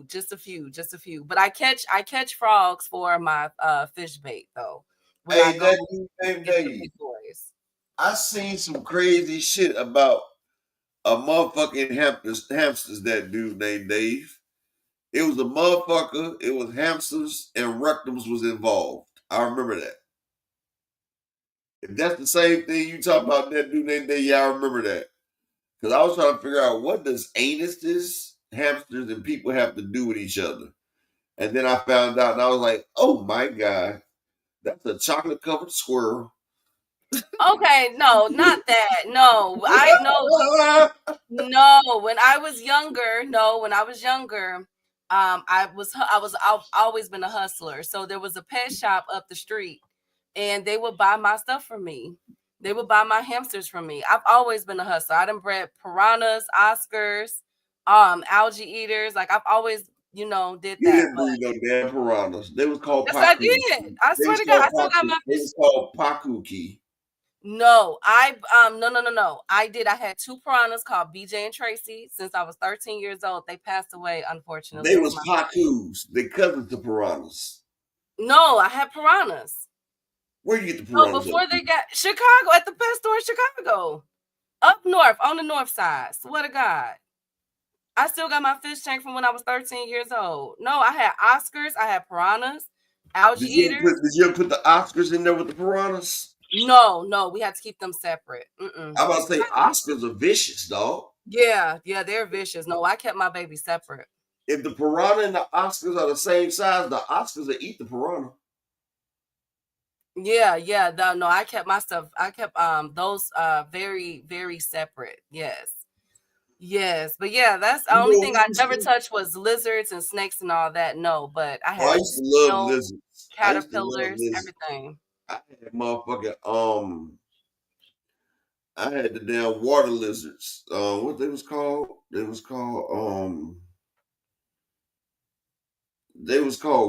Just a few. But I catch frogs for my fish bait though. When I Hey, go that dude named get the Dave. big boys. I seen some crazy shit about a motherfucking hamsters that dude named Dave. It was a motherfucker, it was hamsters, and rectums was involved. I remember that. If that's the same thing you talking about that dude named Dave, yeah, I remember that. Because I was trying to figure out what does anuses, hamsters, and people have to do with each other. And then I found out and I was like, oh my God, that's a chocolate covered squirrel. Okay, no, not that. No, I know. No, when I was younger, I've always been a hustler. So there was a pet shop up the street and they would buy my stuff from me. They would buy my hamsters from me. I've always been a hustler. I done bred piranhas, Oscars, algae eaters. Like I've always, did You that. didn't But breed no damn piranhas. They was called yes, I paku. did. I They swear was to God, I called still got paku. my They fish. was called pakuki. No, no. I did. I had two piranhas called BJ and Tracy since I was 13 years old. They passed away, unfortunately. They That's was my pakus. They cousins to piranhas. No, I had piranhas. Where do you get the Oh, piranhas before at? they got Chicago at the pet store in Chicago. Up north, on the north side. Swear to God. I still got my fish tank from when I was 13 years old. No, I had Oscars, I had piranhas, algae eaters. Did you ever put the Oscars in there with the piranhas? No, we had to keep them separate. I'm about to say Oscars are vicious, dog. Yeah, they're vicious. No, I kept my baby separate. If the piranha and the Oscars are the same size, the Oscars will eat the piranha. Yeah. No, I kept my stuff. I kept those very, very separate. Yes. But yeah, that's the You only know, thing I never touched was lizards and snakes and all that. No, but I I had used to love snails, lizards. caterpillars, everything. I had motherfucking I had the damn water lizards. What they was called? They was called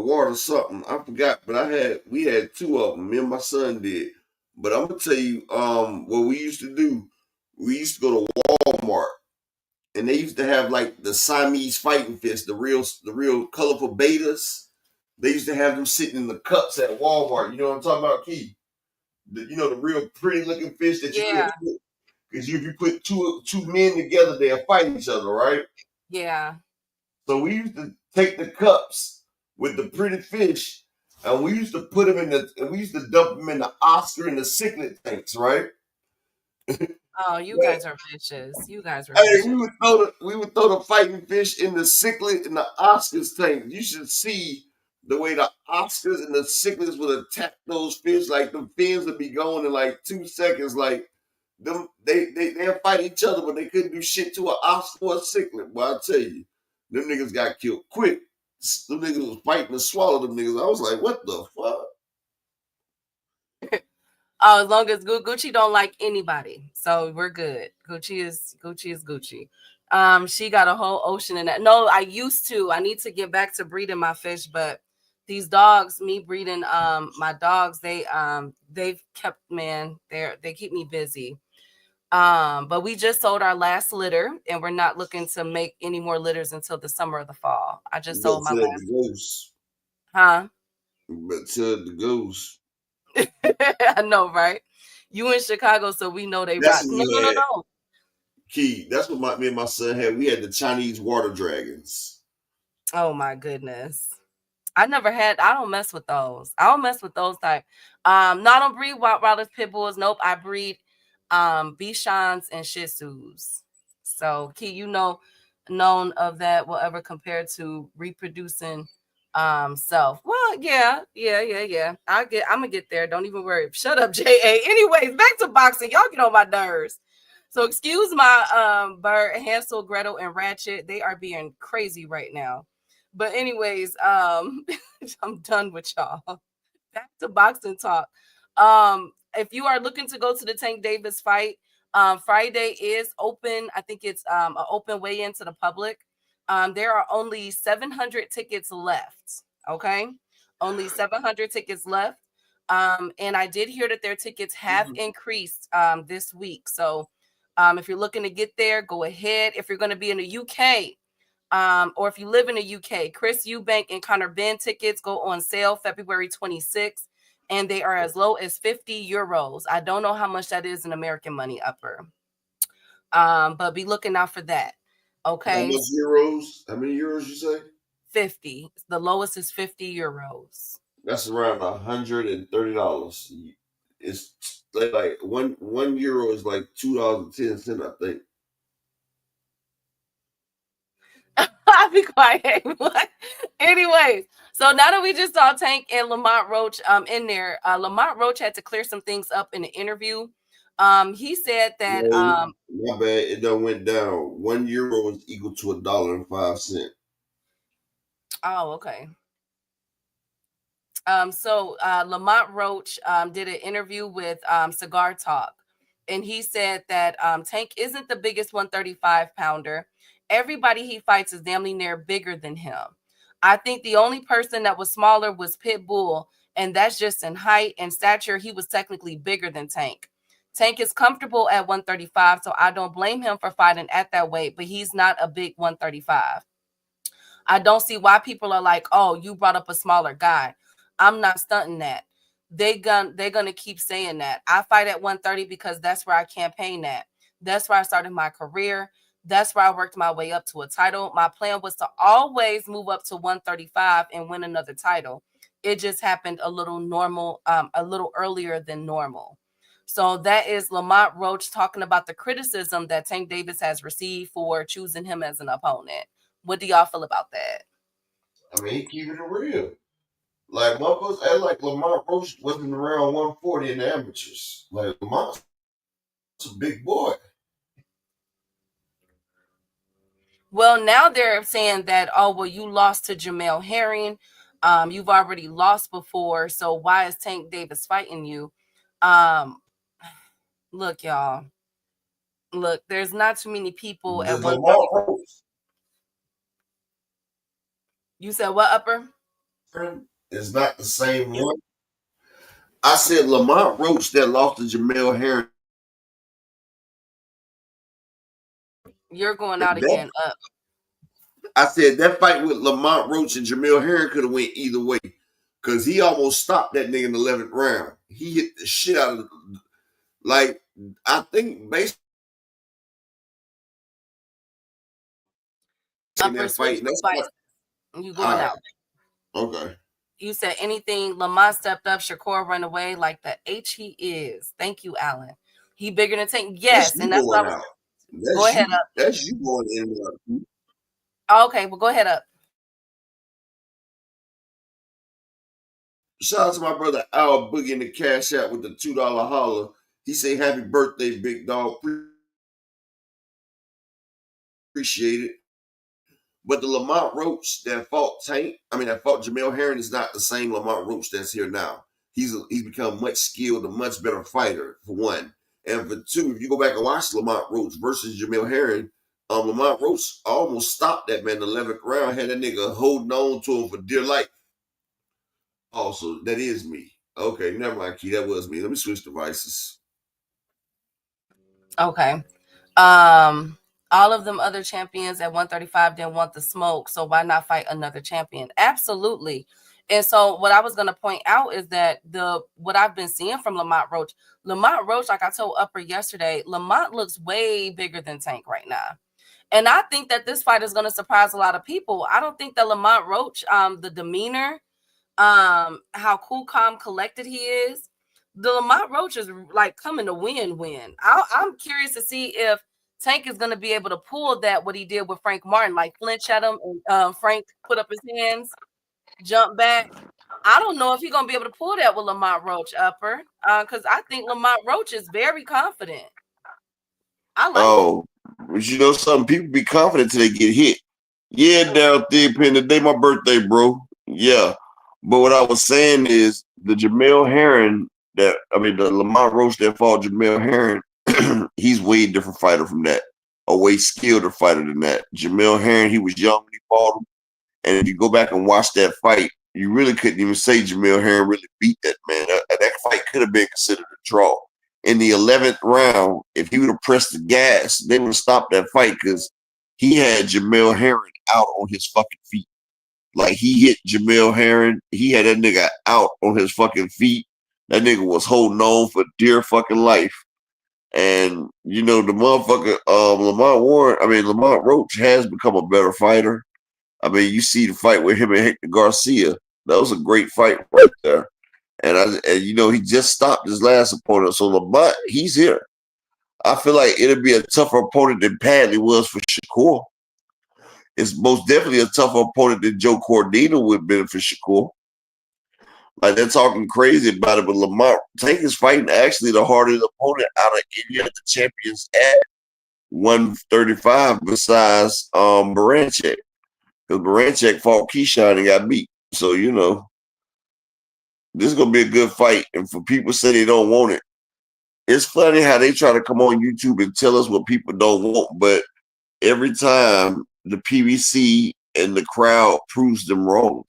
water something. I forgot, but we had two of them. Me and my son did. But I'm gonna tell you, what we used to do. We used to go to Walmart, and they used to have like the Siamese fighting fish, the real colorful betas. They used to have them sitting in the cups at Walmart. You know what I'm talking about, Key? The real pretty looking fish that you Yeah, couldn't put. Because if you put two men together, they'll fight each other, right? yeah. So we used to take the cups with the pretty fish, and we used to put them we used to dump them in the Oscar and the cichlid tanks, right? Oh, you guys are vicious. You guys were Hey, vicious. we would throw the fighting fish in the cichlid and the Oscars tank. You should see the way the Oscars and the cichlids would attack those fish. Like the fins would be going in like 2 seconds. Like them, they'll fight each other, but they couldn't do shit to an Oscar or a cichlid. But I tell you, them niggas got killed quick. Them niggas was fighting to swallow them niggas. I was like, what the fuck? As long as Gucci don't like anybody, so we're good. Gucci is Gucci. She got a whole ocean in that. No, I used to. I need to get back to breeding my fish, but these dogs, me breeding my dogs, they've kept they keep me busy. But we just sold our last litter, and we're not looking to make any more litters until the summer or the fall. I just sold my But tell last. the ghost. Huh? But tell the ghost. I know, right? You in Chicago, so we know they That's rock. what No, we no, no, had. no. Key. That's what me and my son had. We had the Chinese water dragons. Oh my goodness. I don't mess with those. I don't mess with those type. No, I don't breed Rottweilers, pit bulls. Nope. I breed Bichons and Shih Tzus. So Key, known of that will ever compare to reproducing self. Well, yeah. I'm gonna get there. Don't even worry. Shut up, JA. Anyways, back to boxing. Y'all get on my nerves. So excuse my bird, Hansel, Gretel, and Ratchet. They are being crazy right now. But anyways, I'm done with y'all. Back to boxing talk. If you are looking to go to the Tank Davis fight, Friday is open. I think it's an open way into the public. There are only 700 tickets left. Okay, only 700 tickets left. And I did hear that their tickets have increased this week. So if you're looking to get there, go ahead. If you're going to be in the UK, or if you live in the UK, Chris Eubank and Connor Benn tickets go on sale February 26th, and they are as low as 50 euros. I don't know how much that is in American money, upper. But be looking out for that. How Okay, much euros? How many euros you say? 50. The lowest is 50 euros. That's around $130. It's like one euro is like $2.10, I think. I'll be quiet. What? Anyways, so now that we just saw Tank and Lamont Roach in there, Lamont Roach had to clear some things up in the interview. He said that No, my bad. It done went down. 1 euro is equal to $1.05. oh, okay. So Lamont Roach did an interview with Cigar Talk, and he said that Tank isn't the biggest 135 pounder. Everybody he fights is damn near bigger than him. I think the only person that was smaller was Pitbull, and that's just in height and stature. He was technically bigger than Tank. Tank is comfortable at 135, so I don't blame him for fighting at that weight, but he's not a big 135. I don't see why people are like, oh, you brought up a smaller guy. I'm not stunting that. they're gonna keep saying that. I fight at 130 because that's where I campaigned at. That's where I started my career. That's where I worked my way up to a title. My plan was to always move up to 135 and win another title. It just happened a little earlier than normal. So that is Lamont Roach talking about the criticism that Tank Davis has received for choosing him as an opponent. What do y'all feel about that? I mean, he keeping it real. Like motherfuckers act like Lamont Roach wasn't around 140 in the amateurs. Like Lamont's a big boy. Well, now they're saying that, oh, well, you lost to Jamel Herring. You've already lost before, so why is Tank Davis fighting you? Look, y'all. Look, there's not too many people at Does 130. Lamont Roach You said what, Upper? is not the same one? I said Lamont Roach that lost to Jamel Herring. You're going out again, Up. I said that fight with Lamont Roach and Jamel Herring could have went either way. Because he almost stopped that nigga in the 11th round. He hit the shit out of like, I think based on Upper that switch fight. That's fights. You going out. Okay. You said anything. Lamont stepped up. Shakur run away like the H he is. Thank you, Alan. He bigger than Tank. Yes, That's and that's what I was. out. Go ahead, Up. That's you going in and out. Okay, well, go ahead, Up. Shout out to my brother Al Boogie in the cash out with the $2 holler. He say happy birthday, big dog. Appreciate it. But the Lamont Roach that fought Jamel Herring is not the same Lamont Roach that's here now. He's become much skilled, a much better fighter, for one. And for two, if you go back and watch Lamont Roach versus Jamel Herring, Lamont Roach almost stopped that man in the 11th round, had that nigga holding on to him for dear life. Also, that is me. Okay, never mind, Key. That was me. Let me switch devices. Okay. All of them other champions at 135 didn't want the smoke, so why not fight another champion? Absolutely. And so what I was going to point out is that what I've been seeing from Lamont Roach, like I told Upper yesterday, Lamont looks way bigger than Tank right now. And I think that this fight is going to surprise a lot of people. I don't think that Lamont Roach, the demeanor, how cool, calm, collected he is, the Lamont Roach is like coming to win. I'm curious to see if Tank is going to be able to pull that, what he did with Frank Martin, like flinch at him and Frank put up his hands, jump back. I don't know if he's going to be able to pull that with Lamont Roach, Upper, because I think Lamont Roach is very confident. I like it. But you know something? People be confident till they get hit. Yeah, Daryl Thigpen, today my birthday, bro. Yeah. But what I was saying is the Jamel Herring the Lamont Roach that fought Jamel Herring, he's way different fighter from that. A way skilled fighter than that. Jamel Herring, he was young when he fought him. And if you go back and watch that fight, you really couldn't even say Jamel Herring really beat that man. That fight could have been considered a draw. In the 11th round, if he would have pressed the gas, they would have stopped that fight because he had Jamel Herring out on his fucking feet. Like, he hit Jamel Herring. He had that nigga out on his fucking feet. That nigga was holding on for dear fucking life. And, you know, the motherfucker, Lamont Roach has become a better fighter. I mean, you see the fight with him and Hector Garcia. That was a great fight right there. And you know, he just stopped his last opponent. So Lamont, he's here. I feel like it'll be a tougher opponent than Padley was for Shakur. It's most definitely a tougher opponent than Joe Cordino would have been for Shakur. Like, they're talking crazy about it, but Lamont Tank is fighting actually the hardest opponent out of any of the champions at 135 besides Baranchek. Because Baranchek fought Keyshawn and got beat. So, you know, this is going to be a good fight. And for people say they don't want it, it's funny how they try to come on YouTube and tell us what people don't want. But every time the PBC and the crowd proves them wrong.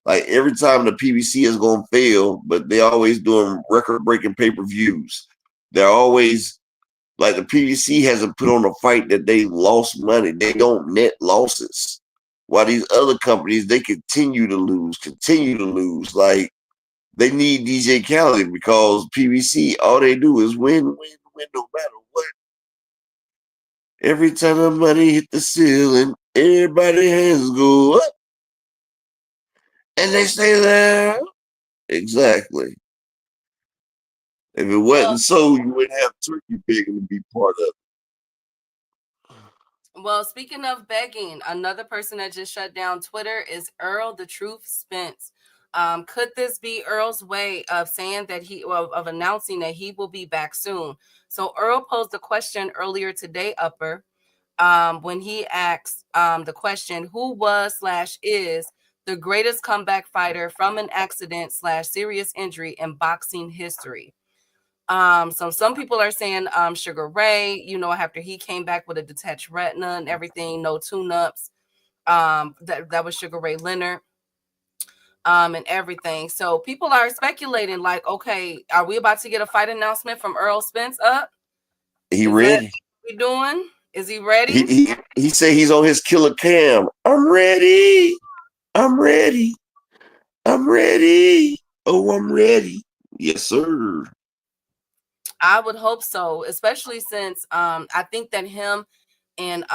Like, every time the PBC is going to fail, but they're always doing record-breaking pay-per-views. They're always, like, the PBC hasn't put on a fight that they lost money. They don't net losses. While these other companies, they continue to lose. Like, They need DJ Khaled because PBC, all they do is win, no matter what. Every time the money hit the ceiling, everybody hands go up. And they stay there. Exactly. If it wasn't so, you wouldn't have Turkey begging to be part of it. Well, speaking of begging, another person that just shut down Twitter is Earl the Truth Spence. Could this be Earl's way of saying that of announcing that he will be back soon? So Earl posed a question earlier today, Upper, when he asked the question, who was/is the greatest comeback fighter from an accident/serious injury in boxing history? So some people are saying Sugar Ray, after he came back with a detached retina and everything, no tune-ups. That was Sugar Ray Leonard. And everything. So people are speculating, like, okay, are we about to get a fight announcement from Earl Spence up? He ready? We doing? Is he ready? He said he's on his killer cam. I'm ready. I'm ready. I'm ready. Oh, I'm ready. Yes, sir. I would hope so, especially since I think that him and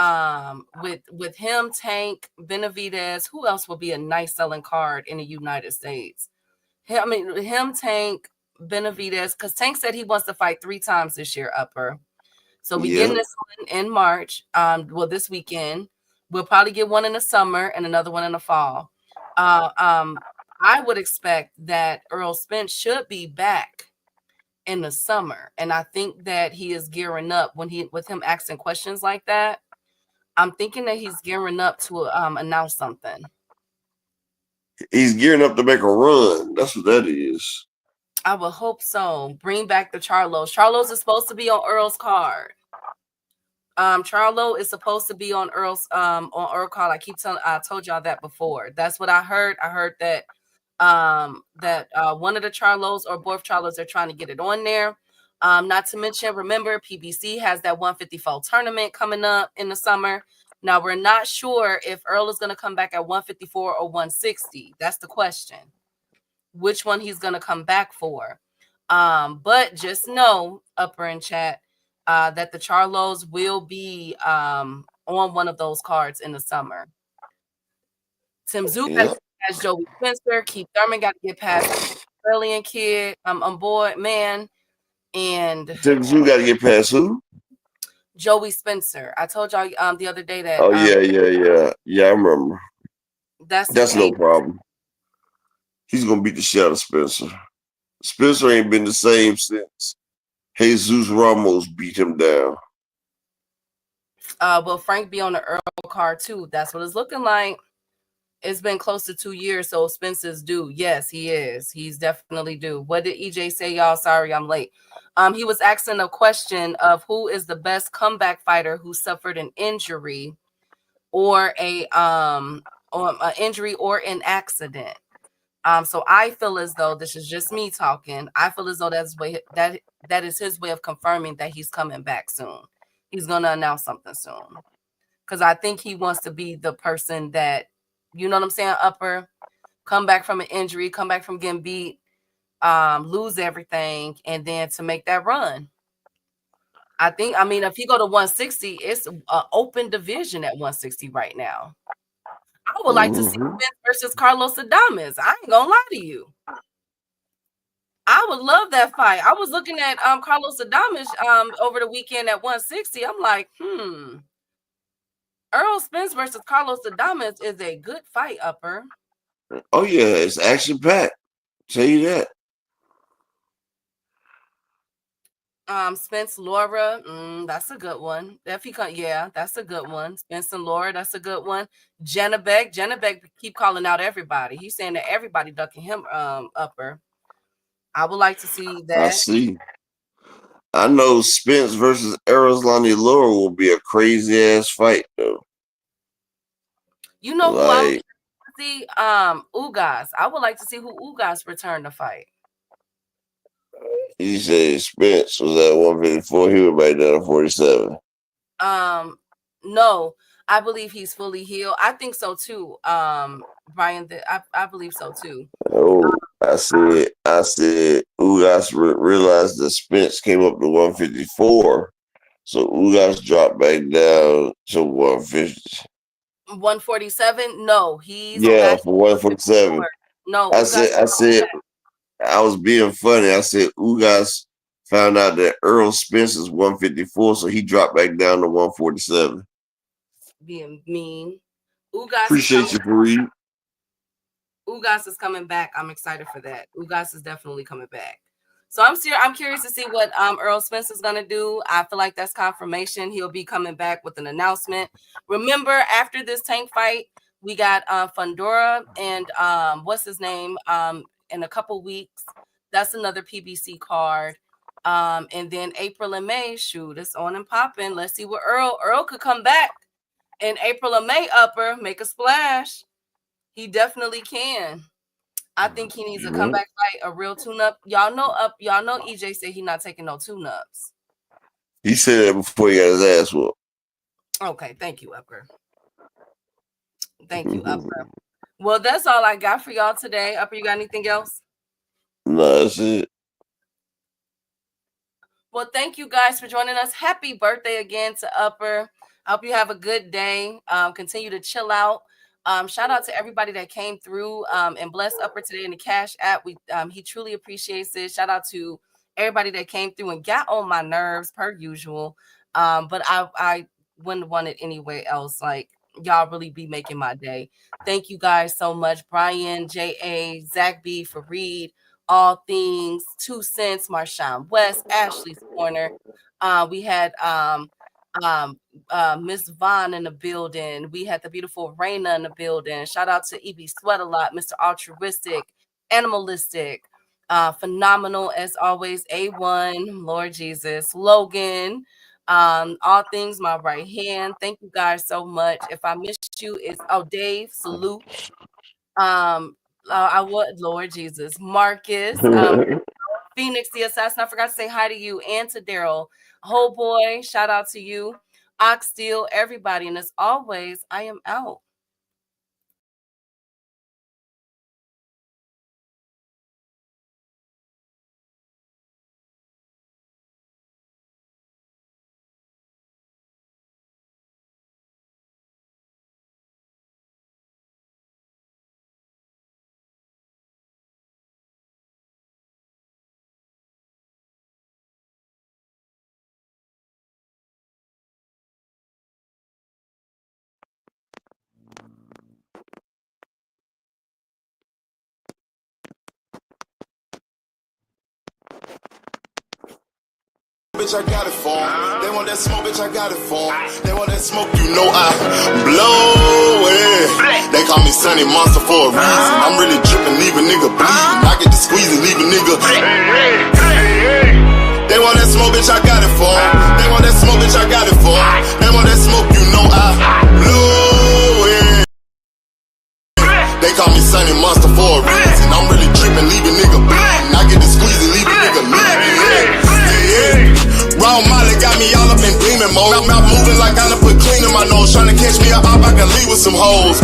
with him, Tank, Benavidez, who else would be a nice selling card in the United States? Him, Tank, Benavidez, because Tank said he wants to fight 3 times this year, Upper. So we getting this one in March. This weekend. We'll probably get one in the summer and another one in the fall. I would expect that Earl Spence should be back in the summer, and I think that he is gearing up with him asking questions like that. I'm thinking that he's gearing up to announce something. He's gearing up to make a run. That's what that is. I would hope so. Bring back the Charlos. Charlos is supposed to be on Earl's card. Charlo is supposed to be on Earl's card. I told y'all that before. That's what I heard. I heard that one of the Charlos or both Charlos are trying to get it on there. Not to mention, remember, PBC has that 154 tournament coming up in the summer. Now, we're not sure if Earl is going to come back at 154 or 160. That's the question. Which one he's going to come back for. But just know, Upper in chat, that the Charlos will be on one of those cards in the summer. Tim Zook has Joey Spencer. Keith Thurman got to get past the Australian kid. On board, man. And Tim Zook got to get past who? Joey Spencer. I told y'all the other day that. Oh, yeah, I remember. That's no problem. He's gonna beat the shit out of Spencer. Spencer ain't been the same since Jesus Ramos beat him down. Will Frank be on the Earl card too? That's what it's looking like. It's been close to 2 years, so Spencer's due. Yes, he is. He's definitely due. What did EJ say, y'all? Sorry, I'm late. He was asking a question of who is the best comeback fighter who suffered an injury or an injury or an accident. So I feel as though, this is just me talking, I feel as though that is his way of confirming that he's coming back soon. He's gonna announce something soon. Because I think he wants to be the person that, you know what I'm saying, Upper, come back from an injury, come back from getting beat, lose everything, and then to make that run. If you go to 160, it's an open division at 160 right now. I would like to see Spence versus Carlos Adames. I ain't gonna lie to you. I would love that fight. I was looking at Carlos Adames over the weekend at 160. I'm like, Earl Spence versus Carlos Adames is a good fight, Upper. Oh yeah, it's action packed. Tell you that. Spence Laura, that's a good one. That's a good one. Spence and Laura, that's a good one. Janabek keep calling out everybody. He's saying that everybody ducking him Upper. I would like to see that. I see. I know Spence versus Arizlani Laura will be a crazy ass fight though. You know who I would like to see? Ugas. I would like to see who Ugas return to fight. You said Spence was at 154. He was right down to 47. No, I believe he's fully healed. I think so too. Brian, I believe so too. Oh, I said, Ugas realized the Spence came up to 154, so Ugas dropped back down to 150. 147? No, he's Yeah, back for 147. No, I Ugas said, I was being funny. I said, Ugas found out that Earl Spence is 154, so he dropped back down to 147. being mean. Ugas Appreciate you, Fareed. Ugas is coming back. I'm excited for that. Ugas is definitely coming back. So I'm curious to see what Earl Spence is gonna do. I feel like that's confirmation. He'll be coming back with an announcement. Remember, after this Tank fight, we got Fundora and what's his name in a couple weeks. That's another PBC card. And then April and May, shoot, it's on and popping. Let's see what Earl could come back in April or May. Upper make a splash. He definitely can. I think he needs a comeback fight, a real tune-up. Y'all know EJ said he's not taking no tune-ups. He said that before he got his ass whooped. Okay, thank you, Upper. Thank you, Upper. Well, that's all I got for y'all today. Upper, you got anything else? No, that's it. Well, thank you guys for joining us. Happy birthday again to Upper. I hope you have a good day. Continue to chill out. Shout out to everybody that came through and blessed Upper today in the Cash App. He truly appreciates it. Shout out to everybody that came through and got on my nerves per usual. But I wouldn't want it anyway else. Like, y'all really be making my day. Thank you guys so much. Brian, J.A., Zach B, Fareed, All Things, 2 Cents, Marshawn West, Ashley's Corner. We had Miss Vaughn in the building. We had the beautiful Raina in the building. Shout out to EB Sweat a lot, Mr. Altruistic, Animalistic, phenomenal as always, A1, Lord Jesus, Logan, All Things my right hand. Thank you guys so much. If I missed you, it's Dave, salute. I would, Lord Jesus, Marcus, Phoenix the Assassin. I forgot to say hi to you and to Daryl. Whole boy, shout out to you. Oxsteel, everybody. And as always, I am out. Bitch, I got it for 'em. They want that smoke, bitch, I got it for 'em. They want that smoke, you know I blow it. They call me Sunny Monster for a reason. I'm really dripping, leave a nigga bleeding. I get to squeezing, leave a nigga. They want that smoke, bitch, I got it for 'em. They want that smoke, bitch, I got it for 'em. They want that smoke, you know I blow it. They call me Sunny Monster for a reason. I'm really dripping, leave a nigga bleeding. I get to squeezing, leave a nigga leaving. Raw Molly got me all up in demon mode. Mouth moving like I done put clean in my nose. Tryna catch me up, I can leave with some hoes.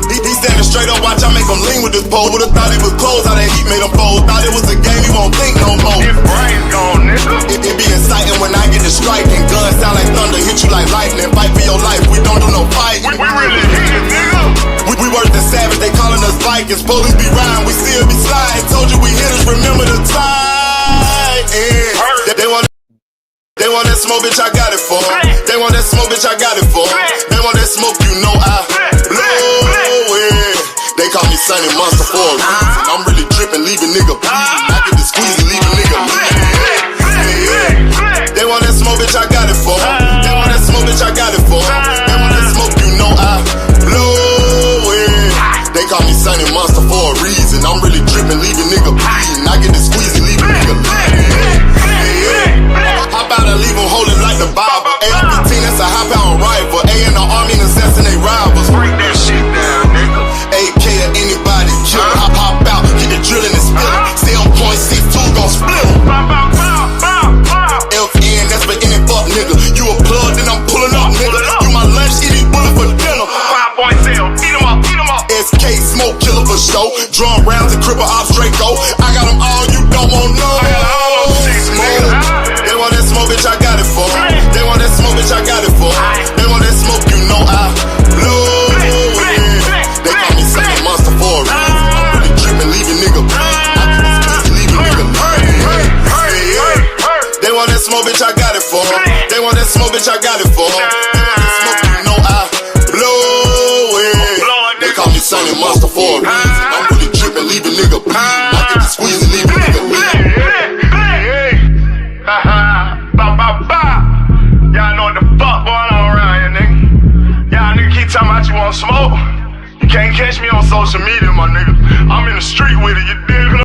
He standing straight up, watch I make him lean with this pole. Would've thought it was closed, how that heat made him fold. Thought it was a game, he won't think no more. His brain's gone, nigga. It be exciting when I get to striking. Guns sound like thunder, hit you like lightning. Fight for your life, we don't do no fighting. We really hit it, nigga. We worse than savage, they calling us Vikings. Police be riding, we still be sliding. Told you we hit us, remember the time. They want that smoke, bitch, I got it for 'em. They want that smoke, bitch, I got it for 'em. They want that smoke, you know I blow it. They call me Sunny Monster for a reason. I'm really dripping, leave a nigga bleeding. I get to squeezing, leave a nigga bleeding. They want that smoke, bitch, I got it for 'em. They want that smoke, bitch, I got it for 'em. They want that smoke, you know I blow it. They call me Sunny Monster for a reason. I'm really dripping, leave a nigga bleeding. I get to squeezing, leave a nigga bleeding. Hop out and leave them holding like the Bible. AR-15, that's a high-power rifle. A in the army and assassinate rivals. Break that shit down, nigga. AK to anybody, kill. Hop out, get for show. Drum rounds and cripple off Draco. I got them all, you don't want no. Smoke. They want that smoke, bitch, I got it for. They want that smoke, bitch, I got it for. They want that smoke, you know I blow it. They call me Santa Monster for a reason. I'm really tripping, leaving nigga leaving nigga. They want that smoke, bitch, I got it for. They want that smoke, bitch, I got it for. They want that smoke, you know I blow it. They call me Santa Monster for a reason. I'm really tripping, leaving nigga bleed. I get the squeeze and leaving nigga bleed. Y'all know what the fuck going on around here, nigga. Y'all nigga keep talking about you want smoke. You can't catch me on social media, my nigga. I'm in the street with it, you dig?